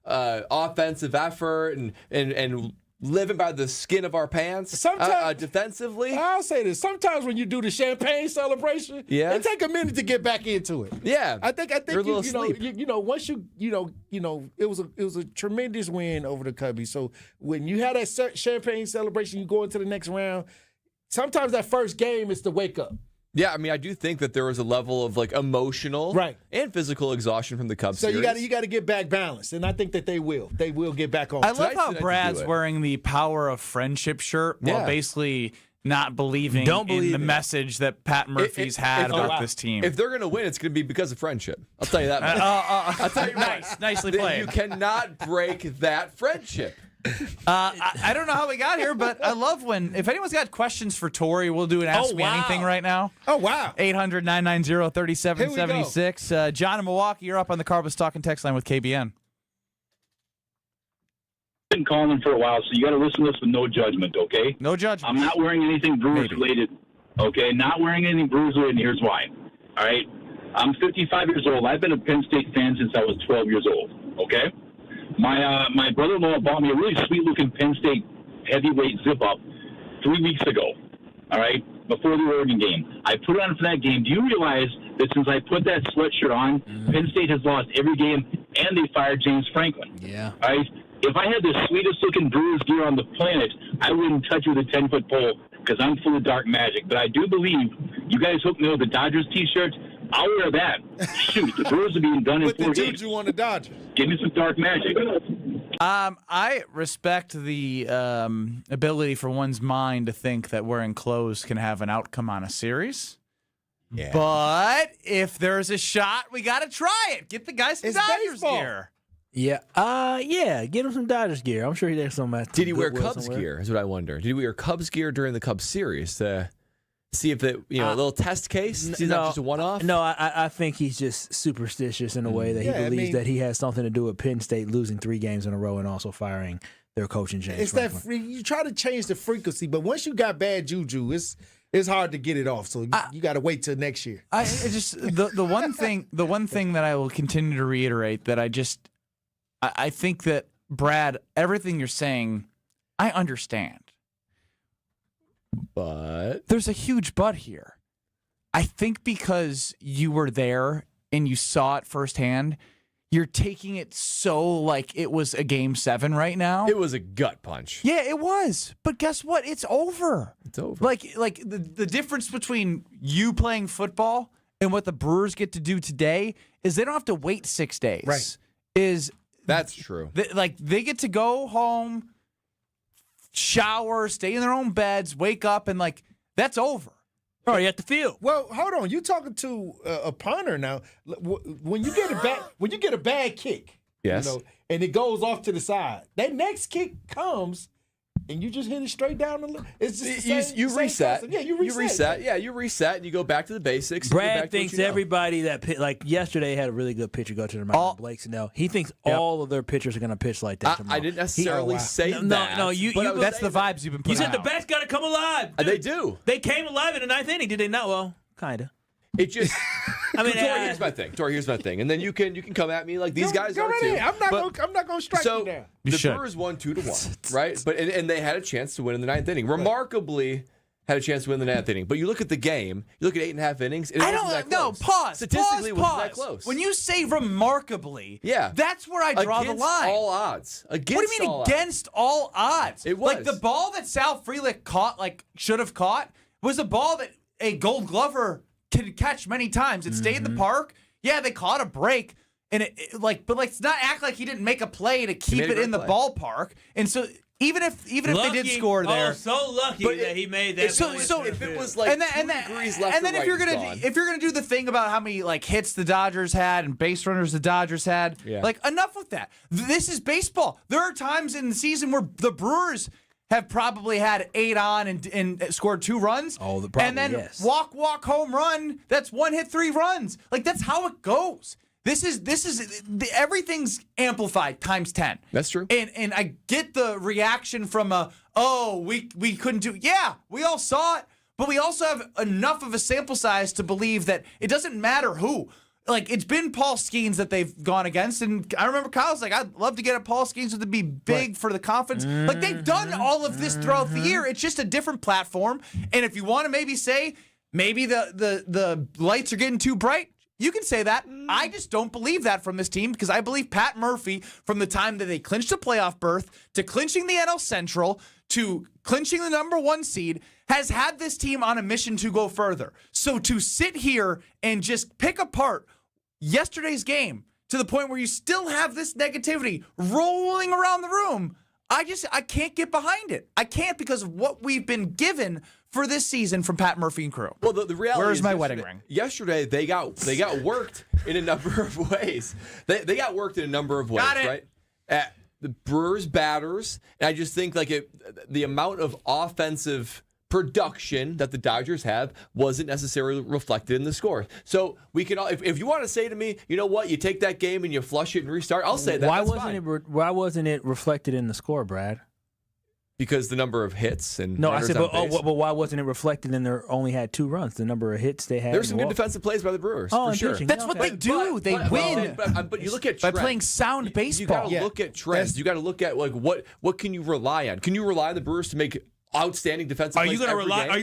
offensive effort and living by the skin of our pants. Sometimes defensively. I'll say this. Sometimes when you do the champagne celebration, it take a minute to get back into it. Yeah. I think You're a little asleep. once it was a tremendous win over the Cubbies. So when you have that champagne celebration, you go into the next round. Sometimes that first game is the wake up. Yeah, I mean, I do think that there was a level of emotional and physical exhaustion from the Cubs. So series. you got to get back balanced, and I think that they will. They will get back on. I love how Brad's wearing the power of friendship shirt while basically not believing in the message that Pat Murphy's had about this team. If they're going to win, it's going to be because of friendship. I'll tell you that much. I'll tell you nicely played. You cannot break that friendship. I don't know how we got here, but I love if anyone's got questions for Tori, we'll do an Ask Me Anything right now. Oh, wow. 800-990-3776. John in Milwaukee, you're up on the Carbless Talking text line with KBN. Been calling for a while, so you got to listen to this with no judgment, okay? No judgment. I'm not wearing anything Brewers related, okay? Not wearing anything Brewers related, and here's why. All right? I'm 55 years old. I've been a Penn State fan since I was 12 years old, okay? My brother-in-law bought me a really sweet-looking Penn State heavyweight zip-up 3 weeks ago, all right, before the Oregon game. I put it on for that game. Do you realize that since I put that sweatshirt on, Penn State has lost every game, and they fired James Franklin? Yeah. All right? If I had the sweetest-looking Brewers gear on the planet, I wouldn't touch it with a 10-foot pole because I'm full of dark magic. But I do believe you guys hooked me with the Dodgers T-shirts. I'll wear that. Shoot, the Brewers are being done in 4 days. You want the Dodgers? Give me some dark magic. I respect the ability for one's mind to think that wearing clothes can have an outcome on a series. Yeah. But if there's a shot, we got to try it. Get the guys some Dodgers gear. Yeah. Get him some Dodgers gear. I'm sure there's some. Did he wear Cubs gear? Is what I wonder. Did he wear Cubs gear during the Cubs series to see if a little test case? See if that's just a one-off? No, I think he's just superstitious in a way that he believes that he has something to do with Penn State losing 3 games in a row and also firing their coaching change. It's Franklin. you try to change the frequency, but once you got bad juju, it's hard to get it off. So you got to wait till next year. The one thing that I will continue to reiterate that I think that Brad, everything you're saying, I understand. But there's a huge but here. I think because you were there and you saw it firsthand, you're taking it so like it was a Game 7 right now. It was a gut punch. Yeah, it was. But guess what? It's over. It's over. Like the difference between you playing football and what the Brewers get to do today is they don't have to wait 6 days. Right. That's true. They get to go home, shower, stay in their own beds, wake up, and that's over. Oh, you have to feel. Well, hold on. You talking to a punter now? When you get a bad kick, yes, and it goes off to the side, that next kick comes, and you just hit it straight down the. It's just the same, you reset. Concept. Yeah, you reset. Yeah, you reset, and you go back to the basics. Brad thinks everybody that yesterday had a really good pitcher go to the mound. Blake Snell. He thinks all of their pitchers are going to pitch like that tomorrow. I didn't necessarily say that. No, that's the vibes you've been putting out. You said the bats got to come alive. They do. They came alive in the ninth inning, did they not? Well, kind of. It just. Tori, here's my thing. And then you can come at me like these guys are too. I'm not going to strike you down. The Brewers won 2-1, right? But and they had a chance to win in the ninth inning. Remarkably, had a chance to win the ninth inning. But you look at the game, you look at 8.5 innings. It wasn't that close. Pause. Statistically, it wasn't that pause. close. When you say remarkably, that's where I draw the line. All odds. What do you mean against all odds? It was. Like the ball that Sal Frelick caught, should have caught, was a ball that a Gold Glover can catch many times. It stayed in the park. Yeah, they caught a break, and but let's not act like he didn't make a play to keep it in the ballpark. And so even if they did score there, so lucky that he made that. So if it was like 2 degrees left, and then if you're gonna do the thing about how many hits the Dodgers had and base runners the Dodgers had, enough with that. This is baseball. There are times in the season where the Brewers have probably had 8 on and scored 2 runs. And then walk, home run. That's 1 hit, 3 runs. That's how it goes. This is everything's amplified times 10. That's true. And I get the reaction from we couldn't do. Yeah, we all saw it, but we also have enough of a sample size to believe that it doesn't matter who. It's been Paul Skeens that they've gone against, and I remember Kyle's I'd love to get at Paul Skeens to be big for the conference. They've done all of this throughout the year. It's just a different platform. And if you want to maybe say the lights are getting too bright, you can say that. I just don't believe that from this team because I believe Pat Murphy, from the time that they clinched a playoff berth to clinching the NL Central to clinching the number 1 seed, has had this team on a mission to go further. So to sit here and just pick apart yesterday's game to the point where you still have this negativity rolling around the room, I can't get behind it. I can't because of what we've been given for this season from Pat Murphy and crew. Well, the reality Where's is my wedding ring? Yesterday they got worked in a number of ways. They got worked in a number of ways, right? The Brewers batters, and I just think the amount of offensive production that the Dodgers have wasn't necessarily reflected in the score. So we can all, if you want to say to me, you know what, you take that game and you flush it and restart, I'll say that. Why wasn't it reflected in the score, Brad? Because the number of hits and I said, but why wasn't it reflected in their only had 2 runs? The number of hits they had. There's some good defensive plays by the Brewers. Oh, for sure. That's what they do. They win. But you look at trends. By playing sound baseball. You got to look at trends. You got to look at what can you rely on? Can you rely on the Brewers to make outstanding defensive plays? Are you going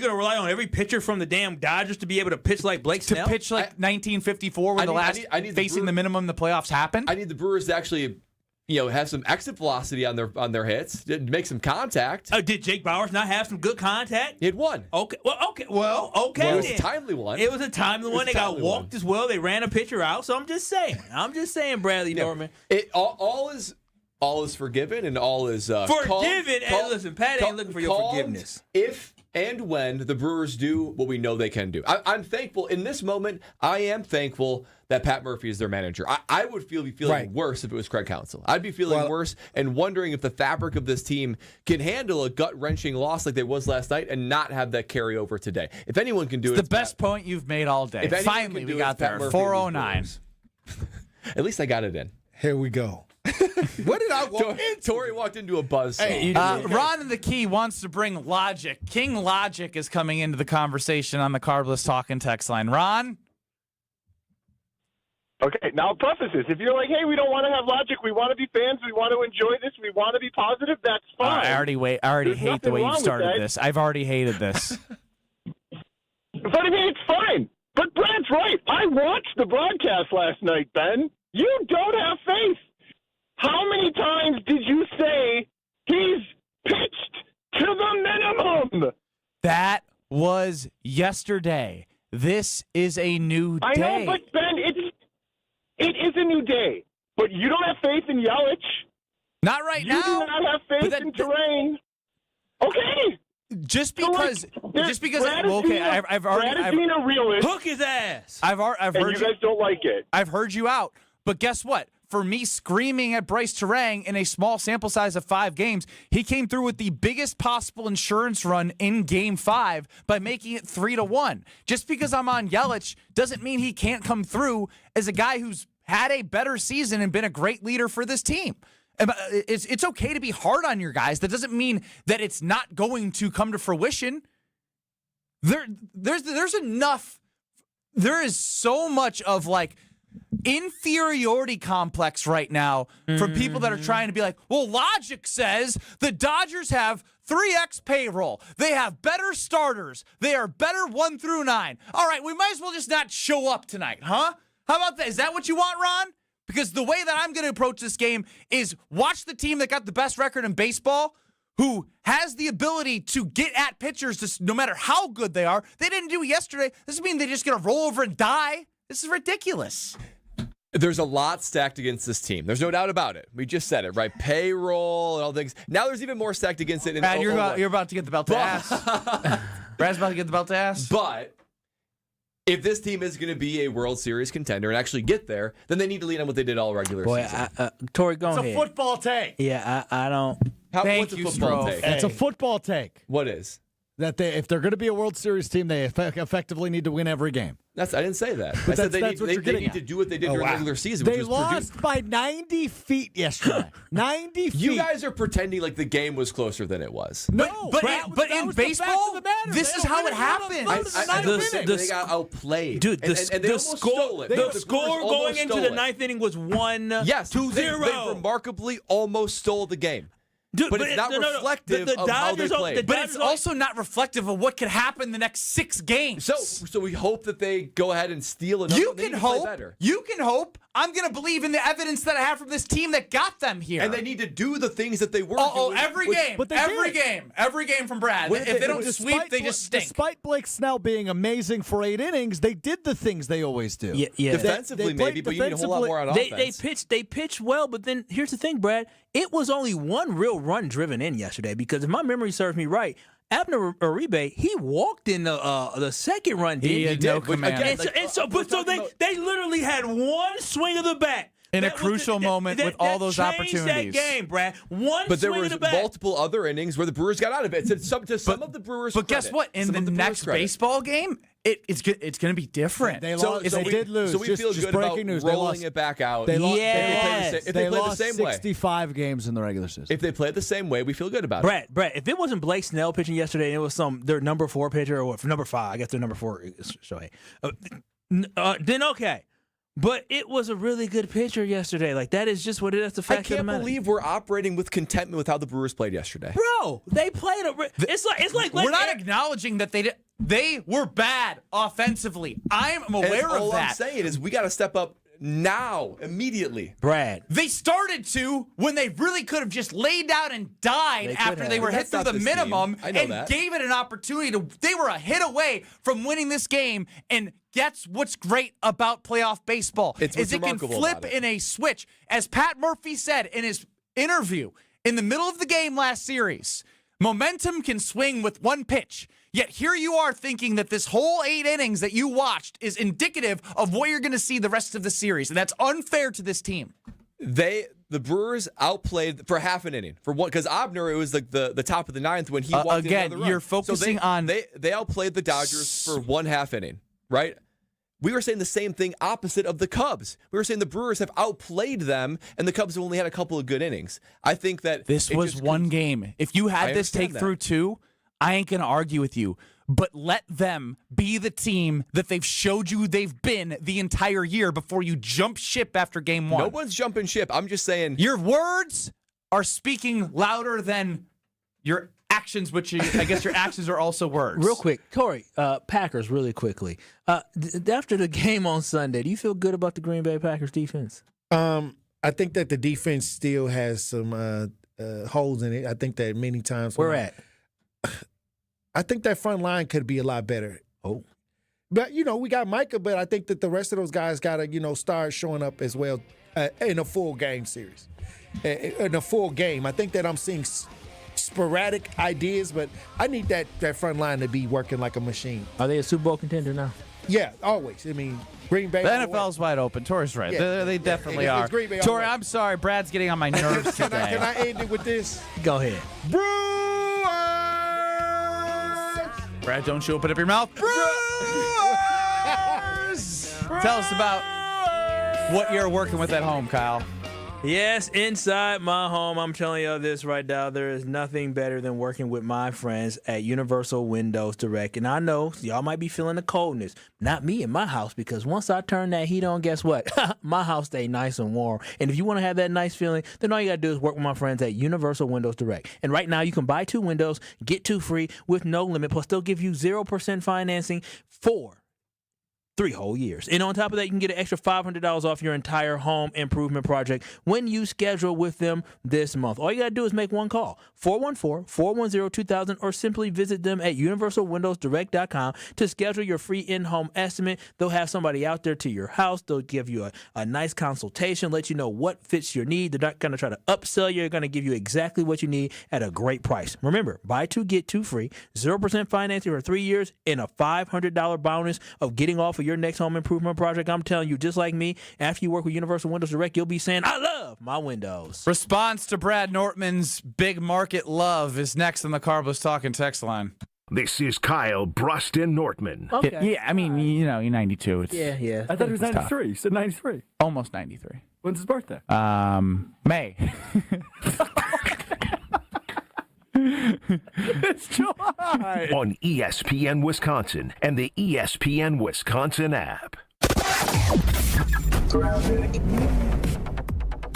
to rely on every pitcher from the damn Dodgers to be able to pitch like Blake Snell? To pitch 1954 when facing the minimum the playoffs happened? I need the Brewers to actually have some exit velocity on their hits, make some contact. Did Jake Bauers not have some good contact? He had 1. Okay. Okay. It was a timely one. It was a timely one. They got walked as well. They ran a pitcher out. So I'm just saying, Bradley Norman. All is forgiven and all is forgiven. And listen, Pat ain't looking for your forgiveness. If and when the Brewers do what we know they can do. I'm thankful in this moment. I am thankful that Pat Murphy is their manager. I would be feeling worse if it was Craig Counsell. I'd be feeling worse and wondering if the fabric of this team can handle a gut-wrenching loss like they was last night and not have that carry over today. If anyone can do it, it's the best point you've made all day. Finally, we got there. 409. At least I got it in. Here we go. What did I walk into? Tori walked into a buzz. Ron in the Key wants to bring logic. King Logic is coming into the conversation on the Carbless Talking text line. Ron? Okay, now I'll preface this. If you're like, hey, we don't want to have logic, we want to be fans, we want to enjoy this, we want to be positive, that's fine. I already hate the way you started this. I've already hated this. But I mean, it's fine. But Brad's right. I watched the broadcast last night, Ben. You don't have faith. How many times did you say he's pitched to the minimum? That was yesterday. This is a new day. I know, but Ben, it is a new day. But you don't have faith in Yelich. Not right now. You do not have faith in Terrain. Okay. Just because, I've already being a realist. Hook his ass. I've heard you guys don't like it. I've heard you out. But guess what? For me screaming at Bryce Terang in a small sample size of 5 games, he came through with the biggest possible insurance run in Game 5 by making it 3-1. Just because I'm on Yelich doesn't mean he can't come through as a guy who's had a better season and been a great leader for this team. It's okay to be hard on your guys. That doesn't mean that it's not going to come to fruition. There's enough. There is so much of like inferiority complex right now from people that are trying to be like, well, logic says the Dodgers have 3x payroll. They have better starters. They are better 1 through 9. All right, we might as well just not show up tonight, huh? How about that? Is that what you want, Ron? Because the way that I'm going to approach this game is watch the team that got the best record in baseball, who has the ability to get at pitchers no matter how good they are. They didn't do it yesterday. This doesn't mean they're just going to roll over and die. This is ridiculous. There's a lot stacked against this team. There's no doubt about it. We just said it, right? Payroll and all things. Now there's even more stacked against it. Brad, you're about to get the belt to ass. Brad's about to get the belt to ass. But if this team is going to be a World Series contender and actually get there, then they need to lean on what they did all regular season. Tori, go ahead. It's a football take. Yeah, I don't. What's a football take? It's a football take. What is? That if they're going to be a World Series team, they effectively need to win every game. I didn't say that. But I said they need at. to do what they did during regular season. They which was lost by 90 feet yesterday. 90 feet. You guys are pretending like the game was closer than it was. No, but in baseball, this is how it happened. They got outplayed. Dude, and they stole it. The score going into the 9th inning was 2-0. They remarkably almost stole the game. Dude, but it's not reflective of how they played. But it's also not reflective of what could happen the next 6 games. So we hope that they go ahead and steal another. You can hope. You can hope. I'm going to believe in the evidence that I have from this team that got them here. And they need to do the things that they were doing. Every game from Brad. If they don't sweep, they just stink. Despite Blake Snell being amazing for 8 innings, they did the things they always do. Yeah. Defensively, maybe, but you need a whole lot more on offense. They pitched well, but then here's the thing, Brad. It was only one real run driven in yesterday because if my memory serves me right, Abner Uribe, he walked in the second run. He had no command. They literally had one swing of the bat. In a crucial moment with all those opportunities. That game, Brad. But there was multiple other innings where the Brewers got out of it. To some of the Brewers' But guess what? In the next baseball game, it's going to be we did lose. So we feel good about rolling it back out. They lost, if they played the same way. 65 games in the regular season. If they played the same way, we feel good about it. Brad, if it wasn't Blake Snell pitching yesterday and it was their number 4 pitcher or number 5, I guess their number 4 is Shohei. Then okay. But it was a really good pitcher yesterday. Like, that is just what it is. The fact I can't believe we're operating with contentment with how the Brewers played yesterday. Bro, they played it's like we're not acknowledging that they were bad offensively. I'm aware of that. All I'm saying is we got to step up now, immediately. Brad. They started to when they really could have just laid down and died after they were hit through the minimum and gave it an opportunity to. They were a hit away from winning this game, and that's what's great about playoff baseball. It can flip in a switch. As Pat Murphy said in his interview in the middle of the game last series, momentum can swing with one pitch. Yet here you are thinking that this whole 8 innings that you watched is indicative of what you're going to see the rest of the series. And that's unfair to this team. The Brewers outplayed for half an inning. Because Abner, it was like the top of the 9th when he walked in another run. You're focusing on... They outplayed the Dodgers for 1/2 inning, right? we were saying the same thing opposite of the Cubs. We were saying the Brewers have outplayed them, and the Cubs have only had a couple of good innings. I think that this was one game. If you had this take through 2, I ain't going to argue with you. But let them be the team that they've showed you they've been the entire year before you jump ship after game 1. No one's jumping ship. I'm just saying. Your words are speaking louder than your actions, which I guess your actions are also words. Real quick, Corey, Packers, really quickly. After the game on Sunday, do you feel good about the Green Bay Packers defense? I think that the defense still has some holes in it. I think that many times. Where at? I think that front line could be a lot better. Oh. But, we got Micah, but I think that the rest of those guys got to, start showing up as well in a full game series. In a full game. I think that I'm seeing sporadic ideas, but I need that front line to be working like a machine. Are they a Super Bowl contender now? Yeah, always. I mean, Green Bay. The NFL's wide open. Tori's right. Yeah. They definitely are. Green Bay Tori, I'm sorry. Brad's getting on my nerves today. Can I end it with this? Go ahead. Brad, don't you open up your mouth. Brewers! Tell us about what you're working with at home, Kyle. Yes, inside my home, I'm telling you this right now, there is nothing better than working with my friends at Universal Windows Direct. And I know y'all might be feeling the coldness. Not me in my house, because once I turn that heat on, guess what? My house stays nice and warm. And if you want to have that nice feeling, then all you got to do is work with my friends at Universal Windows Direct. And right now, you can buy 2 windows, get 2 free with no limit, plus they'll give you 0% financing for 3 whole years. And on top of that, you can get an extra $500 off your entire home improvement project when you schedule with them this month. All you got to do is make one call, 414-410-2000, or simply visit them at universalwindowsdirect.com to schedule your free in-home estimate. They'll have somebody out there to your house. They'll give you a nice consultation, let you know what fits your need. They're not going to try to upsell you. They're going to give you exactly what you need at a great price. Remember, buy 2, get 2 free, 0% financing for 3 years, and a $500 bonus of getting off of your next home improvement project. I'm telling you, just like me, after you work with Universal Windows Direct, you'll be saying, I love my windows. Response to Brad Nortman's big market love is next on the Carlos Talking text line. This is Kyle Bruston Nortman. Okay. Yeah, I mean, you're 92. It's, Yeah. I thought it was 93. You said 93. almost 93. When's his birthday? May. It's July. On ESPN Wisconsin and the ESPN Wisconsin app.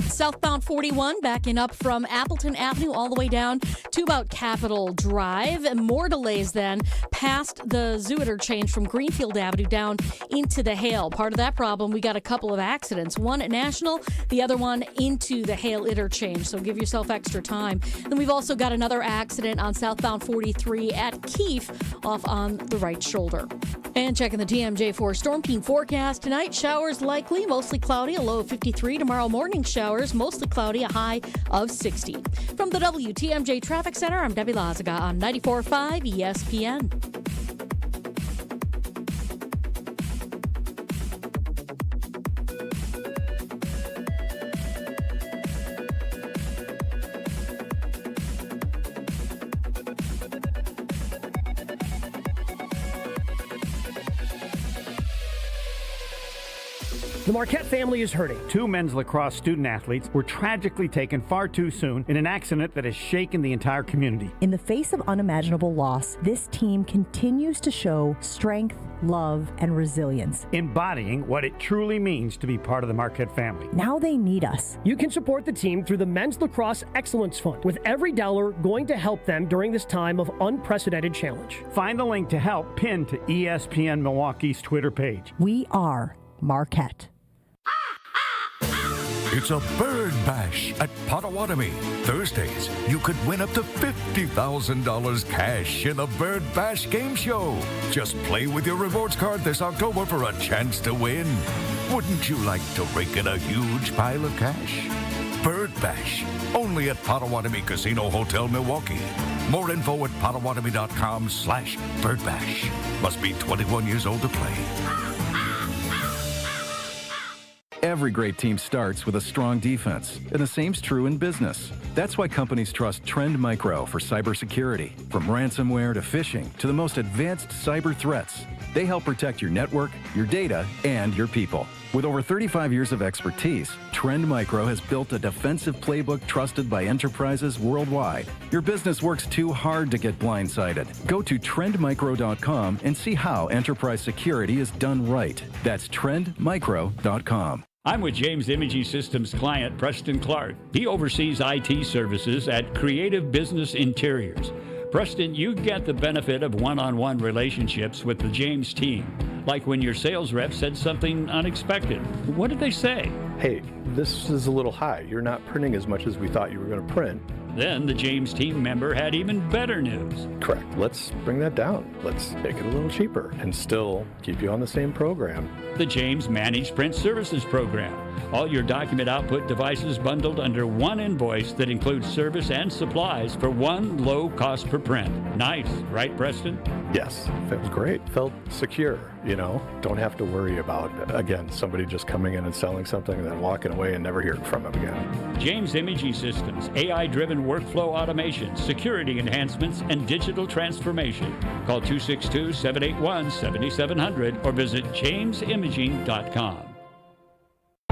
Southbound 41 backing up from Appleton Avenue all the way down to about Capitol Drive. And more delays then past the zoo interchange from Greenfield Avenue down into the Hale. Part of that problem, we got a couple of accidents. One at National, the other one into the Hale interchange. So give yourself extra time. Then we've also got another accident on southbound 43 at Keefe off on the right shoulder. And checking the TMJ4 Storm Team forecast tonight, showers likely, mostly cloudy, a low of 53. Tomorrow morning showers, mostly cloudy, a high of 60. From the WTMJ Traffic Center, I'm Debbie Lazaga on 94.5 ESPN. The Marquette family is hurting. 2 men's lacrosse student athletes were tragically taken far too soon in an accident that has shaken the entire community. In the face of unimaginable loss, this team continues to show strength, love, and resilience, embodying what it truly means to be part of the Marquette family. Now they need us. You can support the team through the Men's Lacrosse Excellence Fund, with every dollar going to help them during this time of unprecedented challenge. Find the link to help pinned to ESPN Milwaukee's Twitter page. We are Marquette. It's a bird bash at Potawatomi. Thursdays, you could win up to $50,000 cash in the Bird Bash Game Show. Just play with your rewards card this October for a chance to win. Wouldn't you like to rake in a huge pile of cash? Bird Bash, only at Potawatomi Casino Hotel, Milwaukee. More info at potawatomi.com/birdbash. Must be 21 years old to play. Every great team starts with a strong defense, and the same's true in business. That's why companies trust Trend Micro for cybersecurity. From ransomware to phishing to the most advanced cyber threats, they help protect your network, your data, and your people. With over 35 years of expertise, Trend Micro has built a defensive playbook trusted by enterprises worldwide. Your business works too hard to get blindsided. Go to trendmicro.com and see how enterprise security is done right. That's trendmicro.com. I'm with James Imaging Systems client Preston Clark. He oversees IT services at Creative Business Interiors. Preston, you get the benefit of one-on-one relationships with the James team, like when your sales rep said something unexpected. What did they say? Hey, this is a little high. You're not printing as much as we thought you were going to print. Then the James team member had even better news. Correct. Let's bring that down. Let's make it a little cheaper and still keep you on the same program. The James Managed Print Services Program. All your document output devices bundled under one invoice that includes service and supplies for one low cost per print. Nice, right, Preston? Yes, felt great. Felt secure, Don't have to worry about, again, somebody just coming in and selling something and then walking away and never hearing from them again. James Imaging Systems, AI-driven workflow automation, security enhancements, and digital transformation. Call 262-781-7700 or visit jamesimaging.com.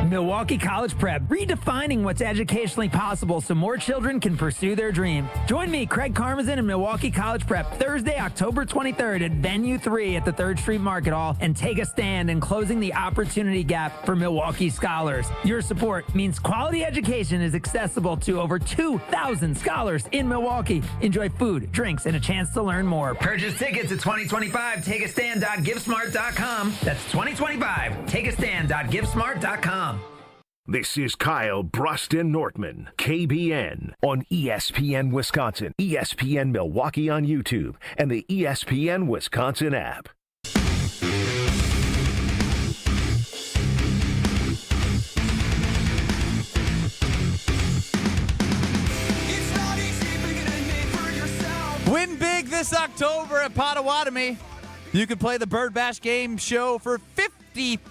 Milwaukee College Prep, redefining what's educationally possible so more children can pursue their dream. Join me, Craig Karmazin, and Milwaukee College Prep Thursday, October 23rd at Venue 3 at the 3rd Street Market Hall, and take a stand in closing the opportunity gap for Milwaukee scholars. Your support means quality education is accessible to over 2,000 scholars in Milwaukee. Enjoy food, drinks, and a chance to learn more. Purchase tickets at 2025 takeastand.givesmart.com. That's 2025 takeastand.givesmart.com. This is Kyle Bruston Nortman, KBN, on ESPN Wisconsin, ESPN Milwaukee on YouTube, and the ESPN Wisconsin app. Win big this October at Potawatomi. You can play the Bird Bash Game Show for $50,000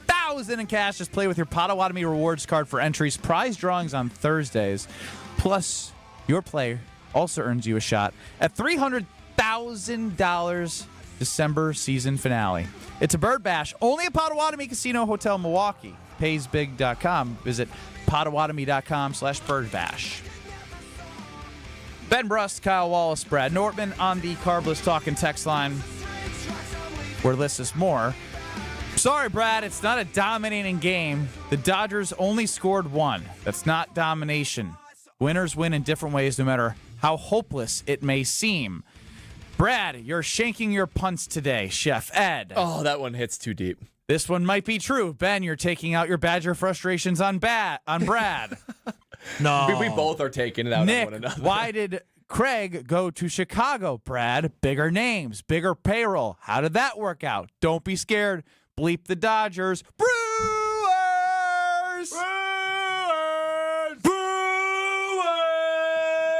in cash. Just play with your Potawatomi rewards card for entries. Prize drawings on Thursdays. Plus, your play also earns you a shot at $300,000 December season finale. It's a Bird Bash only at Potawatomi Casino Hotel Milwaukee. Paysbig.com. Visit Potawatomi.com/birdbash. Ben Brust, Kyle Wallace, Brad Nortman on the Carbless Talking text line, where lists us more. Sorry, Brad, it's not a dominating game. The Dodgers only scored one. That's not domination. Winners win in different ways, no matter how hopeless it may seem. Brad, you're shanking your punts today, Chef Ed. Oh, that one hits too deep. This one might be true. Ben, you're taking out your Badger frustrations on Brad. No. We both are taking it out Nick, on one another. Why did Craig go to Chicago, Brad? Bigger names, bigger payroll. How did that work out? Don't be scared. Bleep the Dodgers. Brewers!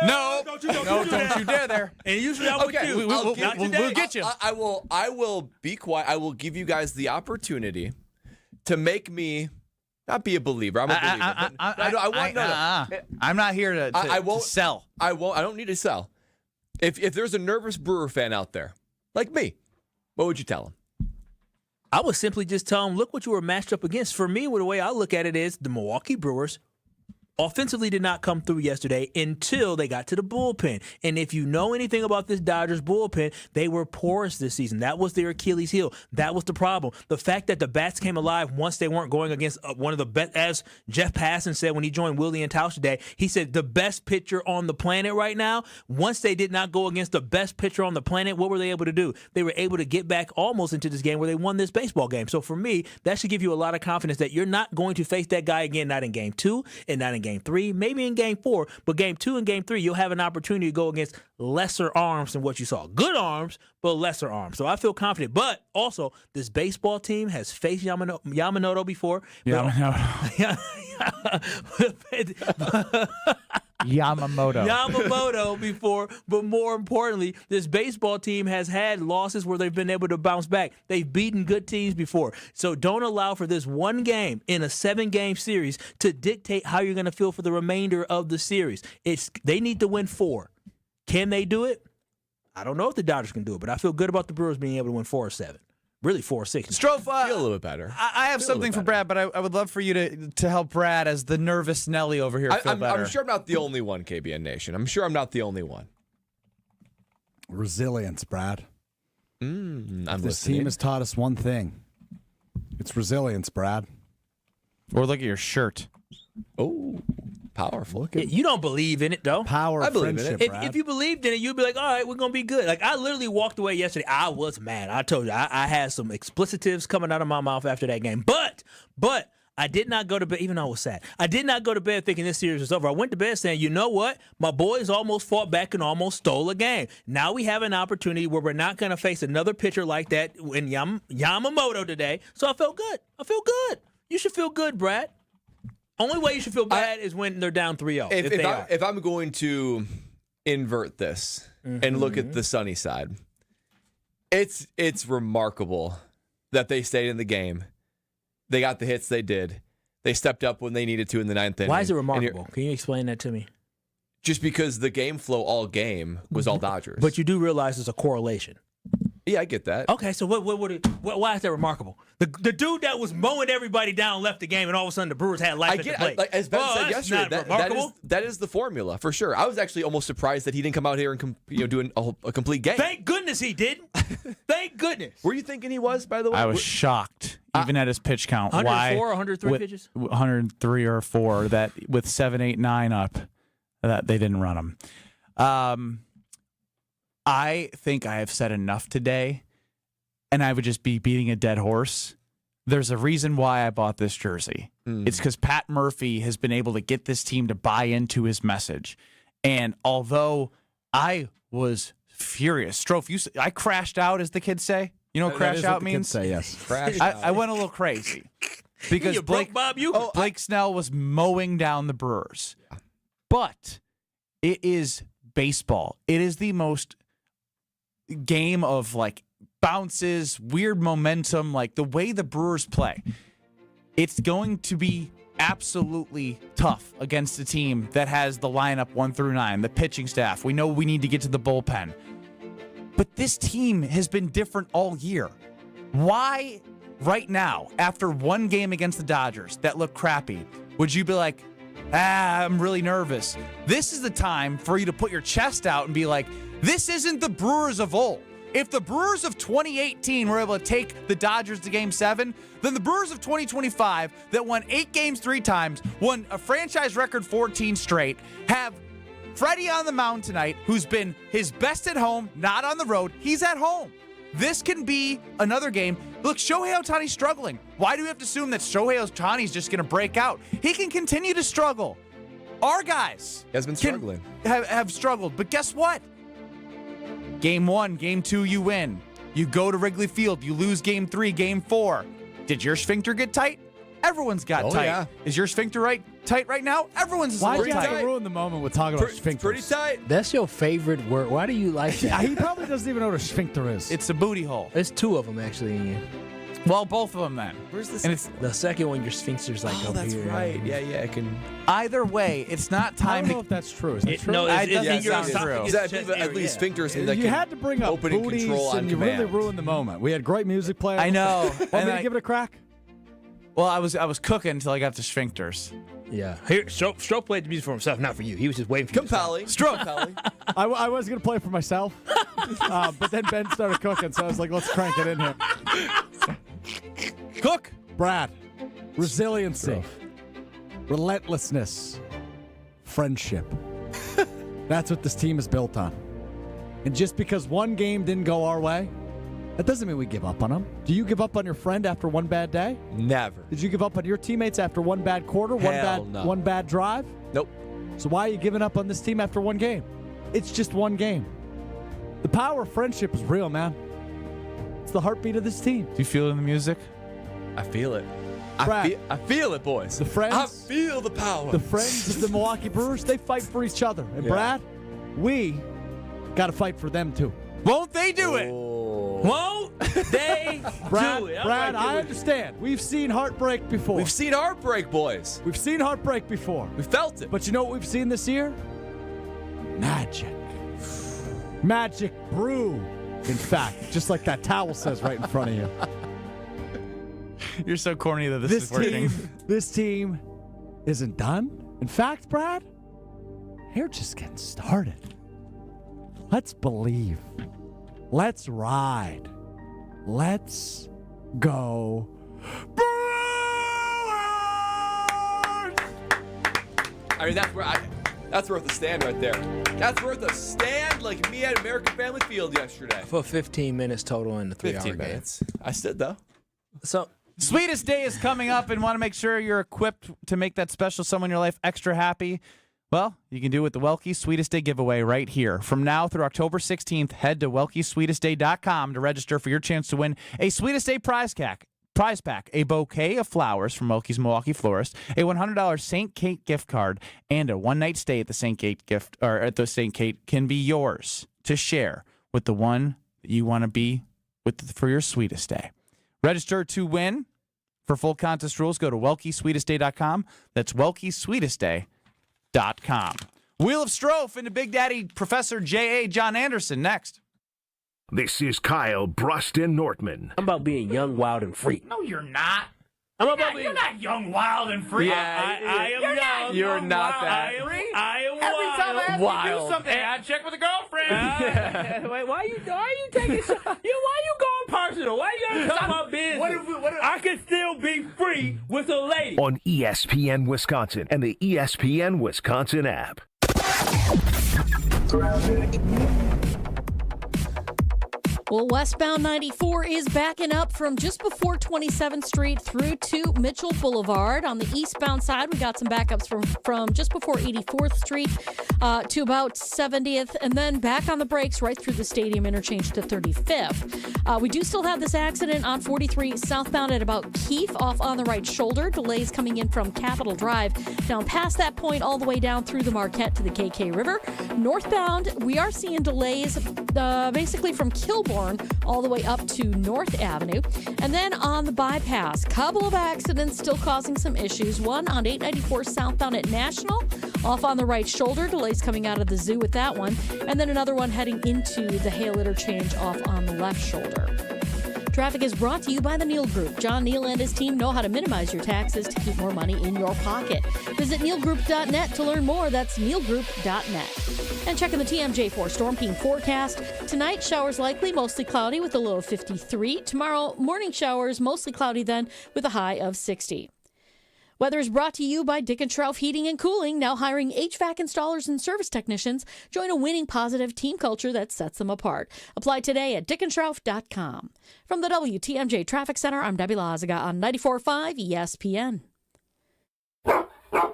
No, don't you dare there. And usually I would do. We'll get you. I will be quiet. I will give you guys the opportunity to make me not be a believer. I'm a believer. I'm not here to sell. I don't need to sell. If there's a nervous Brewer fan out there, like me, what would you tell him? I would simply just tell them, look what you were matched up against. For me, the way I look at it is the Milwaukee Brewers offensively did not come through yesterday until they got to the bullpen. And if you know anything about this Dodgers bullpen, they were porous this season. That was their Achilles heel. That was the problem. The fact that the bats came alive once they weren't going against one of the best, as Jeff Passan said when he joined Willie and Tausch today, he said the best pitcher on the planet right now. Once they did not go against the best pitcher on the planet, what were they able to do? They were able to get back almost into this game where they won this baseball game. So for me, that should give you a lot of confidence that you're not going to face that guy again, not in game 2 and not in Game 3, maybe in Game 4, but Game 2 and Game 3, you'll have an opportunity to go against lesser arms than what you saw. Good arms, but lesser arms. So I feel confident. But also, this baseball team has faced Yamamoto before. Yamamoto before, but more importantly, this baseball team has had losses where they've been able to bounce back. They've beaten good teams before. So don't allow for this one game in a 7-game series to dictate how you're going to feel for the remainder of the series. They need to win 4. Can they do it? I don't know if the Dodgers can do it, but I feel good about the Brewers being able to win 4 or 7. Really 4 or 6. Strofe, feel a little bit better. I have something for Brad, but I would love for you to help Brad as the nervous Nelly over here feel better. I'm sure I'm not the only one, KBN Nation. I'm sure I'm not the only one. Resilience, Brad. This team has taught us one thing. It's resilience, Brad. Or look at your shirt. Oh, powerful. You don't believe in it, though. Power of friendship, Brad. If you believed in it, you'd be like, all right, we're going to be good. Like, I literally walked away yesterday. I was mad. I told you. I had some explicitives coming out of my mouth after that game. But I did not go to bed, even though I was sad. I did not go to bed thinking this series was over. I went to bed saying, you know what? My boys almost fought back and almost stole a game. Now we have an opportunity where we're not going to face another pitcher like that in Yamamoto today. So I felt good. You should feel good, Brad. Only way you should feel bad is when they're down 3-0. If I'm going to invert this and look at the sunny side, it's remarkable that they stayed in the game. They got the hits they did. They stepped up when they needed to in the 9th inning. Why is it remarkable? Can you explain that to me? Just because the game flow all game was all Dodgers. But you do realize there's a correlation. Yeah, I get that. Okay, so why is that remarkable? The dude that was mowing everybody down left the game, and all of a sudden the Brewers had life at the plate. Like, as Ben said yesterday, that is the formula for sure. I was actually almost surprised that he didn't come out here and do a complete game. Thank goodness he didn't. Thank goodness. Were you thinking he was, by the way? I was shocked, even at his pitch count. 104, 103 pitches? 103 or 4, that with 7, 8, 9 up, that they didn't run him. I think I have said enough today, and I would just be beating a dead horse. There's a reason why I bought this jersey. It's because Pat Murphy has been able to get this team to buy into his message. And although I was furious, Strofe, I crashed out, as the kids say. You know what crash out means? Say yes. I went a little crazy because Blake Snell was mowing down the Brewers. But it is baseball. It is the most game of like bounces, weird momentum, like the way the Brewers play. It's going to be absolutely tough against a team that has the lineup 1 through 9, the pitching staff. We know we need to get to the bullpen. But this team has been different all year. Why right now, after one game against the Dodgers that looked crappy, would you be like, I'm really nervous? This is the time for you to put your chest out and be like, this isn't the Brewers of old. If the Brewers of 2018 were able to take the Dodgers to Game 7, then the Brewers of 2025 that won 8 games 3 times, won a franchise record 14 straight, have Freddie on the mound tonight, who's been his best at home, not on the road. He's at home. This can be another game. Look, Shohei Ohtani's struggling. Why do we have to assume that Shohei Ohtani's just going to break out? He can continue to struggle. Our guys has been struggling. Have struggled. But guess what? Game 1, Game 2, you win. You go to Wrigley Field. You lose Game 3, Game 4. Did your sphincter get tight? Everyone's got tight. Yeah. Is your sphincter tight right now? Everyone's Why tight. do you have to ruin the moment with talking about sphincters? Pretty tight. That's your favorite word. Why do you like that? He probably doesn't even know what a sphincter is. It's a booty hole. There's 2 of them actually in you. Well, both of them then. Where's this? And it's The second one, your sphincter's like up that's here. right. Yeah, I can. either way. It's not I time don't know to. if that's true. Is that true? No, It doesn't it's sound true. At least sphincters and You had to bring up open and booties, control on and you command. really ruined the moment. We had great music playing. I know. Want me to give it a crack? Well, I was cooking until I got to sphincters. Yeah. Here, Stroke played the music for himself, not for you. He was just waiting for you. Compelling. Stroke. I was going to play for myself, but then Ben started cooking, so I was like, let's crank it in here. Cook. Brad, resiliency, relentlessness, friendship. That's what this team is built on. And just because one game didn't go our way, that doesn't mean we give up on them. Do you give up on your friend after one bad day? Never. Did you give up on your teammates after one bad quarter, no. one bad drive? Nope. So why are you giving up on this team after one game? It's just one game. The power of friendship is real, man. It's the heartbeat of this team. Do you feel it in the music? I feel it. Brad, I feel it, boys. The friends. I feel the power. The friends of the Milwaukee Brewers, they fight for each other. And Brad, we got to fight for them too. Won't they do it? Won't they do it? Brad, I understand. We've seen heartbreak before. We've seen heartbreak, boys. We've seen heartbreak before. We felt it. But you know what we've seen this year? Magic. Magic brew. In fact, just like that towel says right in front of you. You're so corny that this is working. This team isn't done. In fact, Brad, they're just getting started. Let's believe. Let's ride. Let's go. Brewers! I mean, that's worth a stand right there. That's worth a stand like me at American Family Field yesterday. For 15 minutes total in the 3-hour 15 game. minutes. I stood, though. So, Sweetest Day is coming up and want to make sure you're equipped to make that special someone in your life extra happy. Well, you can do it with the Welke Sweetest Day giveaway right here. From now through October 16th, head to WelkeSweetestDay.com to register for your chance to win a Sweetest Day prize pack, a bouquet of flowers from Welke's Milwaukee Florist, a $100 St. Kate gift card, and a one-night stay at the St. Kate St. Kate can be yours to share with the one that you want to be with for your Sweetest Day. Register to win. For full contest rules, go to WelkeSweetestDay.com. That's WelkeSweetestDay.com. Wheel of Strofe into Big Daddy Professor J.A. John Anderson next. This is Kyle Bruston Nortman. I'm about being young, wild, and free. No, you're not. You're not young, wild, and free. Yeah, I am young. You're not wild, that. I am Every wild. time I ask you to do something, I check with a girlfriend. Wait, why are you taking why you going personal? Why you gotta talk about business? I can still be free with a lady. On ESPN Wisconsin and the ESPN Wisconsin app. Well, westbound 94 is backing up from just before 27th Street through to Mitchell Boulevard. On the eastbound side, we got some backups from just before 84th Street to about 70th, and then back on the brakes right through the stadium interchange to 35th. We do still have this accident on 43 southbound at about Keefe off on the right shoulder. Delays coming in from Capitol Drive down past that point all the way down through the Marquette to the KK River. Northbound, we are seeing delays basically from Kilbourne all the way up to North Avenue. And then on the bypass, couple of accidents still causing some issues. One on 894 southbound at National, off on the right shoulder, delays coming out of the zoo with that one. And then another one heading into the Hale interchange off on the left shoulder. Traffic is brought to you by the Neal Group. John Neal and his team know how to minimize your taxes to keep more money in your pocket. Visit nealgroup.net to learn more. That's nealgroup.net. And checking the TMJ4 Storm Team forecast. Tonight, showers likely, mostly cloudy with a low of 53. Tomorrow, morning showers, mostly cloudy then with a high of 60. Weather is brought to you by Dick & Schroff Heating and Cooling, now hiring HVAC installers and service technicians. Join a winning, positive team culture that sets them apart. Apply today at dickandschroff.com. From the WTMJ Traffic Center, I'm Debbie Lazaga on 94.5 ESPN.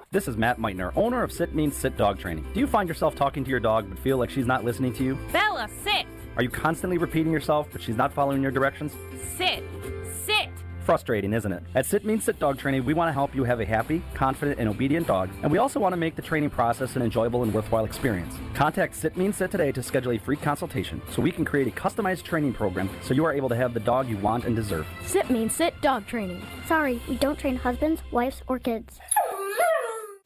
This is Matt Meitner, owner of Sit Means Sit Dog Training. Do you find yourself talking to your dog but feel like she's not listening to you? Bella, sit! Are you constantly repeating yourself but she's not following your directions? Sit! Sit! Frustrating, isn't it? At Sit Means Sit Dog Training, we want to help you have a happy, confident, and obedient dog, and we also want to make the training process an enjoyable and worthwhile experience. Contact Sit Means Sit today to schedule a free consultation so we can create a customized training program so you are able to have the dog you want and deserve. Sit Means Sit Dog Training. Sorry, we don't train husbands, wives, or kids.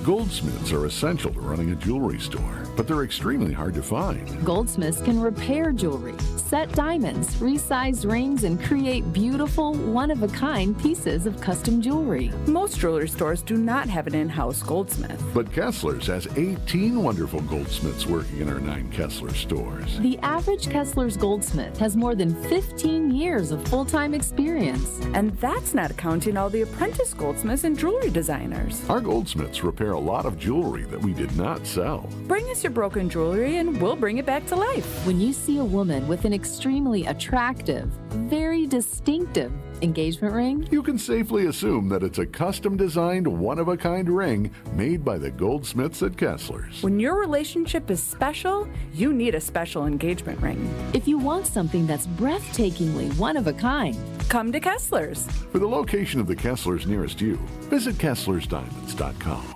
Goldsmiths are essential to running a jewelry store, but they're extremely hard to find. Goldsmiths can repair jewelry, set diamonds, resize rings, and create beautiful, one-of-a-kind pieces of custom jewelry. Most jewelry stores do not have an in-house goldsmith. But Kessler's has 18 wonderful goldsmiths working in our 9 Kessler stores. The average Kessler's goldsmith has more than 15 years of full-time experience. And that's not counting all the apprentice goldsmiths and jewelry designers. Our goldsmiths repair a lot of jewelry that we did not sell. Bring us your broken jewelry and we'll bring it back to life. When you see a woman with an extremely attractive, very distinctive engagement ring? You can safely assume that it's a custom-designed, one-of-a-kind ring made by the goldsmiths at Kessler's. When your relationship is special, you need a special engagement ring. If you want something that's breathtakingly one of a kind, come to Kessler's. For the location of the Kessler's nearest you, visit KesslersDiamonds.com.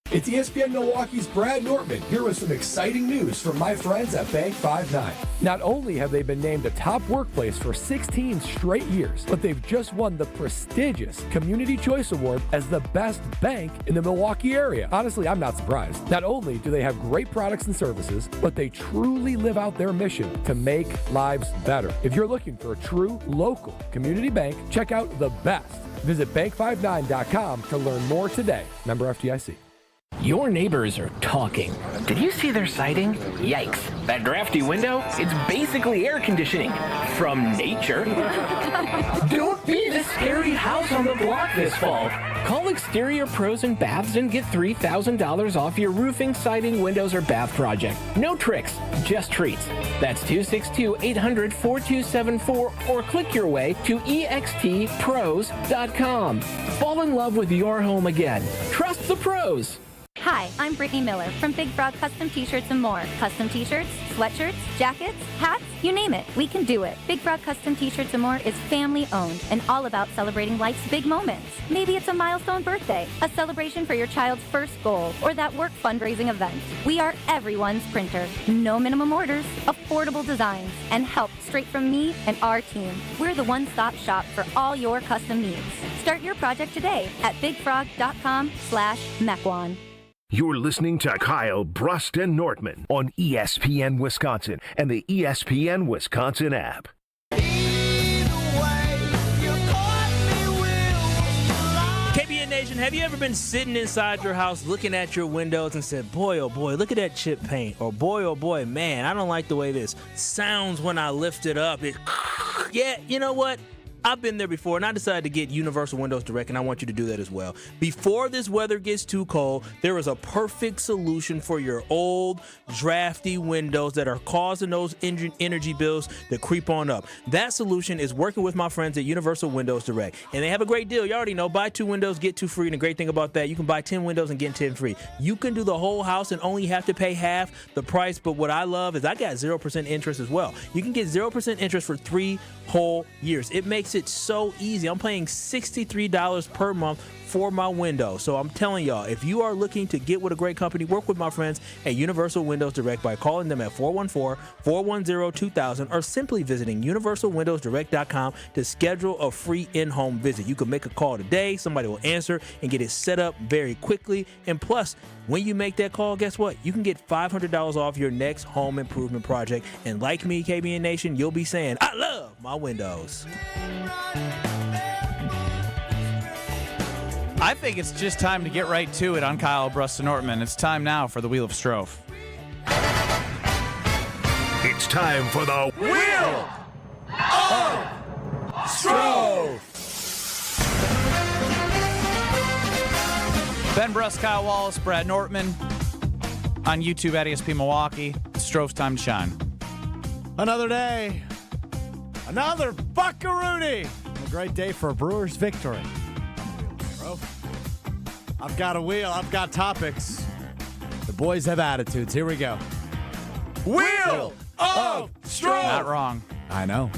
It's ESPN Milwaukee's Brad Nortman here with some exciting news from my friends at Bank 5-9. Not only have they been named a top workplace for 16 straight years, but they've just won the prestigious Community Choice Award as the best bank in the Milwaukee area. Honestly, I'm not surprised. Not only do they have great products and services, but they truly live out their mission to make lives better. If you're looking for a true local community bank, check out the best. Visit bank59.com to learn more today. Member FDIC. Your neighbors are talking. Did you see their siding? Yikes. That drafty window? It's basically air conditioning. From nature. Don't be the scary house on the block this fall. Call Exterior Pros and Baths and get $3,000 off your roofing, siding, windows, or bath project. No tricks, just treats. That's 262-800-4274 or click your way to extpros.com. Fall in love with your home again. Trust the pros. Hi, I'm Brittany Miller from Big Frog Custom T-Shirts and more. Custom T-shirts, sweatshirts, jackets, hats, you name it, we can do it. Big Frog Custom T-Shirts and more is family owned and all about celebrating life's big moments. Maybe it's a milestone birthday, a celebration for your child's first goal, or that work fundraising event. We are everyone's printer. No minimum orders, affordable designs, and help straight from me and our team. We're the one-stop shop for all your custom needs. Start your project today at bigfrog.com/Mequon. You're listening to Kyle Brust and Nortman on ESPN Wisconsin and the ESPN Wisconsin app. KBN Nation, have you ever been sitting inside your house looking at your windows and said, boy, oh boy, look at that chip paint, or boy, oh boy, man, I don't like the way this sounds when I lift it up. Yeah, you know what? I've been there before, and I decided to get Universal Windows Direct, and I want you to do that as well. Before this weather gets too cold, there is a perfect solution for your old, drafty windows that are causing those energy bills to creep on up. That solution is working with my friends at Universal Windows Direct, and they have a great deal. You already know, buy 2 windows, get 2 free, and the great thing about that, you can buy 10 windows and get 10 free. You can do the whole house and only have to pay half the price, but what I love is I got 0% interest as well. You can get 0% interest for 3 whole years. It makes it so easy. I'm paying $63 per month for my window. So I'm telling y'all, if you are looking to get with a great company, work with my friends at Universal Windows Direct by calling them at 414-410-2000 or simply visiting universalwindowsdirect.com to schedule a free in-home visit. You can make a call today. Somebody will answer and get it set up very quickly. And plus, when you make that call, guess what? You can get $500 off your next home improvement project. And like me, KBN Nation, you'll be saying, I love my windows. I think it's just time to get right to it on Kyle Brust and Nortman. It's time now for the Wheel of Strofe. It's time for the Wheel of Strofe. Ben Brust, Kyle Wallace, Brad Nortman on YouTube at ESPN Milwaukee. It's Strofe's time to shine. Another day. Another buckaroonie. A great day for a Brewers victory. I've got a wheel. I've got topics. The boys have attitudes. Here we go. Wheel of Strofe. Not wrong. I know.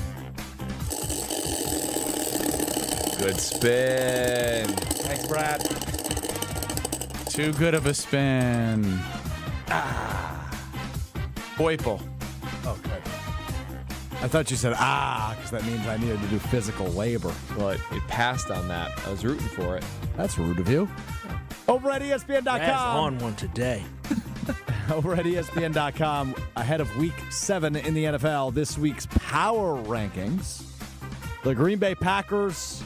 Good spin. Thanks, Brad. Too good of a spin. Boiple. Oh, good. I thought you said, because that means I needed to do physical labor. Well, it passed on that. I was rooting for it. That's rude of you. Over at ESPN.com. That's on one today. Over at ESPN.com, ahead of Week 7 in the NFL, this week's power rankings. The Green Bay Packers,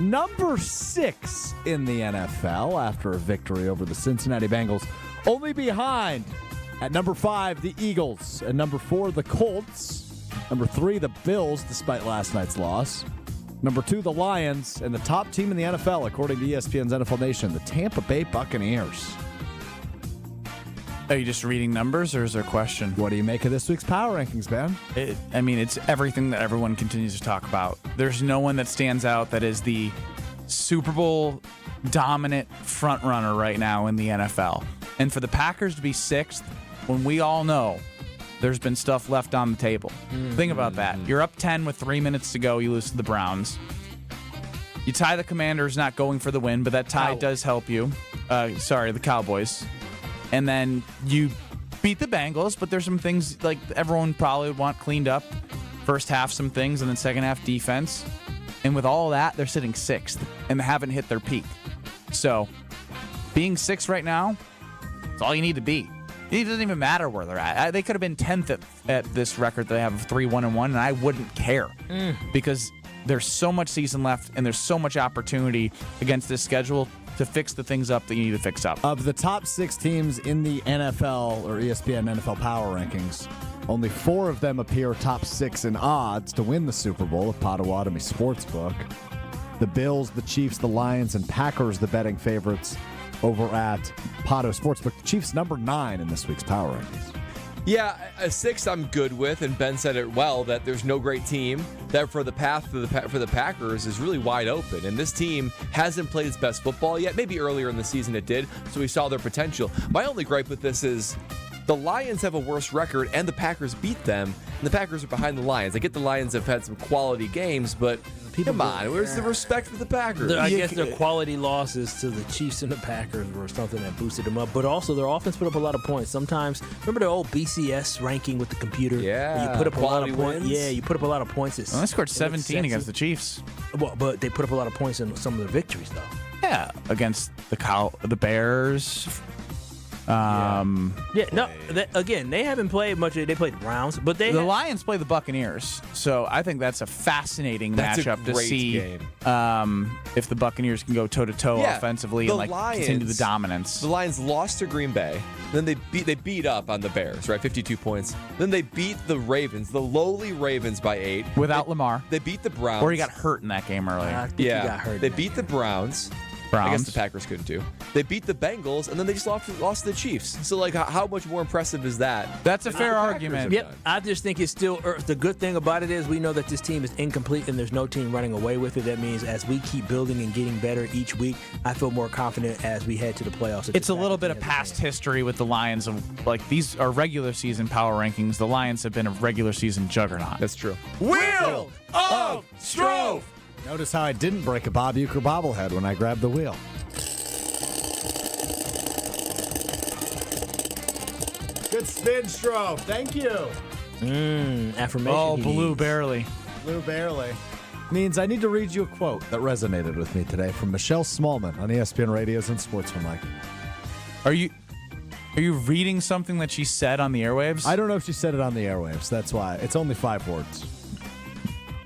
number 6 in the NFL after a victory over the Cincinnati Bengals. Only behind at number 5, the Eagles. And number 4, the Colts. Number 3, the Bills, despite last night's loss. Number 2, the Lions. And the top team in the NFL, according to ESPN's NFL Nation, the Tampa Bay Buccaneers. Are you just reading numbers, or is there a question? What do you make of this week's power rankings, Ben? It's everything that everyone continues to talk about. There's no one that stands out that is the Super Bowl dominant front runner right now in the NFL. And for the Packers to be 6th, when we all know there's been stuff left on the table. Think about that. You're up 10 with 3 minutes to go. You lose to the Browns. You tie the Commanders, not going for the win, but that tie does help you. The Cowboys. And then you beat the Bengals, but there's some things like everyone probably would want cleaned up. First half, some things, and then second half defense. And with all that, they're sitting 6th and haven't hit their peak. So being 6th right now, it's all you need to be. It doesn't even matter where they're at. They could have been 10th at this record that they have of 3-1-1, and I wouldn't care because there's so much season left and there's so much opportunity against this schedule to fix the things up that you need to fix up. Of the top 6 teams in the NFL or ESPN NFL Power Rankings, only 4 of them appear top 6 in odds to win the Super Bowl at Potawatomi Sportsbook. The Bills, the Chiefs, the Lions, and Packers, the betting favorites over at Pato Sportsbook. The Chiefs number 9 in this week's Power Rankings. Yeah, a 6 I'm good with, and Ben said it well, that there's no great team, that for the path for the Packers is really wide open, and this team hasn't played its best football yet. Maybe earlier in the season it did, so we saw their potential. My only gripe with this is the Lions have a worse record, and the Packers beat them, and the Packers are behind the Lions. I get the Lions have had some quality games, but come on, where's the respect for the Packers? I guess their quality losses to the Chiefs and the Packers were something that boosted them up, but also their offense put up a lot of points. Sometimes, remember the old BCS ranking with the computer? Yeah, you put up a lot of points. Wins. Yeah, you put up a lot of points. They scored 17 against the Chiefs. Well, but they put up a lot of points in some of their victories, though. Yeah, against the Bears. They haven't played much. They played the Browns, but the Lions play the Buccaneers, so I think that's a fascinating matchup to see if the Buccaneers can go toe-to-toe offensively and continue the dominance. The Lions lost to Green Bay, then they beat up on the Bears, right, 52 points. Then they beat the Ravens, the lowly Ravens, by 8 without Lamar. They beat the Browns, or he got hurt in that game earlier. I think he got hurt. They beat the Browns. I guess the Packers couldn't do. They beat the Bengals, and then they just lost to the Chiefs. So, how much more impressive is that? That's a fair argument. Yep. I just think it's still the good thing about it is we know that this team is incomplete, and there's no team running away with it. That means as we keep building and getting better each week, I feel more confident as we head to the playoffs. It's a little bit of past history with the Lions. These are regular season power rankings. The Lions have been a regular season juggernaut. That's true. Wheel of Strove. Notice how I didn't break a Bob Uecker bobblehead when I grabbed the wheel. Good spin, Strove. Thank you. Affirmation. Oh, blue barely. Blue barely. Means I need to read you a quote that resonated with me today from Michelle Smallman on ESPN Radios and Sportsmanlike. Are you reading something that she said on the airwaves? I don't know if she said it on the airwaves. That's why. It's only 5 words.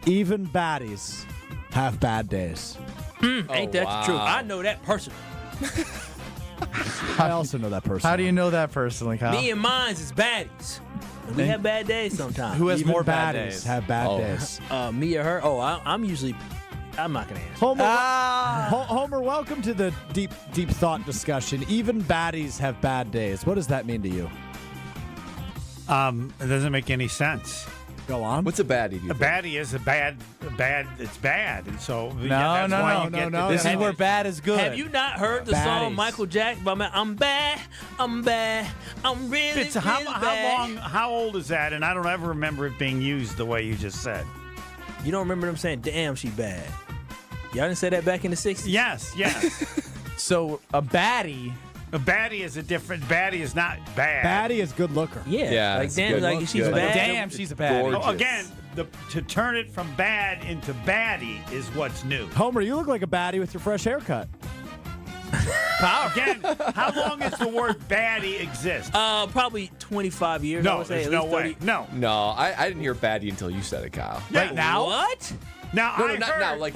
Even baddies have bad days. Ain't that the truth? I know that personally. I also know that personally. How do you know that personally, Kyle? Me and mine is baddies. And we have bad days sometimes. Who has Even more bad baddies days? have bad days. Me or her? Oh, I'm usually. I'm not going to answer. Homer, welcome to the deep thought discussion. Even baddies have bad days. What does that mean to you? It doesn't make any sense. Go on. What's a baddie? A baddie is a bad. It's bad, and so no. This is where bad is good. Have you not heard the song Michael Jackson? I'm bad, I'm bad, I'm really, really bad. How old is that? And I don't ever remember it being used the way you just said. You don't remember them saying, "Damn, she bad." Y'all didn't say that back in the 60s. Yes. So a baddie. A baddie is a different. Baddie is not bad. Baddie is good looker. Yeah. Like damn, like she's bad. Damn, she's a baddie. Oh, again, to turn it from bad into baddie is what's new. Homer, you look like a baddie with your fresh haircut. Again, how long has the word baddie exist? Probably 25 years. No, I would say, there's no way. No, I didn't hear baddie until you said it, Kyle. Yeah. Right now? What? Now No, I not heard. now. Like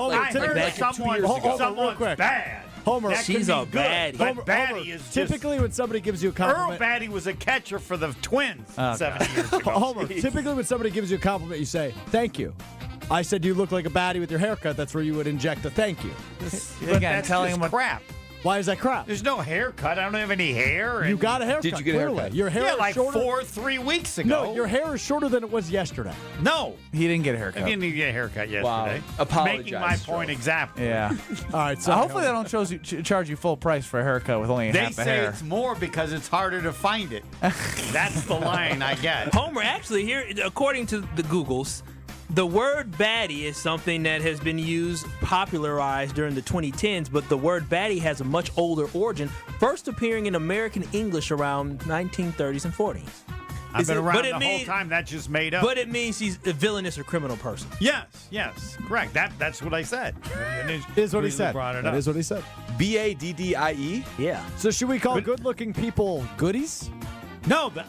someone. Someone's bad. Homer, she's a baddie. But baddie is typically when somebody gives you a compliment. Earl Baddie was a catcher for the Twins 7 years ago. Homer, typically when somebody gives you a compliment, you say, "Thank you." I said you look like a baddie with your haircut. That's where you would inject a thank you. Again, telling him what crap. Why is that crap? There's no haircut. I don't have any hair. You got a haircut. Did you get a clearly. haircut? Your hair Yeah, is like shorter. 3 weeks ago. No, your hair is shorter than it was yesterday. No. He didn't get a I haircut. didn't get a haircut Wow. yesterday. Apologize, Making my Joe. point exactly. Yeah. All right. So Hopefully they don't charge you full price for a haircut with only They half the say hair. it's more because it's harder to find it. That's the line I get. Homer, actually, here, according to the Googles, the word baddie is something that has been used, popularized during the 2010s, but the word baddie has a much older origin, first appearing in American English around 1930s and 40s. I've been But around it the means- whole time. That just made up. But it means she's a villainous or criminal person. Yes, correct. That's what I said. Is what he Reason said. brought it That up. is what he said. BADDIE? Yeah. So should we call good-looking people goodies? No, the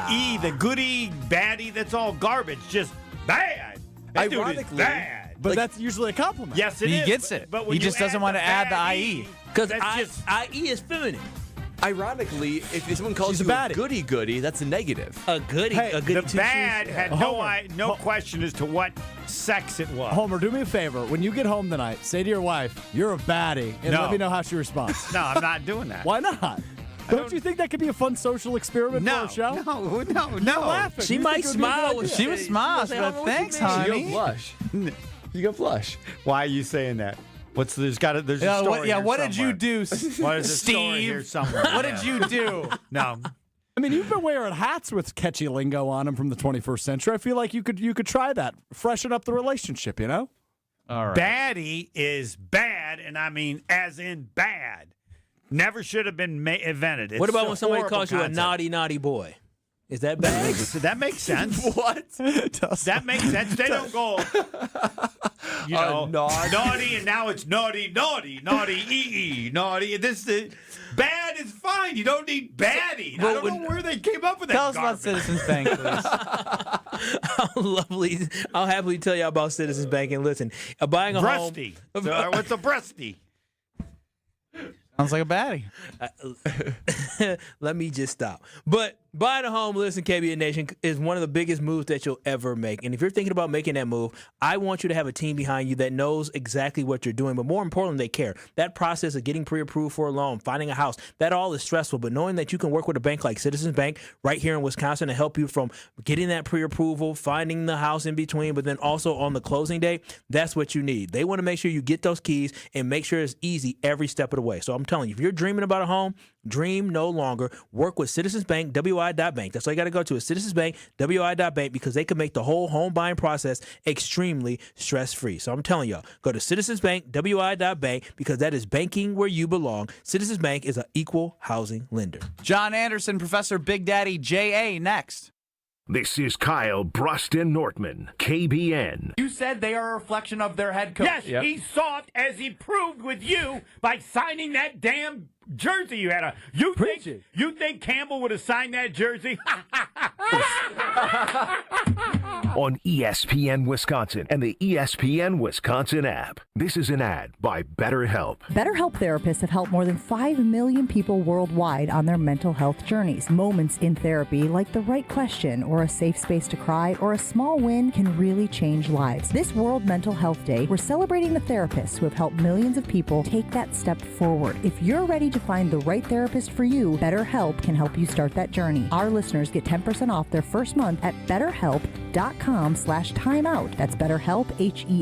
E, the goody, baddie, that's all garbage. Just bad. That dude is Ironically, bad. But that's usually a compliment. Yes, it He is. gets it. But when He you just doesn't add want the to add the bad IE. Because that's just IE is feminine. Ironically, if someone calls She's a you a baddie. goody, that's a negative. A goody. Hey, a goody the two bad shoes. had no question as to what sex it was. Homer, do me a favor. When you get home tonight, say to your wife, "You're a baddie," and No. let me know how she responds. No, I'm not doing that. Why not? Don't you think that could be a fun social experiment for a show? No. Laughing. She You might think it would be a good smile idea? when She was smart, say, but "Homer, what you thanks, mean?" You honey. go blush. You go blush. Why are you saying that? There's a Yeah, story what, yeah, here what did you somewhere. do, What is a story here Steve? somewhere? What did you do? No. I mean, you've been wearing hats with catchy lingo on them from the 21st century. I feel like you could try that, freshen up the relationship. You know? All right. Baddie is bad, and I mean as in bad. Never should have been invented. It's What about a when somebody horrible calls you a concept. naughty boy? Is that bad? That makes sense. What? That makes sense. They don't go, naughty, and now it's naughty, naughty. Bad is fine. You don't need baddie. I don't know where they came up with that. Tell us about garbage. Citizens Bank, please. Lovely. I'll happily tell you about Citizens Bank. And listen, buying a Breasty. home. So, what's a breasty? Sounds like a baddie. Let me just stop. But buying a home, listen, KBN Nation, is one of the biggest moves that you'll ever make. And if you're thinking about making that move, I want you to have a team behind you that knows exactly what you're doing, but more importantly, they care. That process of getting pre-approved for a loan, finding a house, that all is stressful. But knowing that you can work with a bank like Citizens Bank right here in Wisconsin to help you from getting that pre-approval, finding the house in between, but then also on the closing day, that's what you need. They want to make sure you get those keys and make sure it's easy every step of the way. So I'm telling you, if you're dreaming about a home, dream no longer. Work with Citizens Bank, WI.bank. That's all you got to go to is Citizens Bank, WI.bank, because they can make the whole home buying process extremely stress-free. So I'm telling y'all, go to Citizens Bank, WI.bank, because that is banking where you belong. Citizens Bank is an equal housing lender. John Anderson, Professor Big Daddy J.A. next. This is Kyle Bruston Nortman, KBN. You said they are a reflection of their head coach. Yes, he's soft, as he proved with you by signing that damn jersey you had on. You think Campbell would have signed that jersey? On ESPN Wisconsin and the ESPN Wisconsin app. This is an ad by BetterHelp. BetterHelp therapists have helped more than 5 million people worldwide on their mental health journeys. Moments in therapy, like the right question or a safe space to cry or a small win, can really change lives. This World Mental Health Day, we're celebrating the therapists who have helped millions of people take that step forward. If you're ready to find the right therapist for you, BetterHelp can help you start that journey. Our listeners get 10% off their first month at BetterHelp.com/timeout. That's BetterHelp,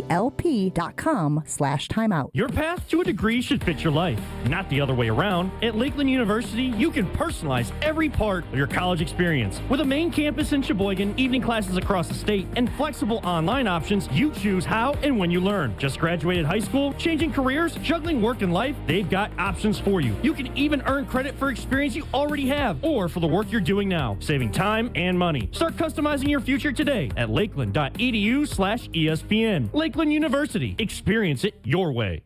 HELP.com/timeout. Your path to a degree should fit your life, not the other way around. At Lakeland University, you can personalize every part of your college experience. With a main campus in Sheboygan, evening classes across the state, and flexible online options, you choose how and when you learn. Just graduated high school, changing careers, juggling work and life, they've got options for you. You can even earn credit for experience you already have or for the work you're doing now, saving time and money. Start customizing your future today at lakeland.edu/ESPN. Lakeland University. Experience it your way.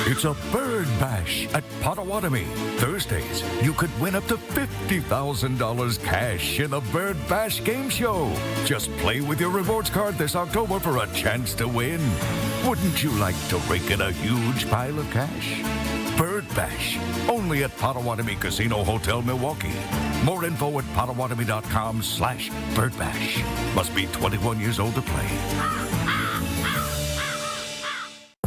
It's a bird bash at Potawatomi. Thursdays, you could win up to $50,000 cash in the Bird Bash game show. Just play with your rewards card this October for a chance to win. Wouldn't you like to rake in a huge pile of cash? Bird Bash, only at Potawatomi Casino Hotel, Milwaukee. More info at potawatomi.com/birdbash. Must be 21 years old to play.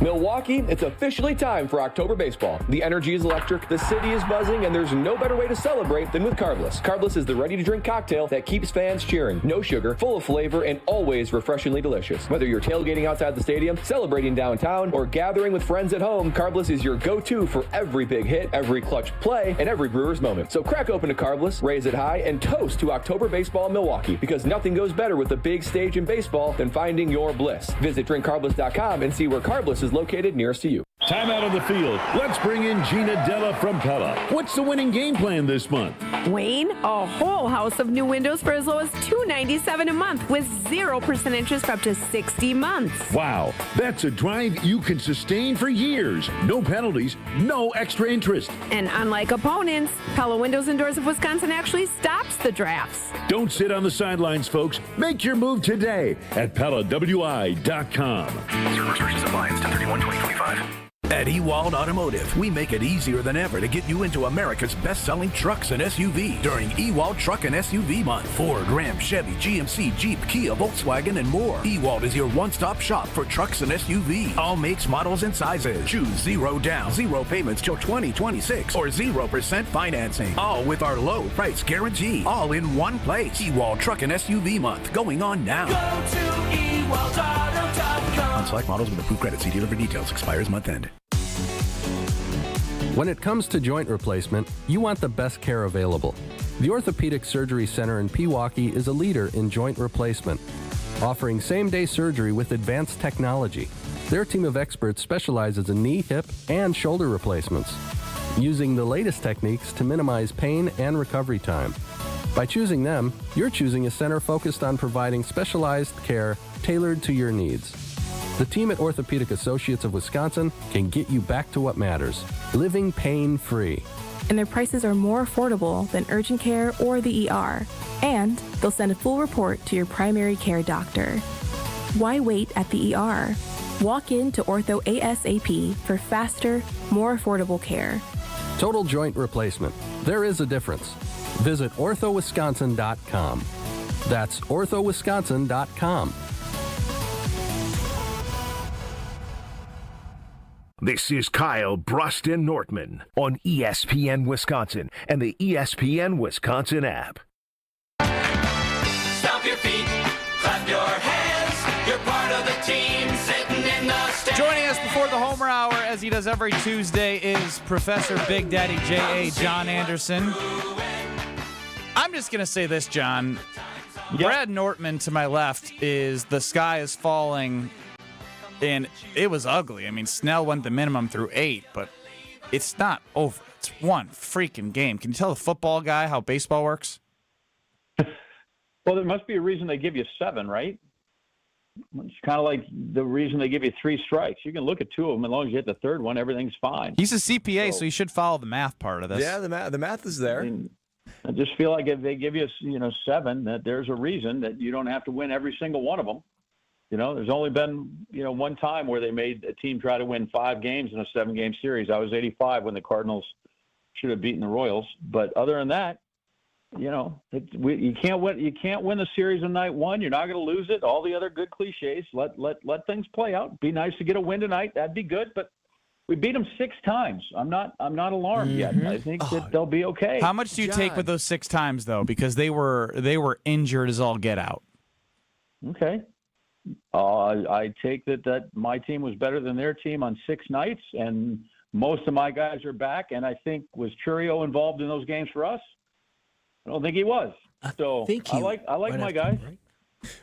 Milwaukee, it's officially time for October baseball. The energy is electric, the city is buzzing, and there's no better way to celebrate than with Carbless. Carbless is the ready-to-drink cocktail that keeps fans cheering. No sugar, full of flavor, and always refreshingly delicious. Whether you're tailgating outside the stadium, celebrating downtown, or gathering with friends at home, Carbless is your go-to for every big hit, every clutch play, and every Brewers moment. So crack open a Carbless, raise it high, and toast to October baseball in Milwaukee, because nothing goes better with the big stage in baseball than finding your bliss. Visit drinkcarbless.com and see where Carbless is located nearest to you. Time out on the field. Let's bring in Gina Della from Pella. What's the winning game plan this month? Wayne, a whole house of new windows for as low as $297 a month with 0% interest for up to 60 months. Wow, that's a drive you can sustain for years. No penalties, no extra interest. And unlike opponents, Pella Windows and Doors of Wisconsin actually stops the drafts. Don't sit on the sidelines, folks. Make your move today at PellaWI.com. Certain restrictions apply. It's 10/31/2025. At Ewald Automotive, we make it easier than ever to get you into America's best-selling trucks and SUV during Ewald Truck and SUV Month. Ford, Ram, Chevy, GMC, Jeep, Kia, Volkswagen, and more. Ewald is your one-stop shop for trucks and SUV. All makes, models, and sizes. Choose 0 down, 0 payments till 2026, or 0% financing. All with our low price guarantee. All in one place. Ewald Truck and SUV Month going on now. Go to EWaldAuto.com. On select models with approved credit. See dealer for details. Expires month end. When it comes to joint replacement, you want the best care available. The Orthopedic Surgery Center in Pewaukee is a leader in joint replacement, offering same-day surgery with advanced technology. Their team of experts specializes in knee, hip, and shoulder replacements, using the latest techniques to minimize pain and recovery time. By choosing them, you're choosing a center focused on providing specialized care tailored to your needs. The team at Orthopedic Associates of Wisconsin can get you back to what matters, living pain-free. And their prices are more affordable than urgent care or the ER. And they'll send a full report to your primary care doctor. Why wait at the ER? Walk in to Ortho ASAP for faster, more affordable care. Total joint replacement. There is a difference. Visit orthowisconsin.com. That's orthowisconsin.com. This is Kyle Bruston Nortman on ESPN Wisconsin and the ESPN Wisconsin app. Stomp your feet, clap your hands. You're part of the team sitting in the stands. Joining us before the Homer Hour, as he does every Tuesday, is Professor Big Daddy J.A. John Anderson. I'm just going to say this, John. Yep. Brad Nortman to my left is The Sky is Falling. And it was ugly. I mean, Snell went the minimum through 8, but it's not over. It's one freaking game. Can you tell the football guy how baseball works? Well, there must be a reason they give you 7, right? It's kind of like the reason they give you 3 strikes. You can look at 2 of them. As long as you hit the third one, everything's fine. He's a CPA, so he should follow the math part of this. Yeah, the math is there. I just feel like if they give you 7, that there's a reason that you don't have to win every single one of them. You know, there's only been, one time where they made a team try to win 5 games in a 7-game series. I was 85 when the Cardinals should have beaten the Royals. But other than that, you can't win. You can't win the series in night 1. You're not going to lose it. All the other good cliches. Let things play out. Be nice to get a win tonight. That'd be good. But we beat them 6 times. I'm not alarmed yet. I think that they'll be okay. How much do you take with those 6 times though? Because they were injured as all get out. Okay. I take that my team was better than their team on 6 nights, and most of my guys are back. And I think, was Churio involved in those games for us? I don't think he was. So I like my guys. Right?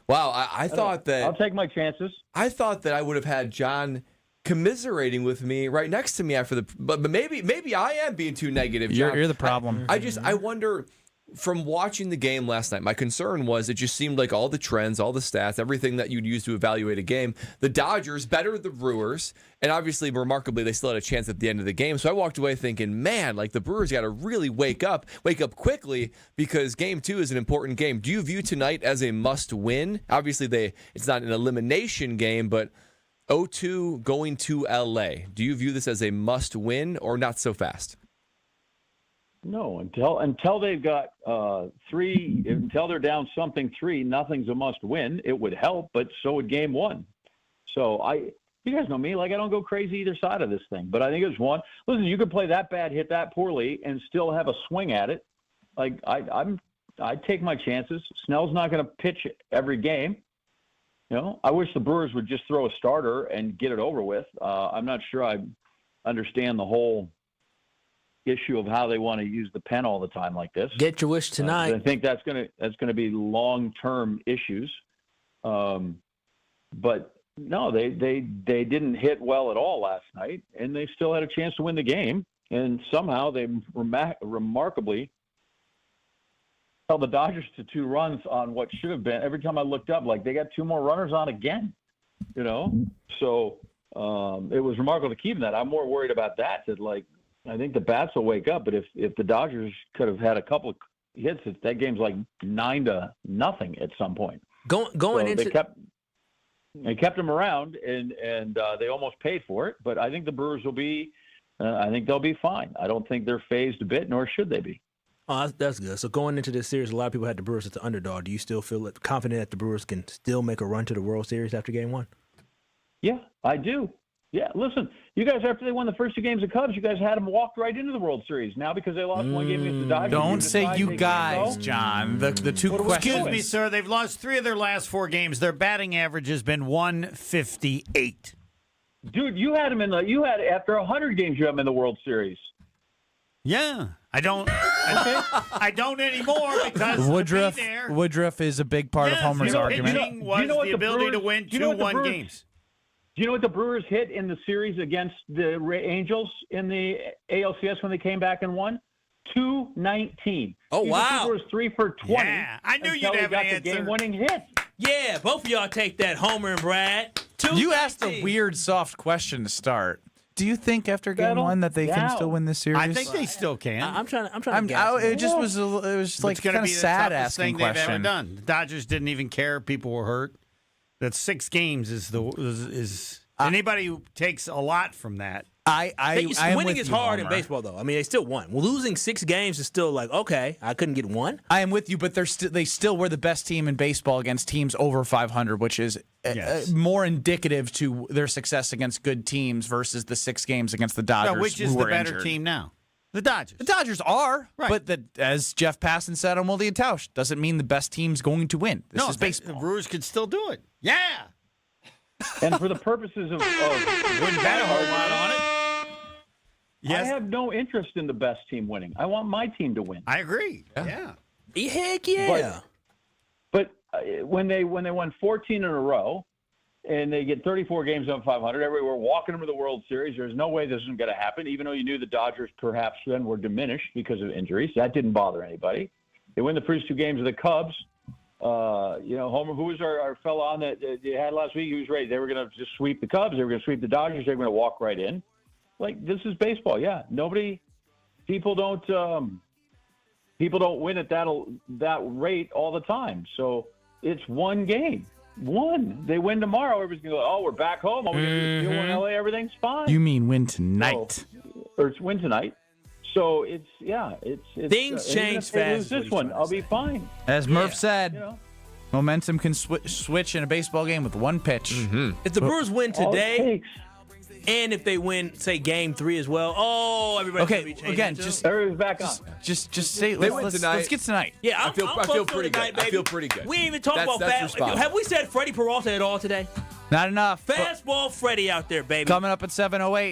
Wow, I thought that I'll take my chances. I thought that I would have had John commiserating with me right next to me after but maybe I am being too negative, John. You're the problem. I wonder. From watching the game last night, my concern was it just seemed like all the trends, all the stats, everything that you'd use to evaluate a game, the Dodgers better the Brewers, and obviously, remarkably, they still had a chance at the end of the game. So I walked away thinking, man, like the Brewers got to really wake up quickly because Game 2 is an important game. Do you view tonight as a must-win? Obviously, it's not an elimination game, but 0-2 going to L.A. Do you view this as a must-win or not so fast? No, until they've got 3, until they're down 3, nothing's a must win. It would help, but so would Game 1. So You guys know me. Like, I don't go crazy either side of this thing. But I think it's one. Listen, you could play that bad, hit that poorly, and still have a swing at it. Like, I'd take my chances. Snell's not going to pitch every game. You know, I wish the Brewers would just throw a starter and get it over with. I'm not sure I understand the whole issue of how they want to use the pen all the time like this. Get your wish tonight. I think that's gonna be long-term issues. But no, they didn't hit well at all last night, and they still had a chance to win the game. And somehow they remarkably held the Dodgers to 2 runs on what should have been. Every time I looked up, like, they got 2 more runners on again. You know, so it was remarkable to keep that. I'm more worried about that. Like, I think the bats will wake up, but if the Dodgers could have had a couple of hits, that game's like 9-0 at some point. Going into they kept them around, and they almost paid for it. But I think the Brewers will be. I think they'll be fine. I don't think they're phased a bit, nor should they be. Oh, that's good. So going into this series, a lot of people had the Brewers as the underdog. Do you still feel confident that the Brewers can still make a run to the World Series after Game 1? Yeah, I do. Yeah, listen, you guys, after they won the first 2 games of Cubs, you guys had them walked right into the World Series. Now, because they lost 1 game against the Dodgers. Don't say you guys, John. The 2 questions. Excuse me, sir. They've lost 3 of their last 4 games. Their batting average has been 158. Dude, you had them after 100 games, you had them in the World Series. Yeah, I don't. I don't anymore because Woodruff is a big part of Homer's argument. Pitching was the ability to win 2-1 games. Do you know what the Brewers hit in the series against the Angels in the ALCS when they came back and won? 219. Oh, wow. The Brewers 3 for 20. Yeah, I knew you'd have an answer. The game-winning hit. Yeah, both of y'all take that, Homer and Brad. You asked a weird, soft question to start. Do you think after Game 1 that they can still win this series? I think they still can. I'm trying to guess. It just was. It was like kind of sad asking thing question. They've ever done. The Dodgers didn't even care. People were hurt. That 6 games is anybody who takes a lot from that. Winning is hard in baseball, though. I mean, they still won. Losing 6 games is still like, okay, I couldn't get 1. I am with you, but they still were the best team in baseball against teams over 500, which is more indicative to their success against good teams versus the 6 games against the Dodgers. Which is the better team now? The Dodgers. The Dodgers are, right. But as Jeff Passan said on Wildy and Tausch, doesn't mean the best team's going to win. This is baseball. The Brewers could still do it. Yeah. And for the purposes of wouldn't bet a whole lot on it. Yes. I have no interest in the best team winning. I want my team to win. I agree. Yeah. Heck yeah. But when they won 14 in a row and they get 34 games on 500, everywhere walking them to the World Series, there's no way this isn't going to happen, even though you knew the Dodgers perhaps then were diminished because of injuries. That didn't bother anybody. They win the first 2 games of the Cubs. Homer, who was our fellow on that you had last week, he was ready. They were going to just sweep the Cubs. They were going to sweep the Dodgers. They were going to walk right in. Like, this is baseball. Yeah. People don't win at that rate all the time. So it's 1 game. 1. They win tomorrow. Everybody's going to go, oh, we're back home. Oh, we're going to do in LA. Everything's fine. You mean win tonight? Or it's win tonight. So it's things change fast. This one, I'll be fine. As Murph said, momentum can switch in a baseball game with 1 pitch. Mm-hmm. If the Brewers win today, and if they win, say Game 3 as well, everybody's gonna be changing. Again, everybody's back on. Just say let's get tonight. Yeah, I feel pretty good. Tonight, I feel pretty good. We ain't even talk about fast. Have we said Freddie Peralta at all today? Not enough. Fastball Freddie out there, baby. Coming up at 7:08,